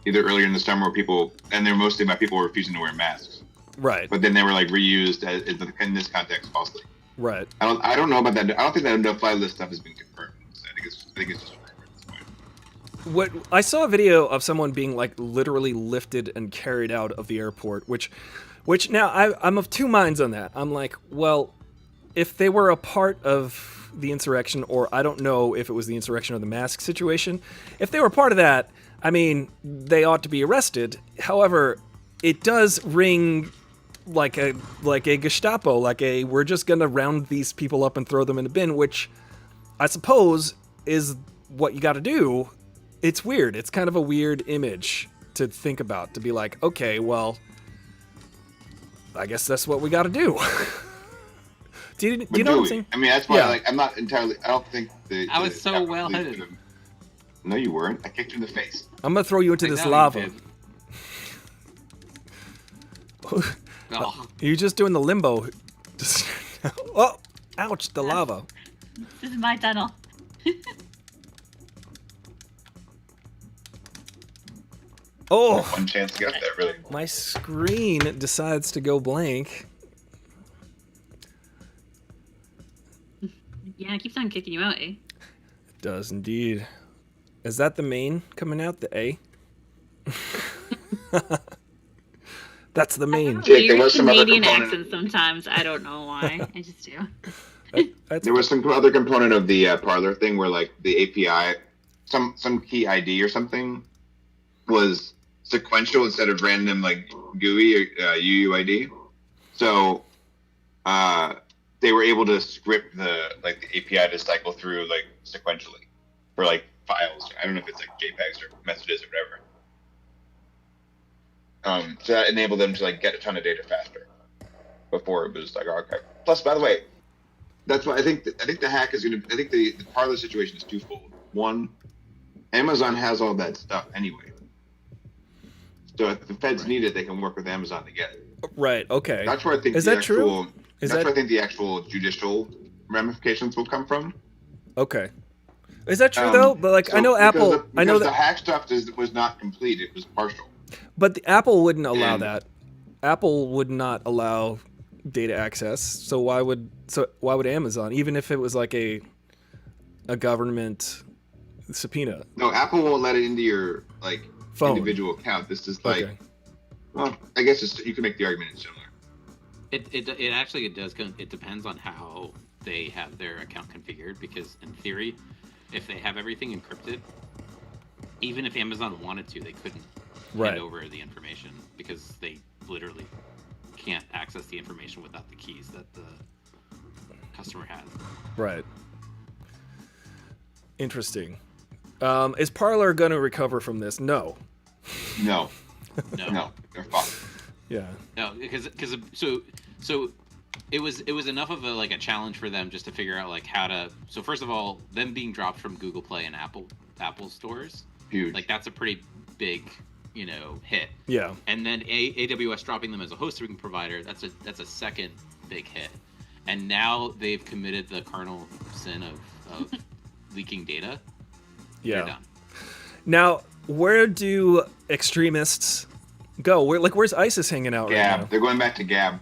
either earlier in the summer where they're mostly about people refusing to wear masks. Right. But then they were reused in this context falsely. Right. I don't know about that. I don't think that no-fly list stuff has been confirmed. I think it's just a rumor at this point. What I saw a video of someone being literally lifted and carried out of the airport, which now I'm of two minds on that. I'm like, well, if they were a part of the insurrection, or I don't know if it was the insurrection or the mask situation, if they were part of that, I mean, they ought to be arrested. However, it does ring like a Gestapo, we're just gonna round these people up and throw them in a bin, which I suppose is what you got to do. It's weird. It's kind of a weird image to think about, to be like, okay, well, I guess that's what we got to do. do you know what I'm saying? I mean, that's why I'm not entirely. I don't think I was so well headed. No, you weren't. I kicked you in the face. I'm gonna throw you into this lava. You're just doing the limbo. Oh, ouch, the lava. This is my tunnel. Oh, one chance to get up there, really. My screen decides to go blank. Yeah, it keeps on kicking you out, eh? It does indeed. Is that the main coming out? The A? That's the main. Jake, there was some Canadian other accent sometimes. I don't know why. I just do. There was some other component of the Parler thing where the API, some key ID or something was sequential instead of random GUI or UUID. So they were able to script the API to cycle through sequentially for files. I don't know if it's JPEGs or messages or whatever. So that enabled them to get a ton of data faster before it was archived. Plus, by the way, that's why I think the hack is going to. I think the Parler situation is twofold. One, Amazon has all that stuff anyway, so if the feds need it, they can work with Amazon to get it. Right. Okay. That's where I think is that true? Where I think the actual judicial ramifications will come from. Okay. Is that true though? But I know Apple. I know that the hack stuff was not complete; it was partial. But the Apple wouldn't allow that. Apple would not allow data access. So why would Amazon, even if it was a government subpoena? No, Apple won't let it into your phone. Individual account. This is okay. Well, I guess you can make the argument it's similar. It actually does. It depends on how they have their account configured, because in theory, if they have everything encrypted, even if Amazon wanted to, they couldn't hand over the information, because they literally can't access the information without the keys that the customer has. Right. Interesting. Is Parler going to recover from this? No. No. They're fucked. Yeah. No, because so it was enough of a challenge for them just to figure out how to. So first of all, them being dropped from Google Play and Apple stores, huge. That's a pretty big hit. Yeah. And then AWS dropping them as a hosting provider, that's a second big hit. And now they've committed the cardinal sin of leaking data. Yeah. They're done. Now, where do extremists go? Where's ISIS hanging out right now? They're going back to Gab.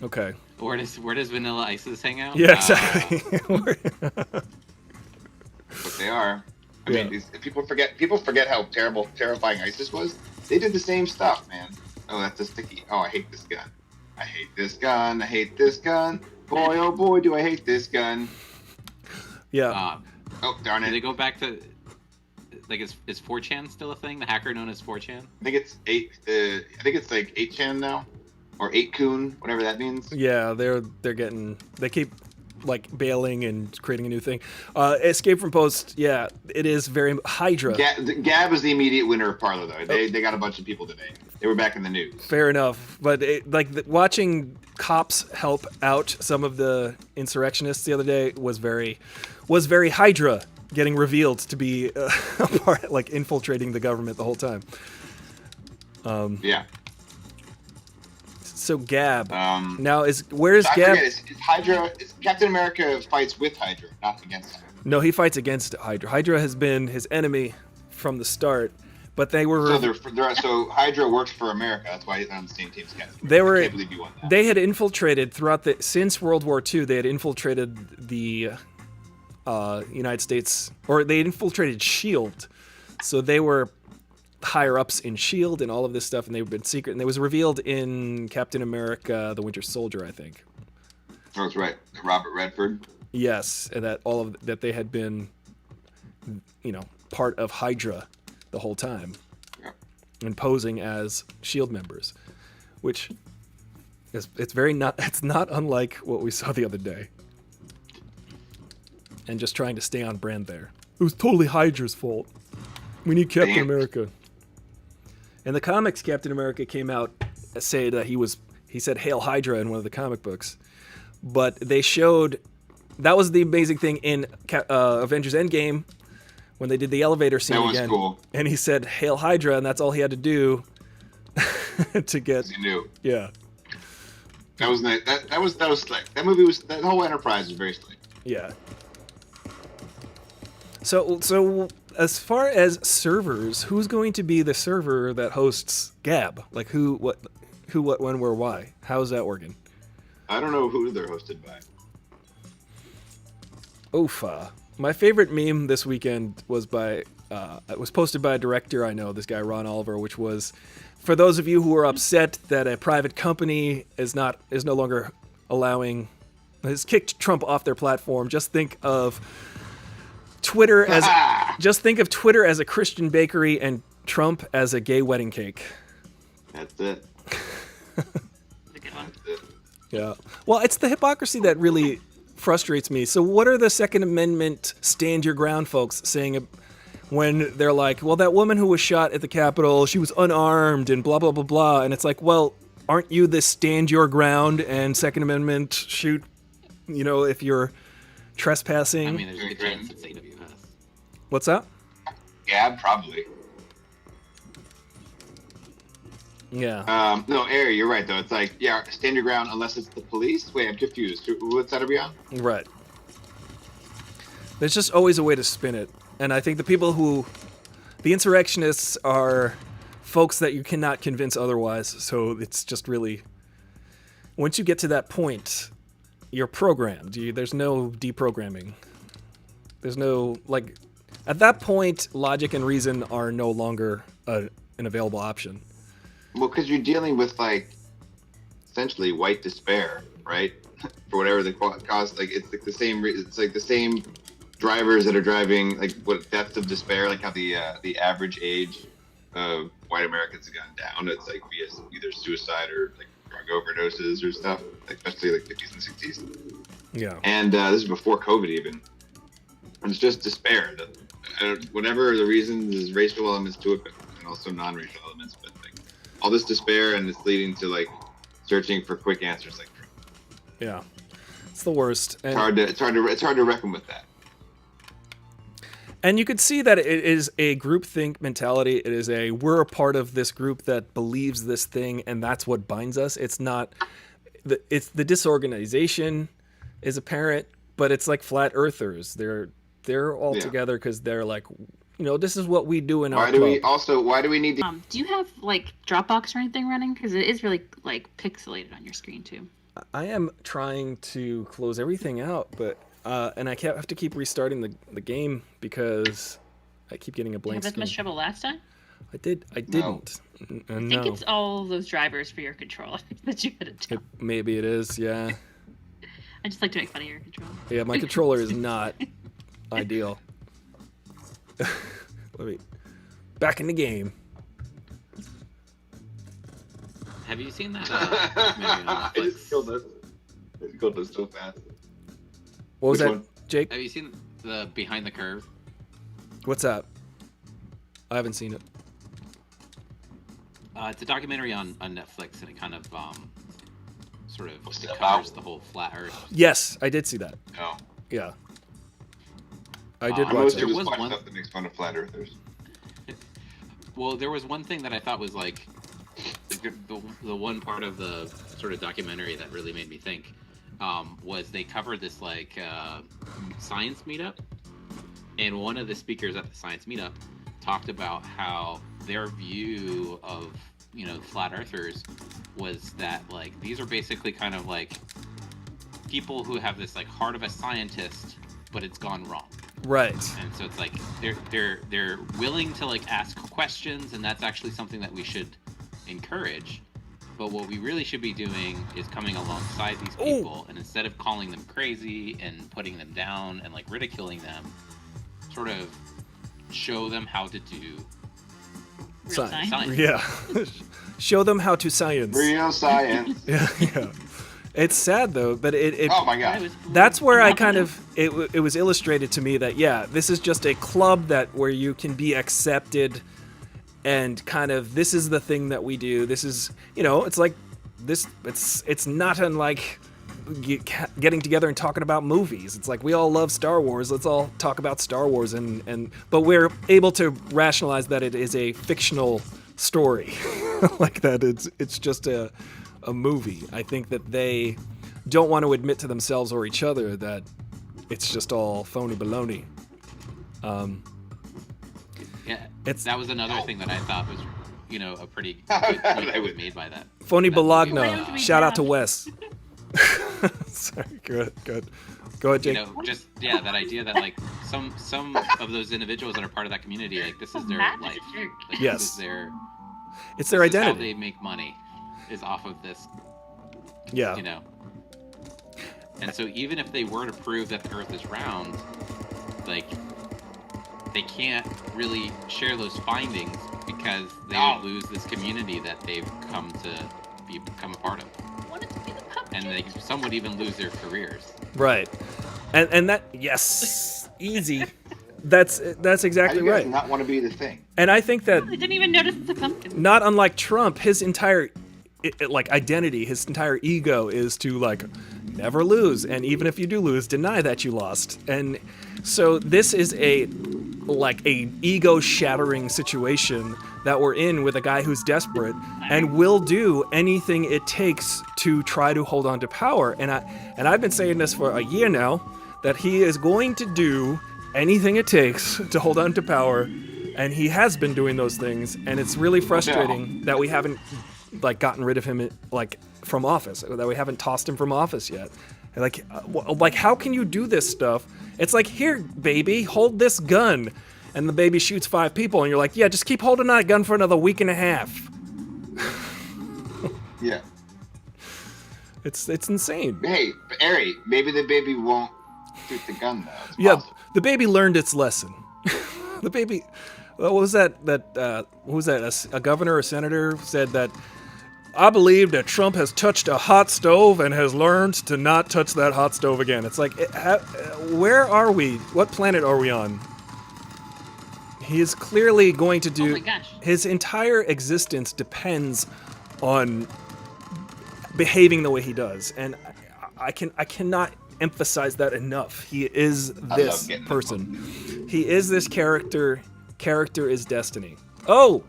Okay. Where does Vanilla ISIS hang out? Yeah, exactly. But they are. I mean, people forget how terrifying ISIS was. They did the same stuff, man. Oh, that's a sticky. Oh, I hate this gun. I hate this gun. I hate this gun. Boy, oh boy, do I hate this gun. Yeah. Oh, darn it. Do they go back to is 4chan still a thing? The hacker known as 4chan? I think it's 8chan now, or 8kun, whatever that means. Yeah, they keep like bailing and creating a new thing. Escape from Post, yeah, it is very Hydra. Gab is the immediate winner of Parler, though. They got a bunch of people today. They were back in the news. Fair enough, but watching cops help out some of the insurrectionists the other day was very Hydra getting revealed to be a part, like infiltrating the government the whole time. Yeah. So Gab now Forget, Gab? it's Hydra. Captain America fights with Hydra, not against Hydra. No, he fights against Hydra. Hydra has been his enemy from the start, but they were. So Hydra works for America. That's why he's on the same team as Captain They America. were. I can't believe you won that. They had infiltrated since World War II. They had infiltrated the United States, or they infiltrated SHIELD. So they were higher ups in SHIELD and all of this stuff, and they've been secret. And it was revealed in Captain America: The Winter Soldier, I think. Oh, that's right. Robert Redford. Yes, and that they had been, part of Hydra the whole time, and posing as SHIELD members, which it's not unlike what we saw the other day, and just trying to stay on brand there. It was totally Hydra's fault. We need Captain America. In the comics, Captain America came out say that he said "Hail Hydra" in one of the comic books, but they showed. That was the amazing thing in Avengers Endgame when they did the elevator scene again. That was cool. And he said "Hail Hydra," and that's all he had to do to get. He knew. Yeah. That was nice. That was slick. That whole Enterprise was very slick. Yeah. So as far as servers, who's going to be the server that hosts Gab? Like who, what, when, where, why? How's that working? I don't know who they're hosted by. Oofa. My favorite meme this weekend was it was posted by a director I know, this guy Ron Oliver, which was, for those of you who are upset that a private company is no longer has kicked Trump off their platform, just think of Twitter as a Christian bakery and Trump as a gay wedding cake. That's it. That's a good one. That's it. Yeah. Well, it's the hypocrisy that really frustrates me. So what are the Second Amendment stand your ground folks saying when they're like, well, that woman who was shot at the Capitol, she was unarmed and blah, blah, blah, blah. And it's like, well, aren't you the stand your ground and Second Amendment shoot, if you're trespassing? I mean, there's a good chance it's AWS. What's that? Gab, probably. Yeah. No, Ari, you're right, though. It's like, yeah, stand your ground unless it's the police. Wait, I'm confused. What side are we on? Right. There's just always a way to spin it. And I think the insurrectionists are folks that you cannot convince otherwise. So it's just really, once you get to that point, you're programmed. There's no deprogramming. There's no, at that point, logic and reason are no longer an available option. Well, because you're dealing with, essentially white despair, right? For whatever the cause, it's the same. It's the same drivers that are driving, what depth of despair, how the average age of white Americans has gone down. It's via either suicide or drug overdoses or stuff, especially 50s and 60s. Yeah. And this is before COVID even. And it's just despair. Whatever the reasons, there's racial elements to it, and also non-racial elements, but all this despair, and it's leading to searching for quick answers like Trump. Yeah, it's the worst. It's hard to reckon with that. And you could see that it is a groupthink mentality. It is we're a part of this group that believes this thing, and that's what binds us. It's not. It's the disorganization is apparent, but it's like flat earthers. They're all together because they're this is what we do in our club. Why do we need to... Do you have Dropbox or anything running? Because it is really pixelated on your screen too. I am trying to close everything out, but and I have to keep restarting the game because I keep getting a blank Did you have screen. that much trouble last time? I didn't. I think it's all those drivers for your controller that you had to do. Maybe it is, yeah. I just like to make fun of your controller. Yeah, my controller is not ideal. Back in the game. Have you seen that movie on I Netflix? just killed us. It killed us so fast. What was Which that, one? Jake? Have you seen the Behind the Curve? What's that? I haven't seen it. It's a documentary on Netflix, and it kind of sort of What's it it covers about? the whole flat Earth. Yes, I did see that. No. Yeah. I did I'm watch always it. There just was watch one- stuff that makes fun of flat earthers. Well, there was one thing that I thought was like the one part of the sort of documentary that really made me think was they covered this like science meetup, and one of the speakers at the science meetup talked about how their view of flat earthers was that like these are basically kind of like people who have this like heart of a scientist, but it's gone wrong. Right. And so it's like they're willing to like ask questions, and that's actually something that we should encourage. But what we really should be doing is coming alongside these people, and instead of calling them crazy and putting them down and like ridiculing them, sort of show them how to do Real Science. science. Yeah. Show them how to science. Real science. Yeah, yeah. It's sad though, but it Oh my I god. was that's where I not kind gonna- of it was illustrated to me that yeah, this is just a club that where you can be accepted, and kind of this is the thing that we do. This is it's like this. It's not unlike getting together and talking about movies. It's like we all love Star Wars. Let's all talk about Star Wars, but we're able to rationalize that it is a fictional story, like that. It's just a movie. I think that they don't want to admit to themselves or each other that it's just all phony baloney. Yeah, It's- that was another thing that I thought was, a pretty good point that was made by that. Phony That movie Bologna. was, Shout out to Wes. Sorry, good. Go ahead, Jake. just that idea that like some of those individuals that are part of that community, like this is their Matt is a life. jerk. Like, Yes. this is their It's their this is how identity. they make money is off of this, Yeah. And so even if they were to prove that the Earth is round, like they can't really share those findings because they would lose this community that they've come to become a part of, I wanted to be the puppet. and some would even lose their careers. Right. And that yes, easy. That's How exactly do you guys right. not want to be the thing? And I think that I didn't even notice it's a pumpkin. not unlike Trump, his entire like identity, his entire ego is to like never lose, and even if you do lose, deny that you lost. And so this is a ego shattering situation that we're in with a guy who's desperate and will do anything it takes to try to hold on to power. And I've been saying this for a year now, that he is going to do anything it takes to hold on to power, and he has been doing those things, and it's really frustrating that we haven't like gotten rid of him like from office, that we haven't tossed him from office yet. Like how can you do this stuff? It's like, here baby, hold this gun, and the baby shoots 5 people, and you're like, yeah, just keep holding that gun for another week and a half. Yeah. It's insane. Hey, Ari, maybe the baby won't shoot the gun though. It's Yeah, possible. the baby learned its lesson. The baby, what was that? Who was that? A governor or senator said that, I believe that Trump has touched a hot stove and has learned to not touch that hot stove again. It's like, where are we? What planet are we on? He is clearly going to do. Oh my gosh. His entire existence depends on behaving the way he does, and I cannot emphasize that enough. He is I this love getting person. He is this character. Character is destiny. Oh,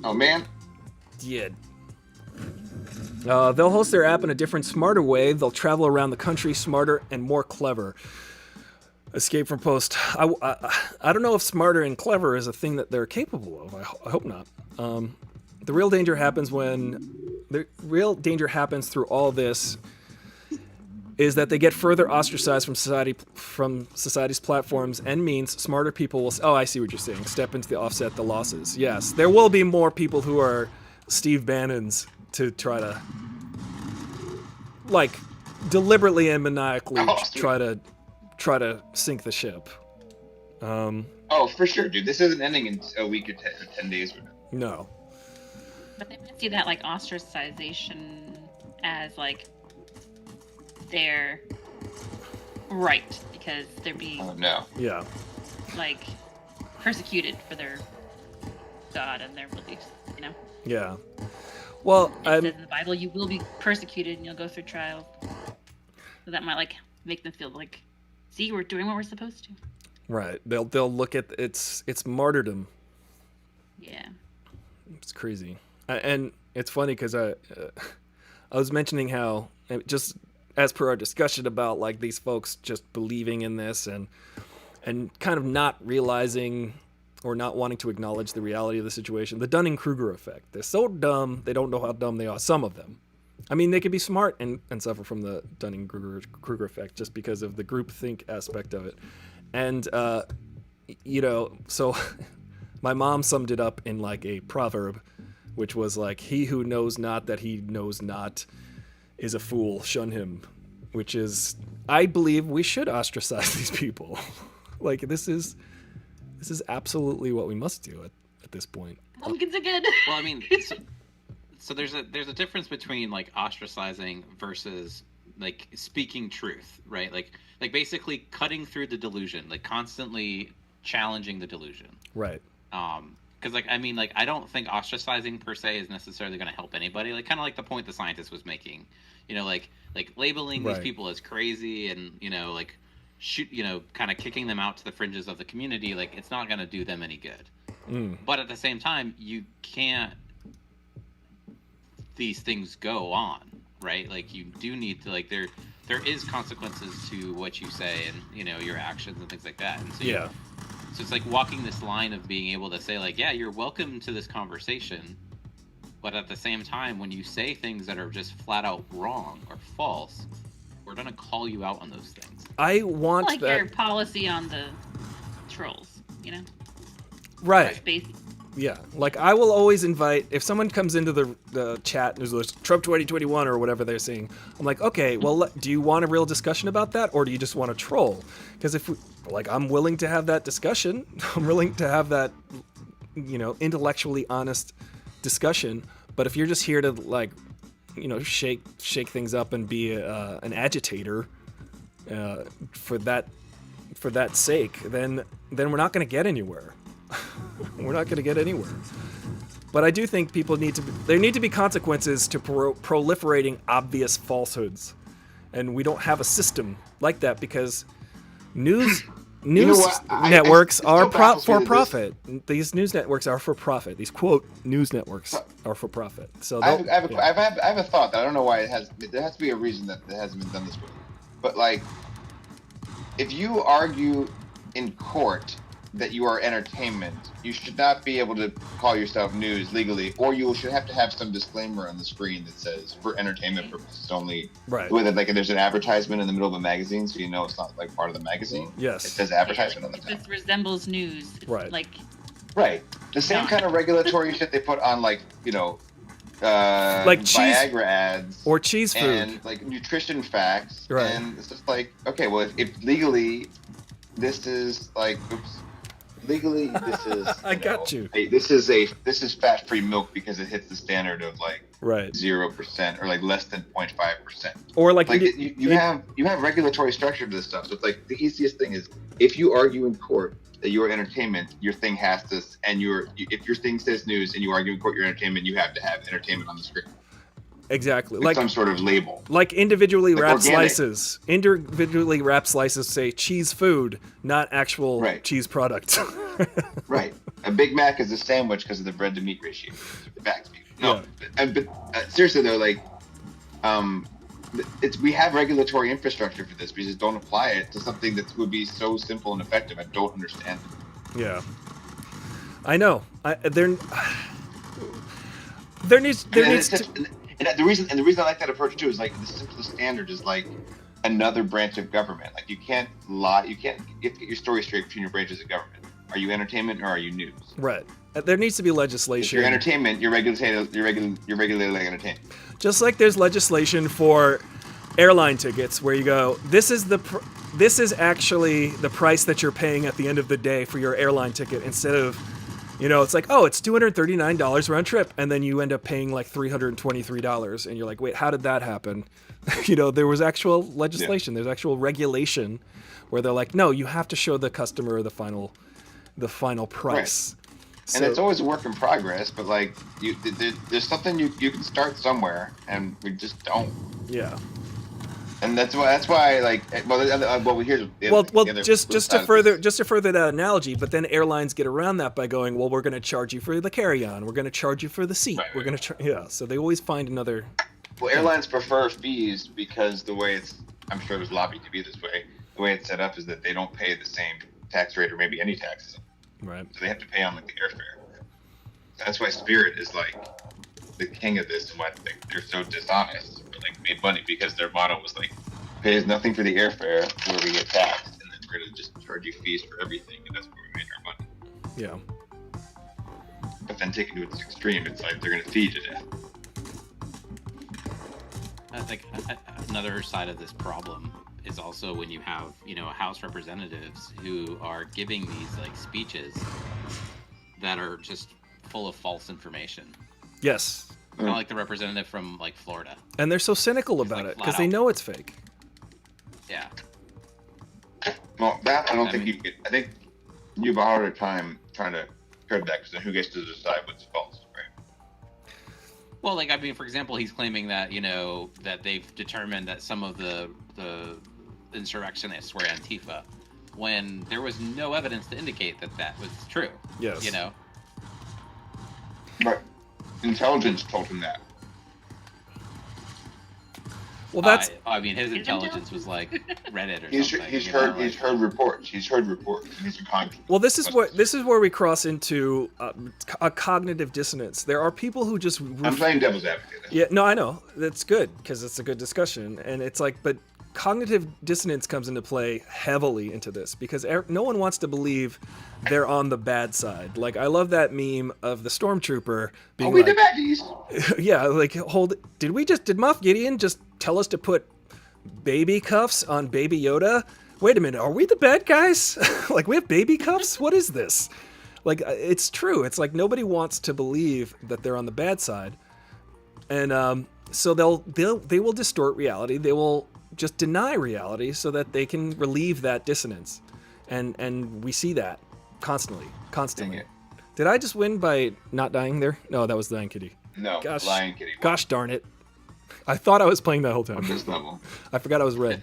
Oh man. yeah. They'll host their app in a different, smarter way. They'll travel around the country smarter and more clever. Escape from Post. I don't know if smarter and clever is a thing that they're capable of. I hope not. The real danger happens through all this is that they get further ostracized from society's platforms and means. Smarter people will. Oh, I see what you're saying. Step into the offset the losses. Yes, there will be more people who are Steve Bannons to try to, like, deliberately and maniacally try to sink the ship. Oh, for sure, dude. This isn't ending in a week or 10 days from now. No. But they might see that like ostracization as like they're right because they're being Oh no. Yeah. like persecuted for their God and their beliefs. You know, Yeah. Well, it says in the Bible, you will be persecuted and you'll go through trials. So that might like make them feel like, see, we're doing what we're supposed to. right. They'll look at it's martyrdom. Yeah. It's crazy, and it's funny because I was mentioning how just as per our discussion about like these folks just believing in this and kind of not realizing or not wanting to acknowledge the reality of the situation. The Dunning-Kruger effect. They're so dumb they don't know how dumb they are. Some of them. I mean, they could be smart and suffer from the Dunning-Kruger effect just because of the groupthink aspect of it. And so my mom summed it up in like a proverb, which was like, "He who knows not that he knows not is a fool, shun him," which is, I believe we should ostracize these people. Like this is absolutely what we must do at this point. Pumpkins again. Well, I mean, so there's a difference between like ostracizing versus like speaking truth, right? Like basically cutting through the delusion, like constantly challenging the delusion. Right. Because like I mean, like I don't think ostracizing per se is necessarily going to help anybody. Like kind of like the point the scientist was making, like labeling these Right. people as crazy and like kind of kicking them out to the fringes of the community. Like it's not going to do them any good. But at the same time, you can't. These things go on, right? Like you do need to like there is consequences to what you say and your actions and things like that. And so Yeah. So it's like walking this line of being able to say like, yeah, you're welcome to this conversation, but at the same time, when you say things that are just flat out wrong or false, we're gonna call you out on those things. I want Like that. your policy on the trolls, Right. Space. Yeah, like I will always invite, if someone comes into the chat and there's Trump 2021 or whatever they're saying, I'm like, okay, well, do you want a real discussion about that, or do you just want to troll? Because I'm willing to have that discussion. I'm willing to have that, intellectually honest discussion. But if you're just here to like, shake things up and be an agitator for that sake, then we're not going to get anywhere. We're not going to get anywhere. But I do think there need to be consequences to proliferating obvious falsehoods. And we don't have a system like that because news networks are for profit. These news networks are for profit. These quote news networks are for profit. So I have a thought that I don't know why there has to be a reason that it hasn't been done this way. But like, if you argue in court that you are entertainment, you should not be able to call yourself news legally, or you should have to have some disclaimer on the screen that says for entertainment purposes only. Right. With it, like there's an advertisement in the middle of a magazine, so it's not like part of the magazine. Yes. It says advertisement on the top. This resembles news. It's Right. Like Right. The same kind of regulatory shit they put on like like cheese Viagra ads or cheese food and like nutrition facts. Right. And it's just like, okay, well if legally this is like, legally this is I got you. This is fat-free milk because it hits the standard of like right 0% or like less than 0.5%. or like you have regulatory structure to this stuff. So it's like the easiest thing is if you argue in court that you are entertainment, your thing has to, and if your thing says news and you argue in court you're entertainment, you have to have entertainment on the screen. exactly With like some sort of label. like individually Like wrapped organic. slices. Individually wrapped slices say cheese food, not actual Right. cheese product. Right. A Big Mac is a sandwich because of the bread to meat ratio. Facts. No, but seriously though, like, we have regulatory infrastructure for this. We just don't apply it to something that would be so simple and effective. I don't understand it. Yeah, I know. There needs to. And the reason I like that approach too is like the simplest standard is like another branch of government. Like you can't lie. You have to get your story straight between your branches of government. Are you entertainment or are you news? Right. There needs to be If legislation. you're entertainment, you're regulated like entertainment. Just like there's legislation for airline tickets, where you go, this is actually the price that you're paying at the end of the day for your airline ticket, instead of You know, it's like, oh, it's $239 round trip, and then you end up paying like $323, and you're like, wait, how did that happen? You know, there was actual legislation, there's actual regulation, where they're like, no, you have to show the customer the final price. Right. And it's always a work in progress, but like, there's something you can start somewhere, and we just don't. Yeah. And that's why like, here's the other just to further that analogy, but then airlines get around that by going, well, we're going to charge you for the carry-on, we're going to to charge you for the seat, right, we're going to so they always find another. Well, airlines prefer fees because the way I'm sure it was lobbied to be this way. The way it's set up is that they don't pay the same tax rate or maybe any taxes. Right. So they have to pay on like the airfare. That's why Spirit is like the king of this, and why they're so dishonest. But like made money because their motto was like, pay us nothing for the airfare where we get taxed, and then we're gonna just charge you fees for everything, and that's where we make our money. Yeah. But then taken to its extreme, it's like they're gonna feed you to death. I think another side of this problem is also when you have, House representatives who are giving these like speeches that are just full of false information. Yes. Kind of like the representative from like Florida. And they're so cynical about it because they know it's fake. Yeah. Well, that I don't think you get. I think you have a harder time trying to curb that because then who gets to decide what's false, right? Well, like, I mean, for example, he's claiming that, that they've determined that some of the insurrectionists were Antifa, when there was no evidence to indicate that was true. Yes. But intelligence told him that. Well, that's. I mean, his intelligence was like Reddit or something. He's heard reports. He's heard reports. He's a conscious. Well, this is where we cross into a cognitive dissonance. There are people who just. I'm playing devil's advocate. Yeah, no, I know. That's good because it's a good discussion, and it's like, but cognitive dissonance comes into play heavily into this because no one wants to believe they're on the bad side. Like, I love that meme of the stormtrooper being we the baddies? Yeah, like, did Moff Gideon just tell us to put baby cuffs on Baby Yoda? Wait a minute, are we the bad guys? Like, we have baby cuffs? What is this? Like, it's true. It's like nobody wants to believe that they're on the bad side. And so they will distort reality. They will just deny reality so that they can relieve that dissonance. And we see that constantly. Dang it. Did I just win by not dying there? No, that was the Lion Kitty. No, Lion Kitty. Gosh darn it. I thought I was playing that whole time. On this level. I forgot I was red.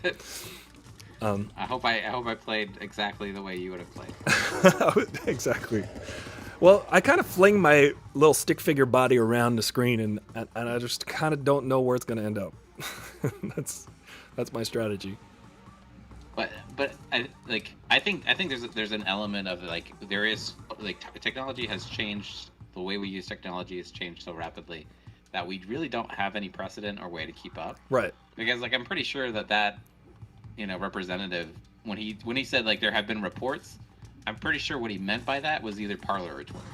I hope I played exactly the way you would have played. Exactly. Well, I kind of fling my little stick figure body around the screen, and I just kind of don't know where it's going to end up. That's my strategy. But I think there's an element of like there is like technology has changed. The way we use technology has changed so rapidly that we really don't have any precedent or way to keep up. Right. Because like I'm pretty sure that representative when he said like there have been reports, I'm pretty sure what he meant by that was either Parler or Twitter.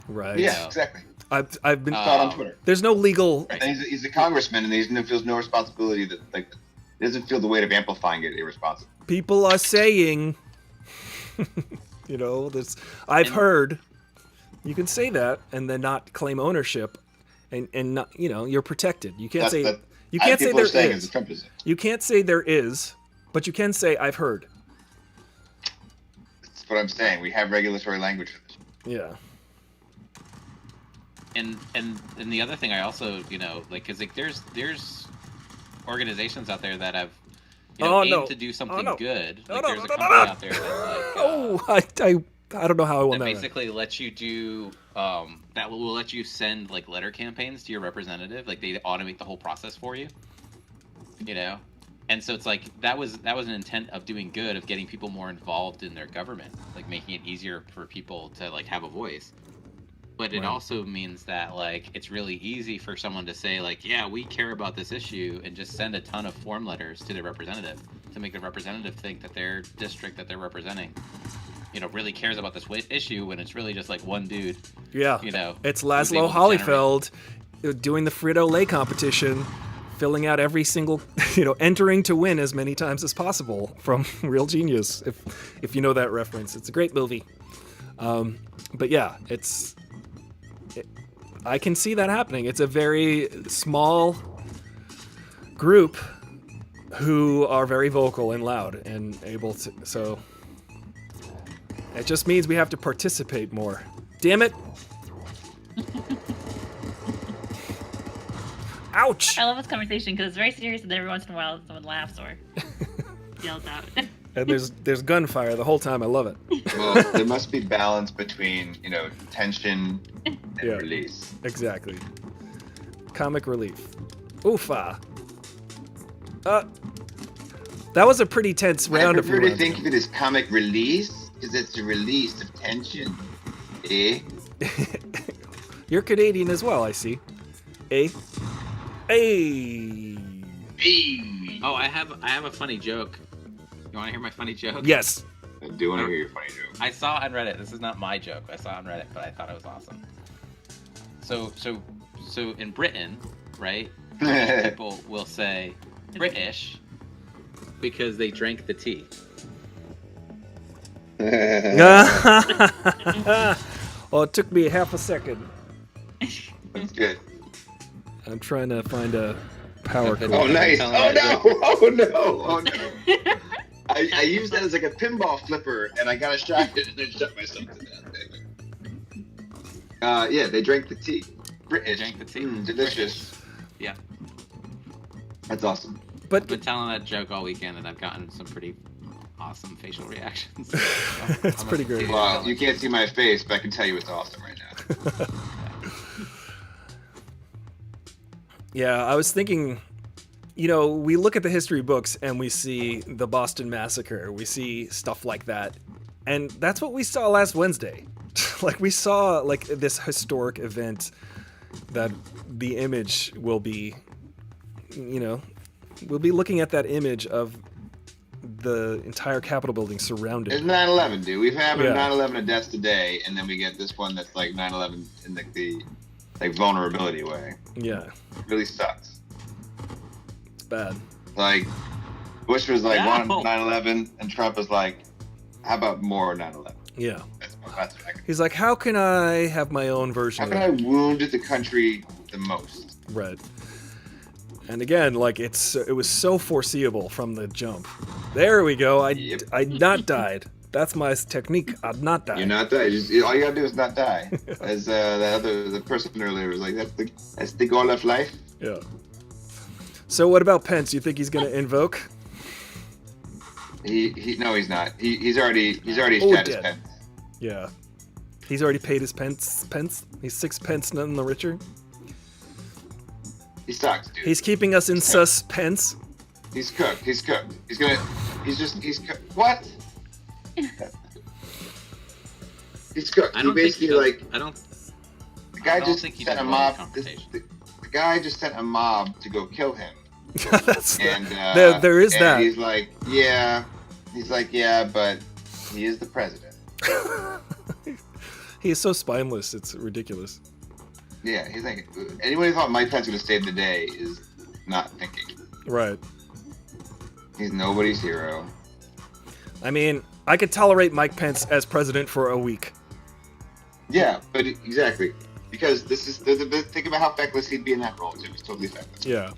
Right. Yeah, exactly. I've been caught on Twitter. There's no legal. Right. And he's a congressman, and he feels no responsibility that like he doesn't feel the weight of amplifying it irresponsible. People are saying, this. I've heard. You can say that and then not claim ownership, and not you're protected. You can't say you can't say there is. You can't say there is, but you can say I've heard. That's what I'm saying. We have regulatory language for this. Yeah. And the other thing I also because like there's organizations out there that have aimed to do something good. Like there's a company out there that's like I don't know how I will that know basically lets you do that will let you send like letter campaigns to your representative. Like they automate the whole process for you. And so it's like that was an intent of doing good, of getting people more involved in their government, like making it easier for people to like have a voice. But it also means that like it's really easy for someone to say like, yeah, we care about this issue, and just send a ton of form letters to their representative to make the representative think that their district that they're representing, really cares about this issue, when it's really just like one dude. Yeah. It's Laszlo Holyfeld doing the Frito-Lay competition, filling out every single, entering to win as many times as possible from Real Genius. If you know that reference, it's a great movie. But yeah, I can see that happening. It's a very small group who are very vocal and loud and able to. So it just means we have to participate more. Damn it! Ouch! I love this conversation because it's very serious, and then every once in a while someone laughs or yells out. And there's gunfire the whole time. I love it. Well, there must be balance between, tension and Yeah. release. Exactly. Comic relief. Oofa. That was a pretty tense round. I If you prefer to round think of it as comic release, because it's a release of tension. Eh? You're Canadian as well, I see. Hey. Oh, I have a funny joke. You want to hear my funny joke? Yes. I do want to hear your funny joke. I saw on Reddit. This is not my joke. I saw on Reddit, but I thought it was awesome. So in Britain, right? People will say British because they drank the tea. Oh, it took me half a second. That's good. I'm trying to find a power cord. Oh, nice. Telling Oh, that no. Oh, no. Oh, no. I used that as like a pinball flipper, and I got a shot at it and then shut myself to death. Yeah, they drank the tea. British. Drank the tea. Delicious. Yeah. That's awesome. But I've been telling that joke all weekend, and I've gotten some pretty awesome facial reactions. It's pretty great. Well, you can't see my face, but I can tell you it's awesome right now. Yeah, I was thinking, we look at the history books and we see the Boston Massacre, we see stuff like that, and that's what we saw last Wednesday. Like, we saw, like, this historic event that the image will be, we'll be looking at that image of the entire Capitol building surrounded. It's 9/11, dude. We've had Yeah. 9/11 deaths today, and then we get this one that's like 9/11 in the vulnerability way. Yeah, It really sucks. it's bad. Like, Bush was like, Ow. want 9/11, and Trump was like, how about more 9/11? Yeah. That's what I can. He's like, how can I have my own version How of can it? I wound the country the most? Right. And again, like, it was so foreseeable from the jump. There we go. Yep. I not died. That's my technique. I've not died. You're not die. All you gotta do is not die. As the person earlier was like, that's the goal of life. Yeah. So what about Pence? You think he's gonna invoke? No, he's not. He's already Oh, shat his dead. pence. Yeah. He's already paid his pence. He's 6 pence none the richer. He sucks, dude. He's keeping us in suspense. He's cooked. He's cooked. He's cooked. What? He's cooked. I He don't basically think like I don't. the guy I don't just think he sent did a well in mob. the confrontation. The guy just sent a mob to go kill him. That's And there is and that. He's like, yeah. He's like, yeah, but he is the president. He is so spineless. It's ridiculous. Yeah, he's like, anyone who thought Mike Pence would have saved the day is not thinking. Right. He's nobody's hero. I mean, I could tolerate Mike Pence as president for a week. Yeah, but exactly. Because this is, think about how feckless he'd be in that role, too. He's totally feckless. Yeah.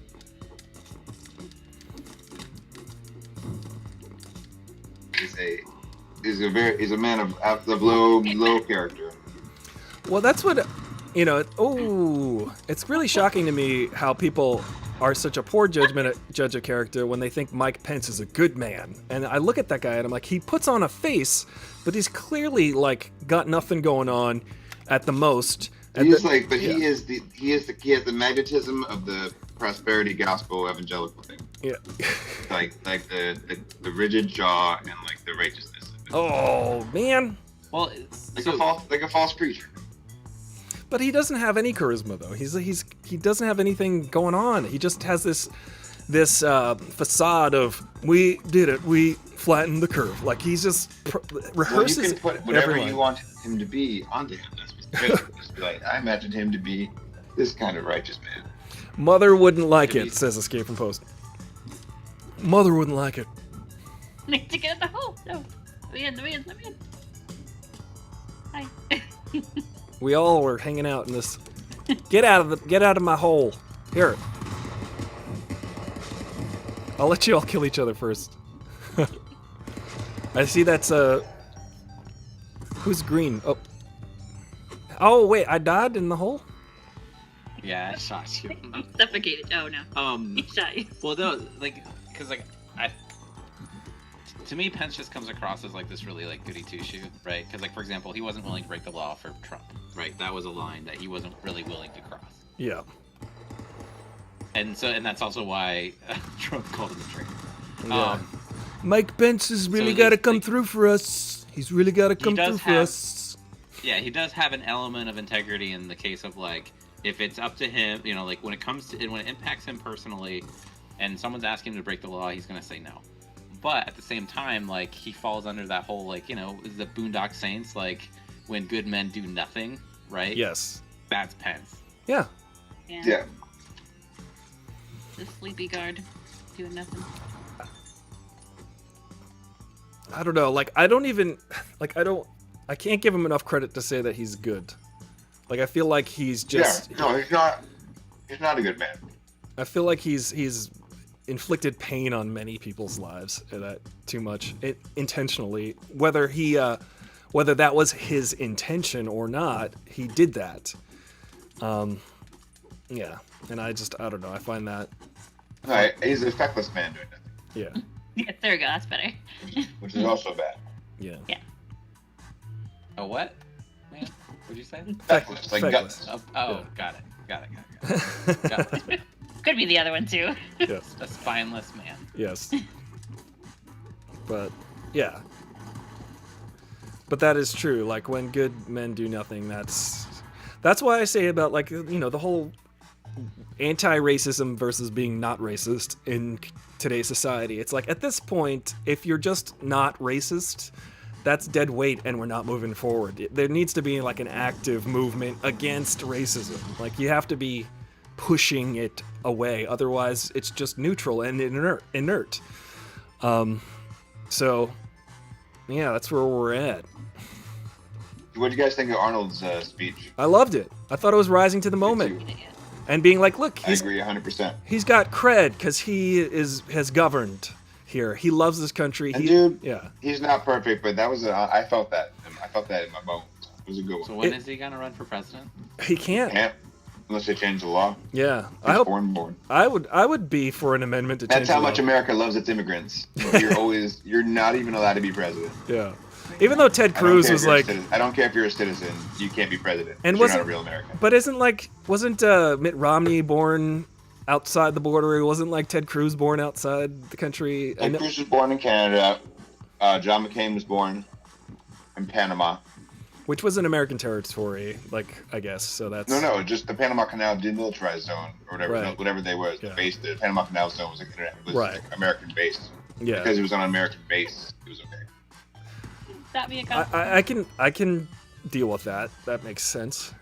He's a man of low character. Well, that's what, it's really shocking to me how people are such a poor judge a character when they think Mike Pence is a good man. And I look at that guy and I'm like, he puts on a face, but he's clearly like got nothing going on at the most. He has the magnetism of the prosperity gospel evangelical thing. Yeah. like the rigid jaw and like the righteousness of it. Oh, man. Well, Like a false preacher. But he doesn't have any charisma though. He doesn't have anything going on. He just has this facade of we did it. We flattened the curve. Like he's just rehearses. Well, you can put whatever every line. you want him to be onto him. That's what's good. Just be like, I imagined him to be this kind of righteous man. Mother wouldn't like Could it, be- says Escape from Post. Mother wouldn't like it. Need to get in the hole. No. Let me in. Hi. We all were hanging out in this. Get out of my hole. Here. I'll let you all kill each other first. I see that's who's green? Oh. Oh wait, I died in the hole? Yeah, I shot you. Suffocated. Oh no. He shot you. Well, no, like, cause like to me, Pence just comes across as like this really like goody two shoe, right? Because like for example, he wasn't willing to break the law for Trump, right? That was a line that he wasn't really willing to cross. Yeah. And that's also why Trump called him a traitor. Yeah. Mike Pence has really So got to this come thing- through for us. He's really got to come does through for have- us. Yeah, he does have an element of integrity in the case of like, if it's up to him, you know, like when it comes to when it impacts him personally, and someone's asking him to break the law, he's gonna say no. But at the same time, like he falls under that whole like, you know, the Boondock Saints, like when good men do nothing, right? Yes. That's Pence. Yeah. Yeah. The sleepy guard doing nothing. I don't know. Like I can't give him enough credit to say that he's good. Like I feel like he's just. Yeah. No, he's not. He's not a good man. I feel like he's inflicted pain on many people's lives too much intentionally. Whether that was his intention or not, he did that. Yeah, and I don't know. I find that. No, he's a feckless man doing nothing, Yeah. Yes, there we go. That's better. which is also bad. Yeah. Oh, what? Man, what'd you say? Feckless, like Feckless. guts. Oh, got it. Got it. Could be the other one too. Yes. A spineless man. Yes. But yeah. But that is true. Like when good men do nothing, that's why I say about like, you know, the whole anti-racism versus being not racist in today's society. It's like at this point, if you're just not racist, that's dead weight and we're not moving forward. There needs to be like an active movement against racism. Like you have to be pushing it away. Otherwise, it's just neutral and inert. So, yeah, that's where we're at. What do you guys think of Arnold's speech? I loved it. I thought it was rising to the moment and being like, look, I agree 100%. he's got cred because he has governed here. He loves this country. And dude, yeah, he's not perfect, but that was I felt that. I felt that in my bones. It was a good one. So when is he gonna run for president? he can't. Can't unless they change the law. Yeah, He's I hope born. I would be for an amendment to change. That's how the much law. America loves its immigrants. You're not even allowed to be president. Yeah, even though Ted I don't Cruz care was if you're a like, citizen. I don't care if you're a citizen. You can't be president. And you're not a wasn't- real American. but wasn't Mitt Romney born outside the border? It wasn't like Ted Cruz born outside the country. Ted Cruz was born in Canada. John McCain was born in Panama. Which was an American territory, like I guess. So that's No, just the Panama Canal demilitarized zone or whatever, Right. whatever they were. Yeah. The base, the Panama Canal zone was Right. American base. Yeah. Because it was on an American base, it was okay. That be a concept. I can deal with that. That makes sense.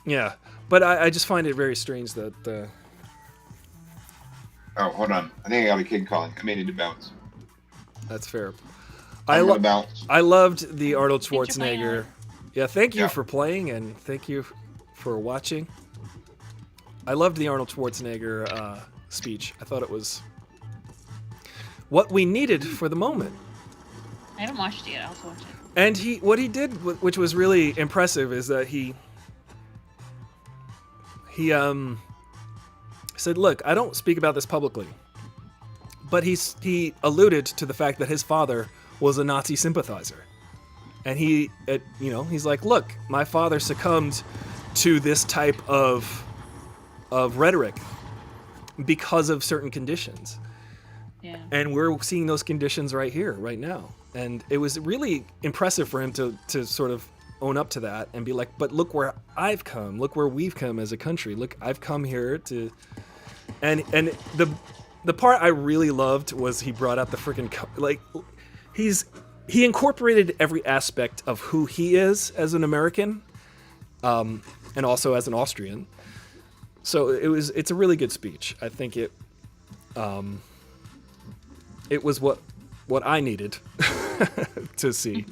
Yeah, but I just find it very strange that. Oh, hold on. I think I got a kid calling. I may need to bounce. That's fair. I'm gonna bounce. I loved the Arnold Thanks for playing, Schwarzenegger. Alex. Yeah, thank you Yeah. for playing and thank you for watching. I loved the Arnold Schwarzenegger speech. I thought it was what we needed for the moment. I haven't watched it yet. I'll have to watch it. And what he did, which was really impressive, is that he said, "Look, I don't speak about this publicly," but he alluded to the fact that his father was a Nazi sympathizer, and he's like, "Look, my father succumbed to this type of rhetoric because of certain conditions." Yeah. And we're seeing those conditions right here, right now. And it was really impressive for him to sort of own up to that and be like, but look where I've come. Look where we've come as a country. Look, I've come here to... And the part I really loved was he brought up the freaking... He incorporated every aspect of who he is as an American and also as an Austrian. So it's a really good speech. I think it was what I needed to see.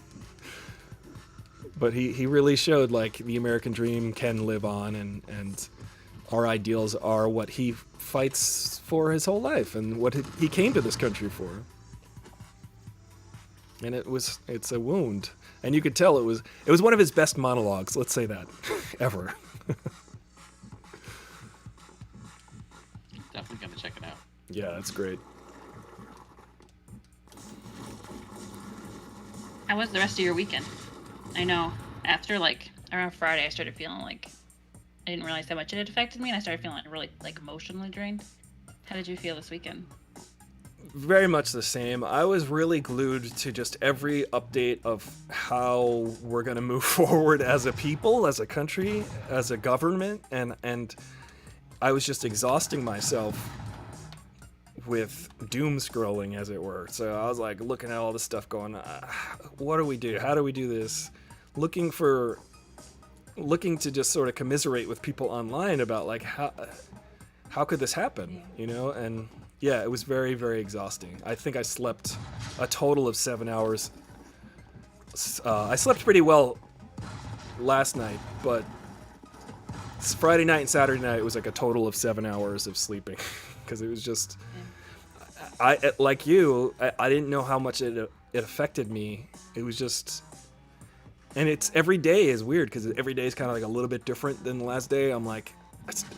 But he really showed like the American dream can live on, and our ideals are what he fights for his whole life and what he came to this country for. And it's a wound, and you could tell it was one of his best monologues. Let's say that ever. Definitely gonna check it out. Yeah, that's great. How was the rest of your weekend? I know after like around Friday, I started feeling like I didn't realize how much it had affected me, and I started feeling really like emotionally drained. How did you feel this weekend? Very much the same. I was really glued to just every update of how we're going to move forward as a people, as a country, as a government, and I was just exhausting myself with doom scrolling, as it were. So I was like looking at all this stuff going, what do we do? How do we do this? Looking to just sort of commiserate with people online about like how could this happen, you know? And yeah, it was very, very exhausting. I think I slept a total of 7 hours. I slept pretty well last night, but Friday night and Saturday night it was like a total of 7 hours of sleeping because it was just, I like you, I didn't know how much it affected me. It was just, and it's every day is weird because every day is kind of like a little bit different than the last day. I'm like,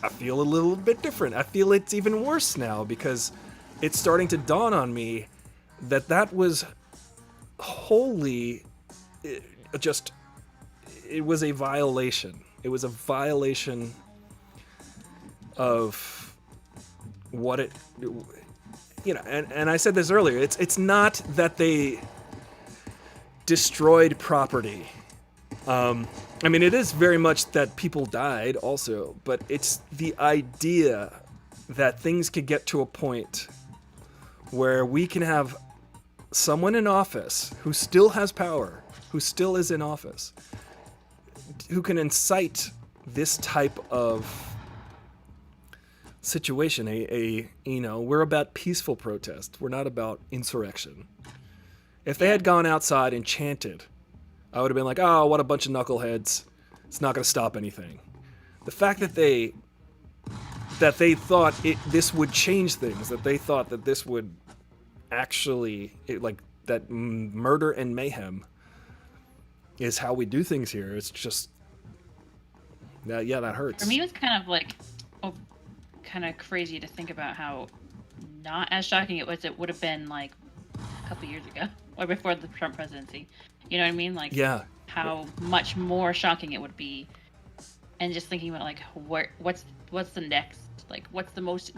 I feel a little bit different. I feel it's even worse now because it's starting to dawn on me that was wholly it was a violation. It was a violation of what it, you know, and I said this earlier, it's not that they destroyed property. I mean, it is very much that people died also, but it's the idea that things could get to a point where we can have someone in office who still has power, who still is in office, who can incite this type of situation. You know, we're about peaceful protest. We're not about insurrection. If they had gone outside and chanted, I would have been like, oh, what a bunch of knuckleheads. It's not going to stop anything. The fact that they thought this would change things, that they thought that this would actually, like, that murder and mayhem is how we do things here. It's just, yeah, that hurts. For me, it was kind of like, kind of crazy to think about how not as shocking it would have been like a couple years ago or before the Trump presidency. You know what I mean? Like, yeah, how much more shocking it would be, and just thinking about like what's the next, like what's the most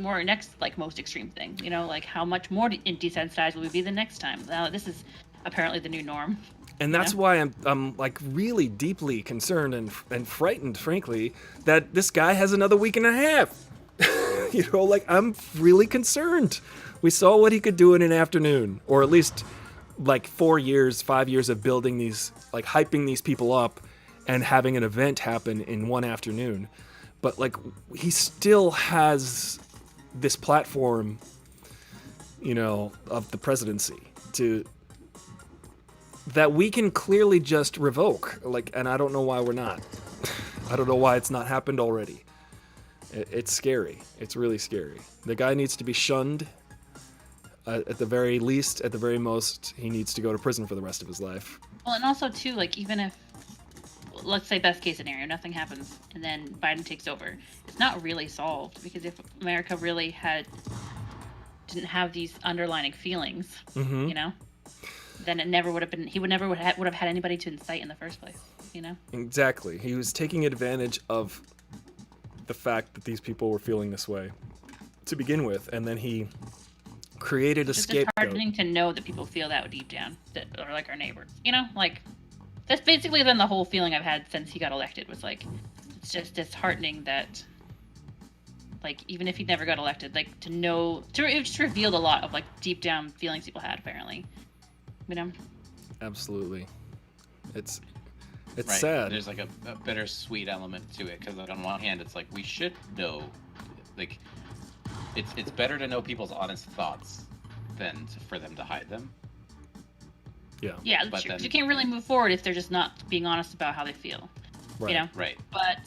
extreme thing? You know, like how much more desensitized will we be the next time? Now this is apparently the new norm. And that's why I'm like really deeply concerned and frightened, frankly, that this guy has another week and a half. You know, like I'm really concerned. We saw what he could do in an afternoon, or at least like 5 years of building these, like hyping these people up and having an event happen in one afternoon. But like he still has this platform, you know, of the presidency that we can clearly just revoke. Like, and I don't know why we're not. I don't know why it's not happened already. It's scary. It's really scary. The guy needs to be shunned. At the very least, at the very most, he needs to go to prison for the rest of his life. Well, and also too, like even if, let's say best case scenario, nothing happens and then Biden takes over, it's not really solved, because if America really didn't have these underlining feelings, you know, then it never would have been. He would never would have had anybody to incite in the first place. You know. Exactly. He was taking advantage of the fact that these people were feeling this way to begin with, and then he created a scapegoat. It's disheartening to know that people feel that deep down, that are like our neighbors. You know, like that's basically been the whole feeling I've had since he got elected. Was like, it's just disheartening that, like, even if he never got elected, like to know, it just revealed a lot of like deep down feelings people had apparently. You know. Absolutely. It's right. sad. There's like a bittersweet element to it, because on one hand, it's like we should know, like, it's better to know people's honest thoughts than for them to hide them. Yeah. Yeah, But sure, 'cause then- you can't really move forward if they're just not being honest about how they feel. Right. You know. Right. But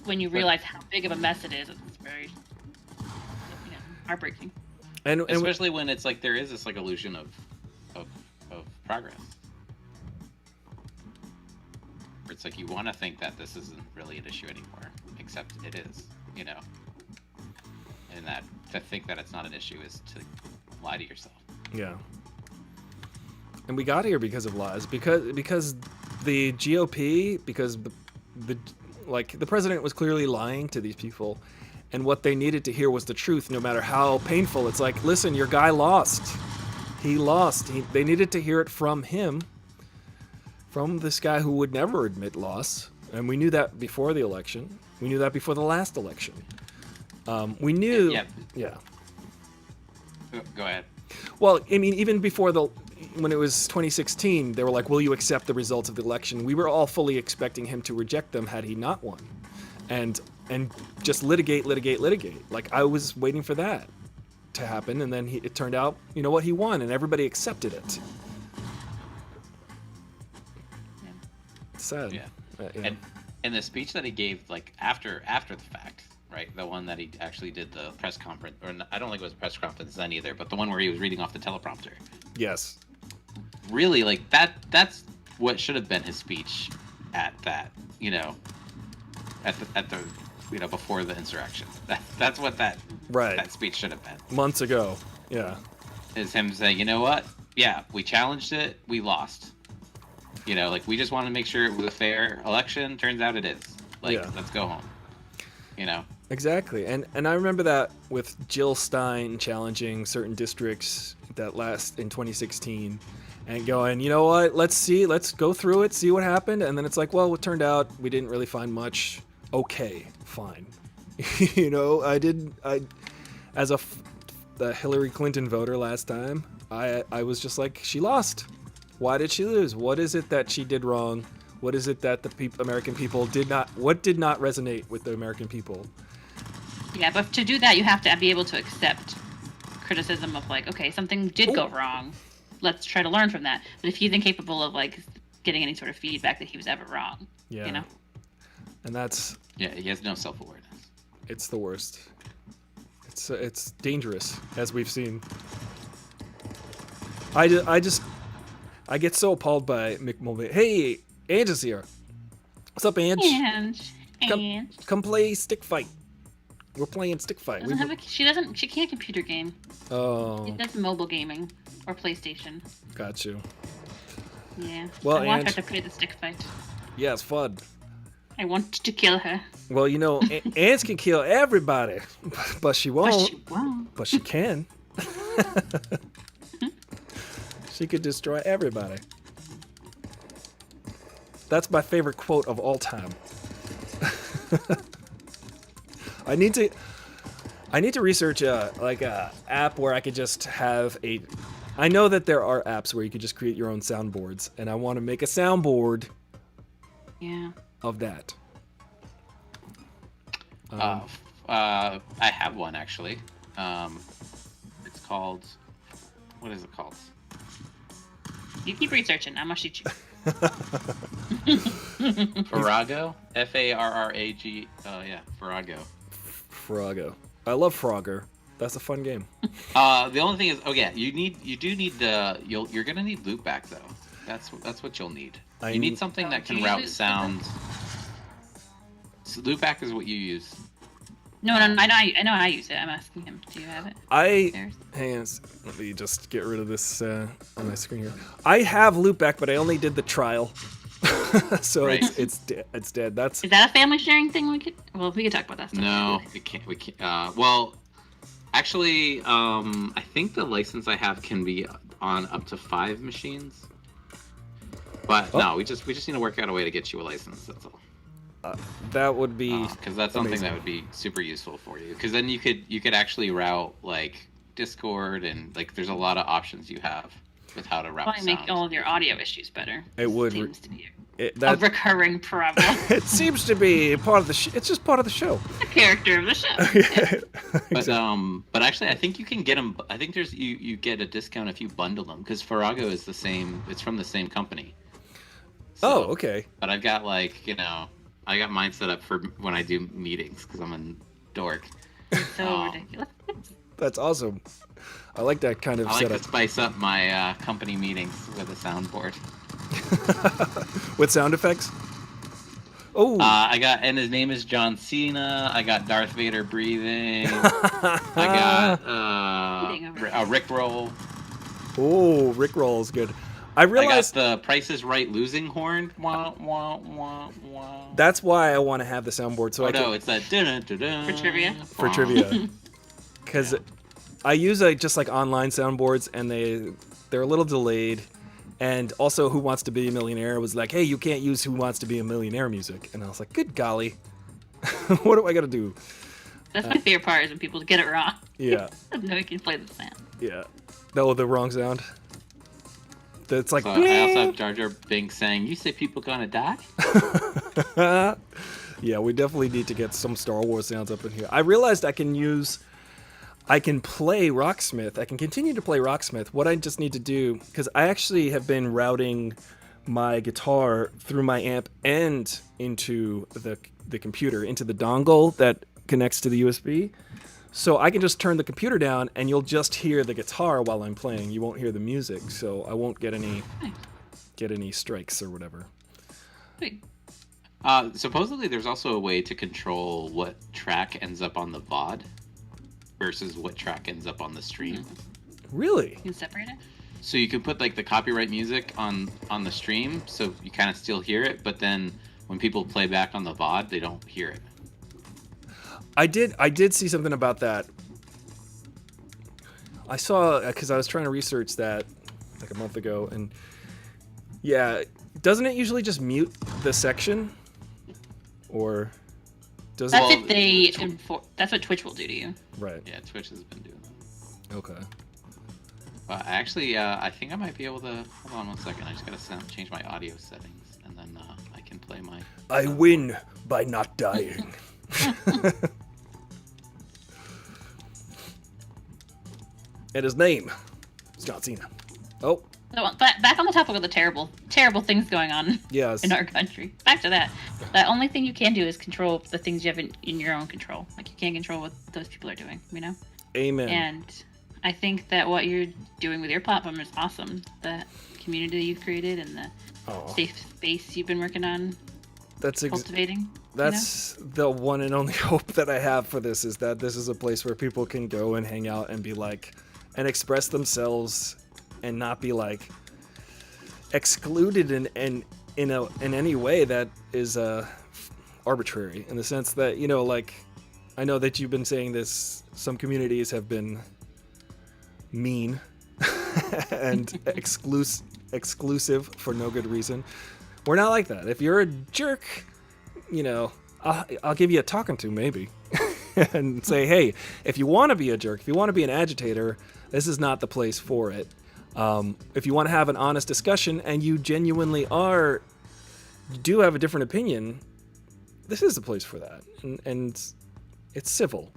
when you realize how big of a mess it is, it's very, heartbreaking. And Especially when it's like there is this like illusion of progress. It's like you want to think that this isn't really an issue anymore, except it is, you know. And that to think that it's not an issue is to lie to yourself. yeah. And we got here because of lies, because the GOP, because the president was clearly lying to these people, and what they needed to hear was the truth, no matter how painful. It's like, listen, your guy lost. He lost. They needed to hear it from him, from this guy who would never admit loss. And we knew that before the election. We knew that before the last election. We knew. Yeah. Go ahead. Well, I mean, even before when it was 2016, they were like, will you accept the results of the election? We were all fully expecting him to reject them had he not won. And just litigate. Like, I was waiting for that to happen, and then it turned out, you know what, he won, and everybody accepted it. Yeah. Sad. Yeah. Yeah. And the speech that he gave, like after the fact, right? The one that he actually did the press conference, or I don't think it was a press conference then either, but the one where he was reading off the teleprompter. Yes. Really, like that's what should have been his speech at that, you know, at the you know, before the insurrection. That's what that speech should have been. Months ago. Yeah. Is him saying, you know what? Yeah, we challenged it, we lost. You know, like we just want to make sure it was a fair election. Turns out it is. Like, let's go home. You know. Exactly. And I remember that with Jill Stein challenging certain districts that last in 2016 and going, you know what, let's go through it, see what happened. And then it's like, well, it turned out we didn't really find much. Okay, fine. You know, as the Hillary Clinton voter last time, I was just like, she lost. Why did she lose? What is it that she did wrong? What is it that the American people did not resonate with the American people? Yeah, but to do that, you have to be able to accept criticism of like, okay, something did go wrong. Let's try to learn from that. But if he's incapable of like getting any sort of feedback that he was ever wrong, you know? And that's... Yeah, he has no self-awareness. It's the worst. It's dangerous, as we've seen. I get so appalled by Mick Mulvaney. Hey, Ange is here. What's up, Ange? Come play Stick Fight. We're playing Stick Fight. She can't computer game. Oh. She does mobile gaming or PlayStation. Got you. Yeah. Well, I want her to play the Stick Fight. Yeah, it's fun. I want to kill her. Well, you know, Ange can kill everybody, but she won't. But she won't. But she can. She could destroy everybody. That's my favorite quote of all time. I need to research a app where I could just have a. I know that there are apps where you could just create your own soundboards, and I want to make a soundboard. Yeah. Of that. I have one actually. It's called. What is it called? You keep researching. I'm gonna shoot you. Farrago? Farrag. Yeah, Farrago. Farrago. I love Frogger. That's a fun game. The only thing is, you're gonna need loopback though. That's what you'll need. You need something that can route sound. So loopback is what you use. No, I know I use it. I'm asking him. Do you have it? Hang on. Let me just get rid of this on my screen here. I have loopback, but I only did the trial, so right. it's dead. Is that a family sharing thing? We could talk about that stuff. No, we can't. We can't. Well, actually, I think the license I have can be on up to 5 machines. But no, we just need to work out a way to get you a license. That's all. That would be because that's something amazing. That would be super useful for you. Because then you could actually route like Discord and like there's a lot of options you have with how to route. Probably make all of your audio issues better. It would. A recurring problem. It seems to be part of the. It's just part of the show. The character of the show. But actually, I think you can get them. I think there's you get a discount if you bundle them because Farrago is the same. It's from the same company. Oh, okay. But I've got I got mine set up for when I do meetings because I'm a dork. So ridiculous. That's awesome. I like that kind of I like setup. to spice up my company meetings with a soundboard. With sound effects? Oh. And his name is John Cena. I got Darth Vader breathing. I got a Rickroll. Oh, Rickroll is good. I realized I got the Price is Right losing horn. Wah, wah, wah, wah. That's why I want to have the soundboard. So it's that for trivia. For trivia. Because I use just like online soundboards, and they're a little delayed. And also, Who Wants to Be a Millionaire was like, hey, you can't use Who Wants to Be a Millionaire music. And I was like, good golly. What do I got to do? That's my favorite part is when people get it wrong. Yeah. No, you can play the sound. Yeah. No, the wrong sound. It's like... I also have Jar Jar Binks saying, you say people gonna die? Yeah, we definitely need to get some Star Wars sounds up in here. I realized I can play Rocksmith. I can continue to play Rocksmith. What I just need to do, because I actually have been routing my guitar through my amp and into the computer, into the dongle that connects to the USB. So I can just turn the computer down, and you'll just hear the guitar while I'm playing. You won't hear the music, so I won't get any strikes or whatever. Sweet. Supposedly, there's also a way to control what track ends up on the VOD versus what track ends up on the stream. Really? You can separate it? So you can put like the copyright music on the stream, so you kind of still hear it, but then when people play back on the VOD, they don't hear it. I did see something about that. I saw, because I was trying to research that like a month ago, and yeah, doesn't it usually just mute the section? Or does That's it? if they that's what Twitch will do to you. Right. Yeah, Twitch has been doing that. Okay. But actually, I think I might be able to. Hold on 1 second. I just gotta change my audio settings, and then I can play my. I win by not dying. And his name is John Cena. Oh. So, back on the topic of the terrible things going on Yes. in our country. Back to that. The only thing you can do is control the things you have in your own control. Like, you can't control what those people are doing, you know? Amen. And I think that what you're doing with your platform is awesome. The community you've created and the safe space you've been working on cultivating. That's the one and only hope that I have for this, is that this is a place where people can go and hang out and be like, and express themselves and not be like excluded in any way that is arbitrary, in the sense that, you know, like, I know that you've been saying this, some communities have been mean and exclusive for no good reason. We're not like that. If you're a jerk, you know, I'll give you a talking to, maybe. And say, hey, if you want to be a jerk, if you want to be an agitator, this is not the place for it. If you want to have an honest discussion and you genuinely do have a different opinion, this is the place for that. And it's civil.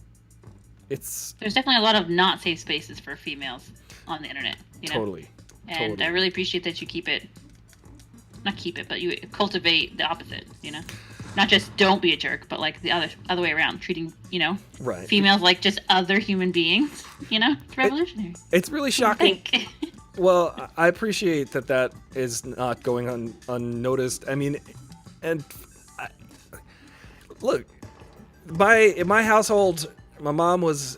There's definitely a lot of not safe spaces for females on the internet, you know? Totally. And I really appreciate that you but you cultivate the opposite, you know? Not just don't be a jerk, but like the other way around, treating, you know, right, females like just other human beings, you know? It's revolutionary. It's really shocking. Well, I appreciate that is not going unnoticed. I mean, and look, in my household, my mom is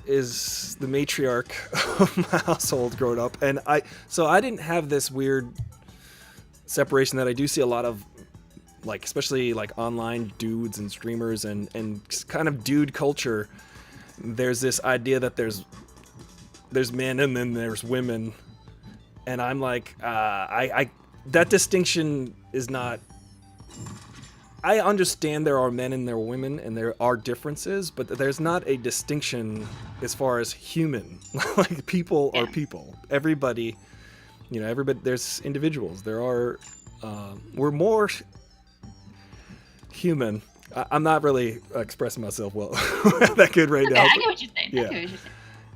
the matriarch of my household growing up, and I didn't have this weird separation that I do see a lot of, like, especially like online dudes and streamers and kind of dude culture. There's this idea that there's men and then there's women, and I'm like, I that distinction is not. I understand there are men and there are women and there are differences, but there's not a distinction as far as human. Like, people are people. Everybody, you know, there's individuals. There are, we're more human. I'm not really expressing myself well that good right Okay, now. I get what you're saying. Yeah. I get what you're saying.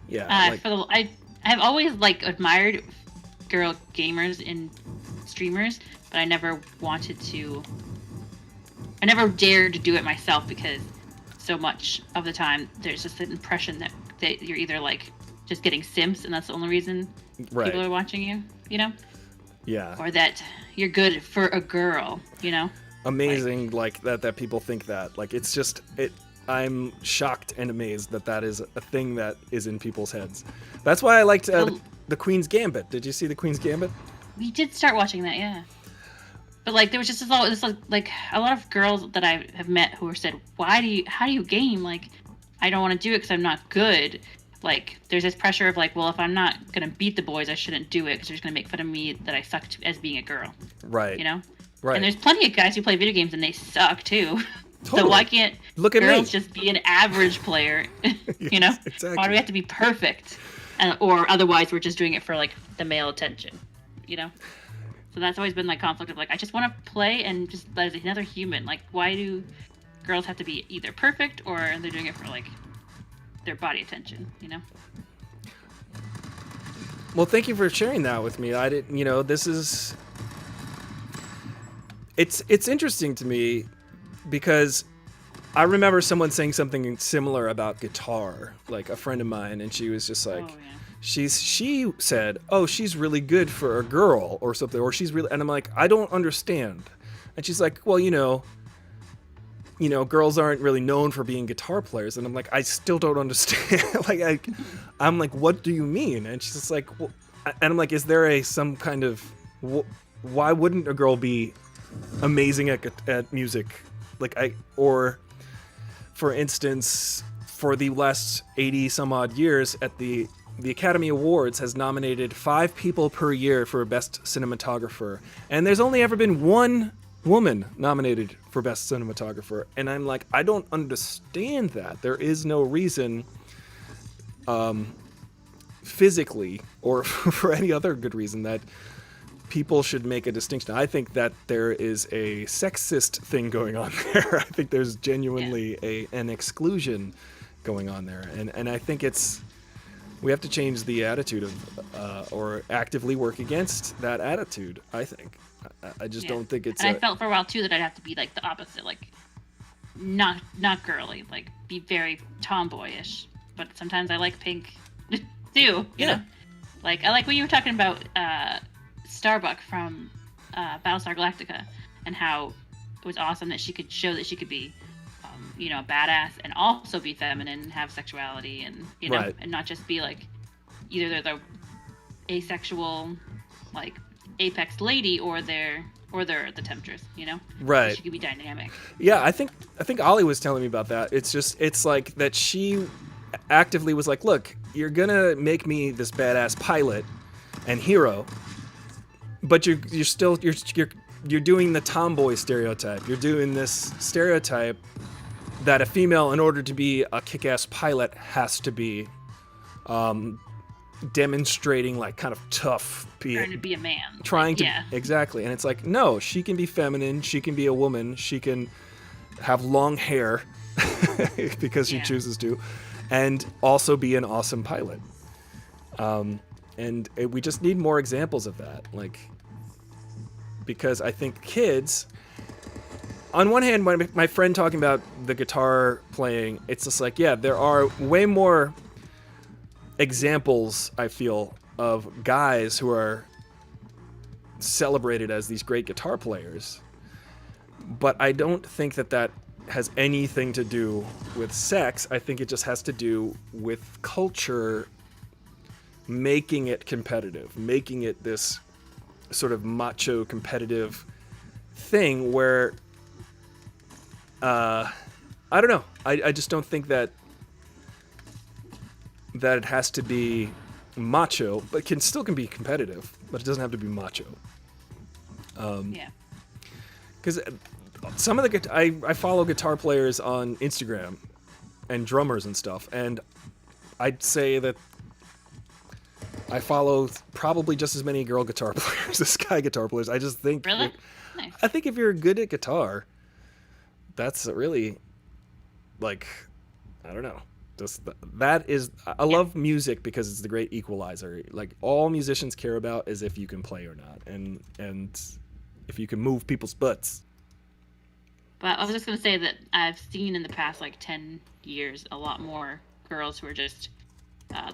Yeah, like, I have always like admired girl gamers and streamers, but I never wanted to. I never dared to do it myself because so much of the time there's just an impression that you're either like just getting simps and that's the only reason right. people are watching you, you know, Yeah. or that you're good for a girl, you know. Amazing, like that people think that. Like, it's just it. I'm shocked and amazed that is a thing that is in people's heads. That's why I liked the Queen's Gambit. Did you see the Queen's Gambit? We did start watching that, yeah. But like, there was just this like a lot of girls that I have met who said, how do you game? Like, I don't want to do it because I'm not good. Like, there's this pressure of like, well, if I'm not gonna beat the boys, I shouldn't do it because they're just gonna make fun of me that I suck as being a girl. Right. You know. Right. And there's plenty of guys who play video games and they suck too. Totally. So why can't Look at girls me. just be an average player? You know. Exactly. Why do we have to be perfect? Or otherwise we're just doing it for like the male attention. You know. So that's always been my conflict of like, I just want to play and just as another human. Like, why do girls have to be either perfect or they're doing it for like their body attention, you know? Well, thank you for sharing that with me. I didn't, this is, it's interesting to me because I remember someone saying something similar about guitar, like a friend of mine, and she was just like, Oh, yeah. she said, oh, she's really good for a girl or something, or she's really, and I'm like, I don't understand. And she's like, well, girls aren't really known for being guitar players. And I'm like, I still don't understand. I'm like, what do you mean? And she's just like, well, and I'm like, is there some kind of, why wouldn't a girl be amazing at music? Or for instance, for the last 80 some odd years at the Academy Awards has nominated 5 people per year for Best Cinematographer. And there's only ever been one woman nominated for Best Cinematographer. And I'm like, I don't understand that. There is no reason physically or for any other good reason that people should make a distinction. I think that there is a sexist thing going on there. I think there's genuinely an exclusion going on there. And I think we have to change the attitude of, or actively work against that attitude, I think. I just don't think it's. And I felt for a while too that I'd have to be like the opposite, like not girly, like be very tomboyish. But sometimes I like pink too, you know. Like I like when you were talking about Starbuck from Battlestar Galactica, and how it was awesome that she could show that she could be, a badass and also be feminine and have sexuality, and Right. and not just be like either they're the asexual, like apex lady, or they're the temptress, Right. She could be dynamic. Yeah, I think Ollie was telling me about that. It's like that she actively was like, look, you're gonna make me this badass pilot and hero, but you're doing the tomboy stereotype. You're doing this stereotype that a female, in order to be a kick-ass pilot, has to be demonstrating like kind of tough, Trying to be a man. Exactly. And it's like, no, she can be feminine, she can be a woman, she can have long hair because she chooses to, and also be an awesome pilot. And we just need more examples of that, because I think kids, on one hand, when my friend talking about the guitar playing, it's just like, yeah, there are way more examples, I feel, of guys who are celebrated as these great guitar players. But I don't think that has anything to do with sex. I think it just has to do with culture making it competitive, making it this sort of macho competitive thing where I don't know. I just don't think that it has to be macho, but still can be competitive, but it doesn't have to be macho. Because some of I follow guitar players on Instagram and drummers and stuff, and I'd say that I follow probably just as many girl guitar players as guy guitar players. I just think Really? Nice. I think if you're good at guitar, that's really, like, I don't know. Just that is, I love music because it's the great equalizer. Like, all musicians care about is if you can play or not, and if you can move people's butts. But I was just gonna say that I've seen in the past like 10 years a lot more girls who are just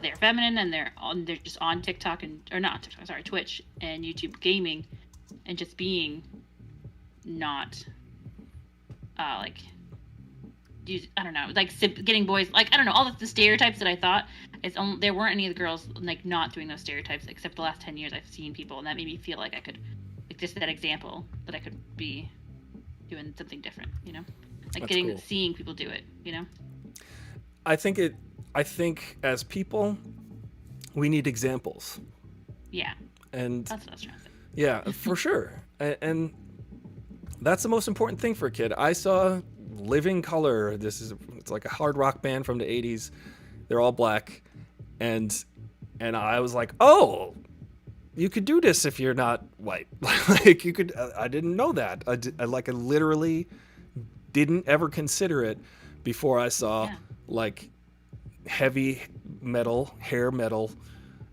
they're feminine and they're just on TikTok or not TikTok, sorry, Twitch and YouTube gaming, and just being not like, I don't know, like getting boys, like, I don't know, all the stereotypes that I thought, there weren't any of the girls like not doing those stereotypes, except the last 10 years I've seen people, and that made me feel like I could, like, just that example that I could be doing something different, you know, like That's cool. seeing people do it, you know. I think as people, we need examples. Yeah, And that's what I was trying to say. yeah, for sure. And that's the most important thing for a kid. I saw Living Color. It's like a hard rock band from the 80s. They're all black. And I was like, oh, you could do this if you're not white. Like, you could, I didn't know that. I literally didn't ever consider it before I saw like heavy metal, hair metal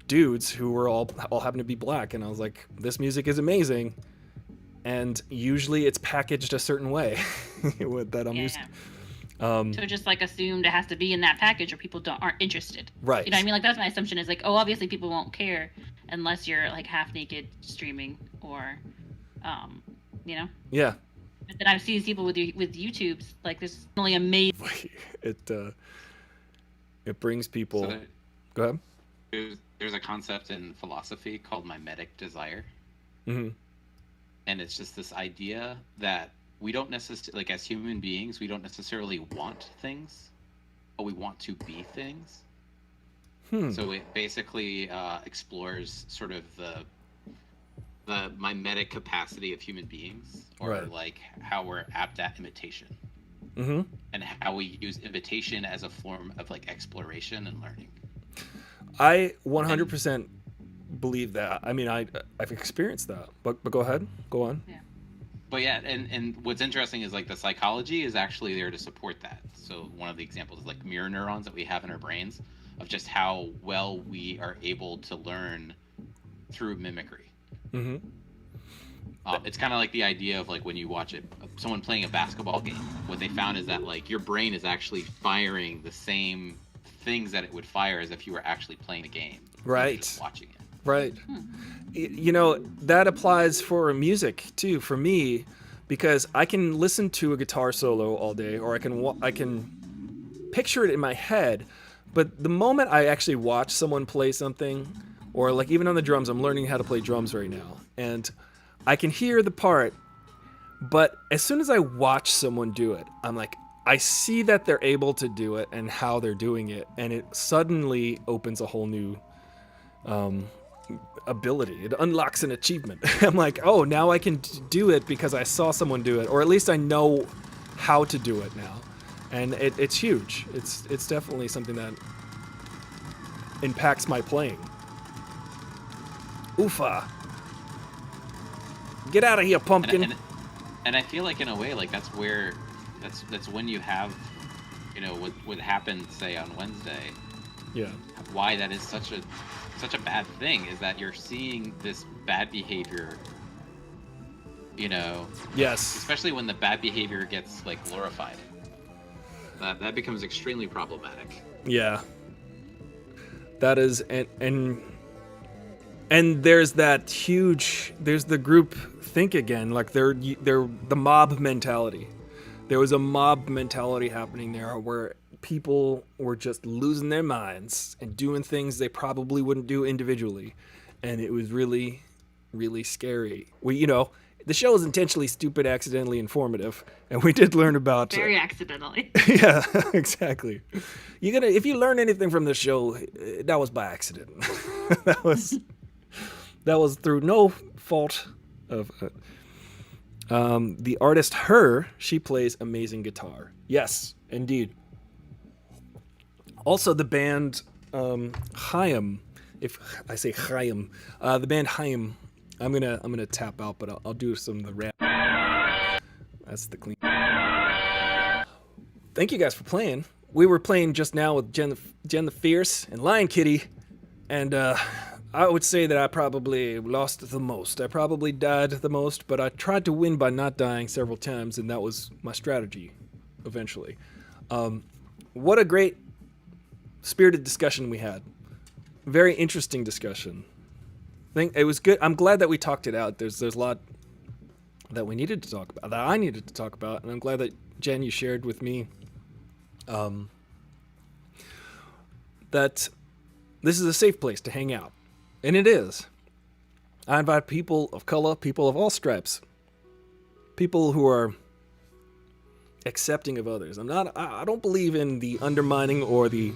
dudes who were all happen to be black. And I was like, this music is amazing. And usually it's packaged a certain way that I'm used to. So just like assumed it has to be in that package or people aren't interested. Right. You know what I mean? Like, that's my assumption is like, oh, obviously people won't care unless you're like half naked streaming or, you know? Yeah. But then I've seen people with YouTubes, like, this really amazing. It brings people. So Go ahead. there's a concept in philosophy called mimetic desire. Mm-hmm. And it's just this idea that we don't necessarily, like, as human beings, we don't necessarily want things, but we want to be things. So it basically explores sort of the mimetic capacity of human beings, or Right. like how we're apt at imitation, and how we use imitation as a form of like exploration and learning. I 100% believe that. I mean, I've experienced that. But go ahead. Go on. Yeah. But yeah, and what's interesting is like the psychology is actually there to support that. So one of the examples is like mirror neurons that we have in our brains of just how well we are able to learn through mimicry. Mm-hmm. It's kind of like the idea of like when you watch someone playing a basketball game. What they found is that like your brain is actually firing the same things that it would fire as if you were actually playing the game. Right. Just watching it. Right. You know, that applies for music too, for me, because I can listen to a guitar solo all day, or I can picture it in my head, but the moment I actually watch someone play something, or like even on the drums, I'm learning how to play drums right now, and I can hear the part, but as soon as I watch someone do it, I'm like, I see that they're able to do it and how they're doing it, and it suddenly opens a whole new ability. It unlocks an achievement. I'm like, oh, now I can do it because I saw someone do it, or at least I know how to do it now, and it's huge. It's definitely something that impacts my playing. Oofa! Get out of here, pumpkin! And I feel like in a way, like that's when you have, you know, what happened, say, on Wednesday. Yeah. Why that is such a bad thing is that you're seeing this bad behavior, you know. Yes. Especially when the bad behavior gets like glorified. That becomes extremely problematic. Yeah. That is, and there's there's the group think again, like they're the mob mentality. There was a mob mentality happening there where people were just losing their minds and doing things they probably wouldn't do individually, and it was really, really scary. The show is intentionally stupid, accidentally informative, and we did learn about Very accidentally. Yeah, exactly. If you learn anything from the show, that was by accident. that was through no fault of the artist. She plays amazing guitar. Yes, indeed. Also, the band Chaim. If I say Chaim, the band Chaim. I'm gonna tap out, but I'll do some of the rap. That's the clean. thank you guys for playing. We were playing just now with Jen the Fierce and Lion Kitty, and I would say that I probably lost the most. I probably died the most, but I tried to win by not dying several times, and that was my strategy eventually. What a great spirited discussion we had. Very interesting discussion. I think it was good. I'm glad that we talked it out. There's a lot that we needed to talk about, that I needed to talk about, and I'm glad that Jen, you shared with me that this is a safe place to hang out. And it is. I invite people of color, people of all stripes, people who are accepting of others. I don't believe in the undermining or the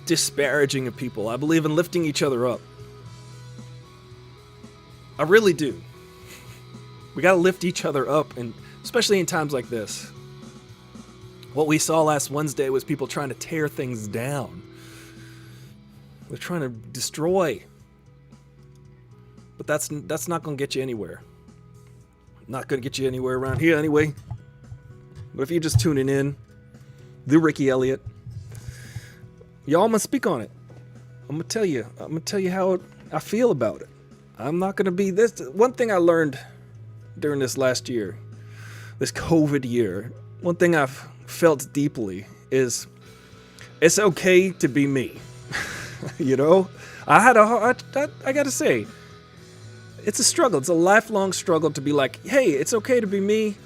disparaging of people. I believe in lifting each other up. I really do. We gotta lift each other up, and especially in times like this. What we saw last Wednesday was people trying to tear things down. They're trying to destroy. But that's not gonna get you anywhere. Not gonna get you anywhere around here anyway. But if you're just tuning in, the Ricky Elliott, y'all must speak on it. I'm gonna tell you how I feel about it. I'm not gonna be this. One thing I learned during this last year, this COVID year, one thing I've felt deeply is it's okay to be me. You know, I gotta say, it's a struggle. It's a lifelong struggle to be like, hey, it's okay to be me.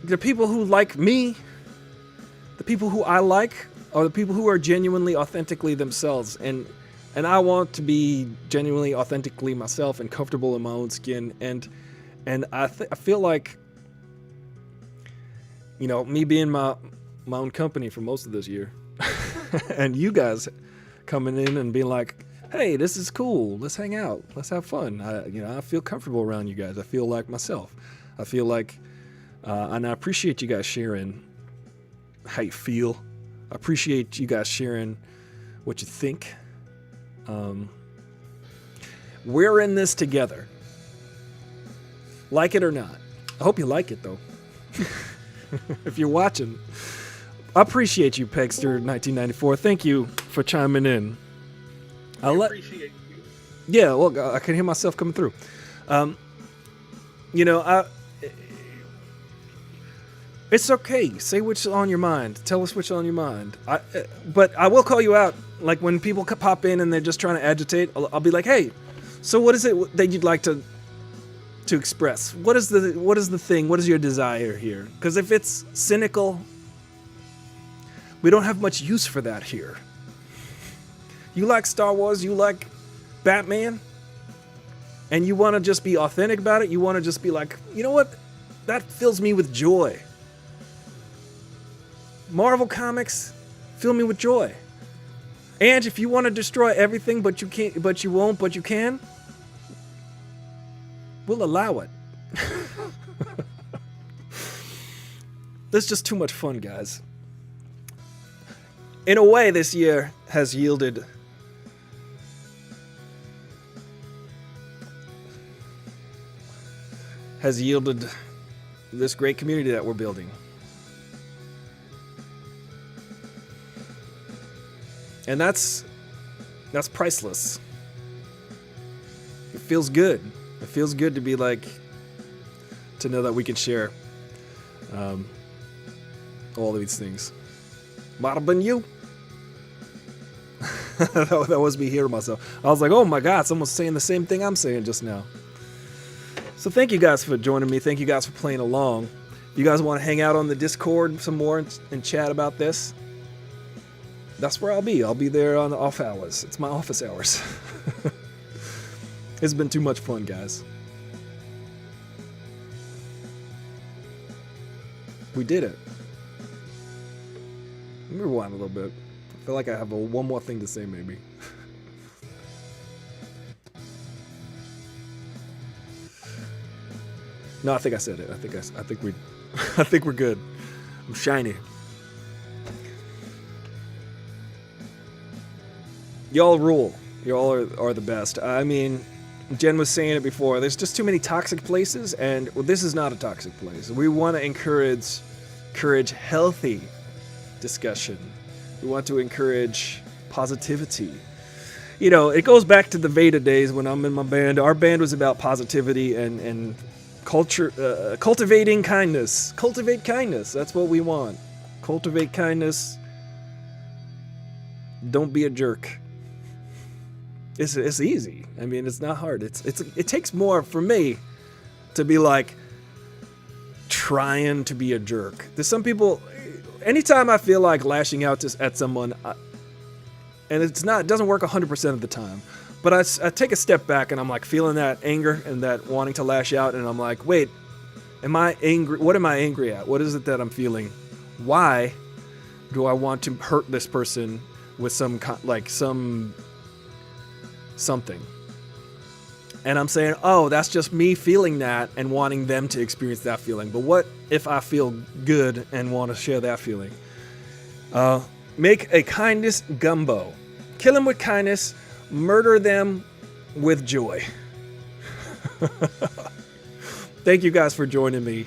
The people who like me, the people who I like, are the people who are genuinely, authentically themselves. And I want to be genuinely, authentically myself and comfortable in my own skin. And I feel like, you know, me being my own company for most of this year, and you guys coming in and being like, hey, this is cool. Let's hang out. Let's have fun. I feel comfortable around you guys. I feel like myself. I feel like, and I appreciate you guys sharing how you feel. I appreciate you guys sharing what you think. We're in this together. Like it or not. I hope you like it, though. If you're watching, I appreciate you, Pegster1994. Thank you for chiming in. I appreciate you. Yeah, well, I can hear myself coming through. It's okay. Say what's on your mind. Tell us what's on your mind. But I will call you out. Like when people pop in and they're just trying to agitate, I'll be like, hey, so what is it that you'd like to express? What is the thing? What is your desire here? Because if it's cynical, we don't have much use for that here. You like Star Wars, you like Batman, and you want to just be authentic about it. You want to just be like, you know what? That fills me with joy. Marvel Comics fill me with joy. And if you want to destroy everything, but you can't, but you won't, but you can, we'll allow it. There's just too much fun, guys. In a way, this year has yielded this great community that we're building. And that's priceless. It feels good. It feels good to be like, to know that we can share all of these things. Might have been you. that was me hearing myself. I was like, oh my God, someone's saying the same thing I'm saying just now. So thank you guys for joining me. Thank you guys for playing along. If you guys want to hang out on the Discord some more and chat about this, that's where I'll be. I'll be there on the off hours. It's my office hours. It's been too much fun, guys. We did it. Let me rewind a little bit. I feel like I have one more thing to say, maybe. No, I think I said it. I think we're good. I'm shiny. Y'all rule. Y'all are the best. I mean, Jen was saying it before. There's just too many toxic places, and this is not a toxic place. We want to encourage healthy discussion. We want to encourage positivity. You know, it goes back to the Veda days when I'm in my band. Our band was about positivity and culture, cultivating kindness. Cultivate kindness. That's what we want. Cultivate kindness. Don't be a jerk. It's easy. I mean, it's not hard. It takes more for me to be like trying to be a jerk. There's some people. Anytime I feel like lashing out at someone, and it doesn't work 100% of the time, but I take a step back and I'm like feeling that anger and that wanting to lash out, and I'm like, wait, am I angry? What am I angry at? What is it that I'm feeling? Why do I want to hurt this person with something? And I'm saying, oh, that's just me feeling that and wanting them to experience that feeling. But what if I feel good and want to share that feeling? Make a kindness gumbo. Kill them with kindness. Murder them with joy. Thank you guys for joining me.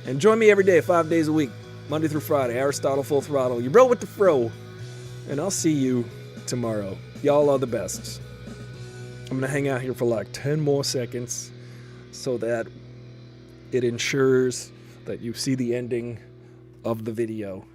And join me every day, 5 days a week, Monday through Friday. Aristotle Full Throttle. You bro with the fro. And I'll see you tomorrow. Y'all are the best. I'm going to hang out here for like 10 more seconds so that it ensures that you see the ending of the video.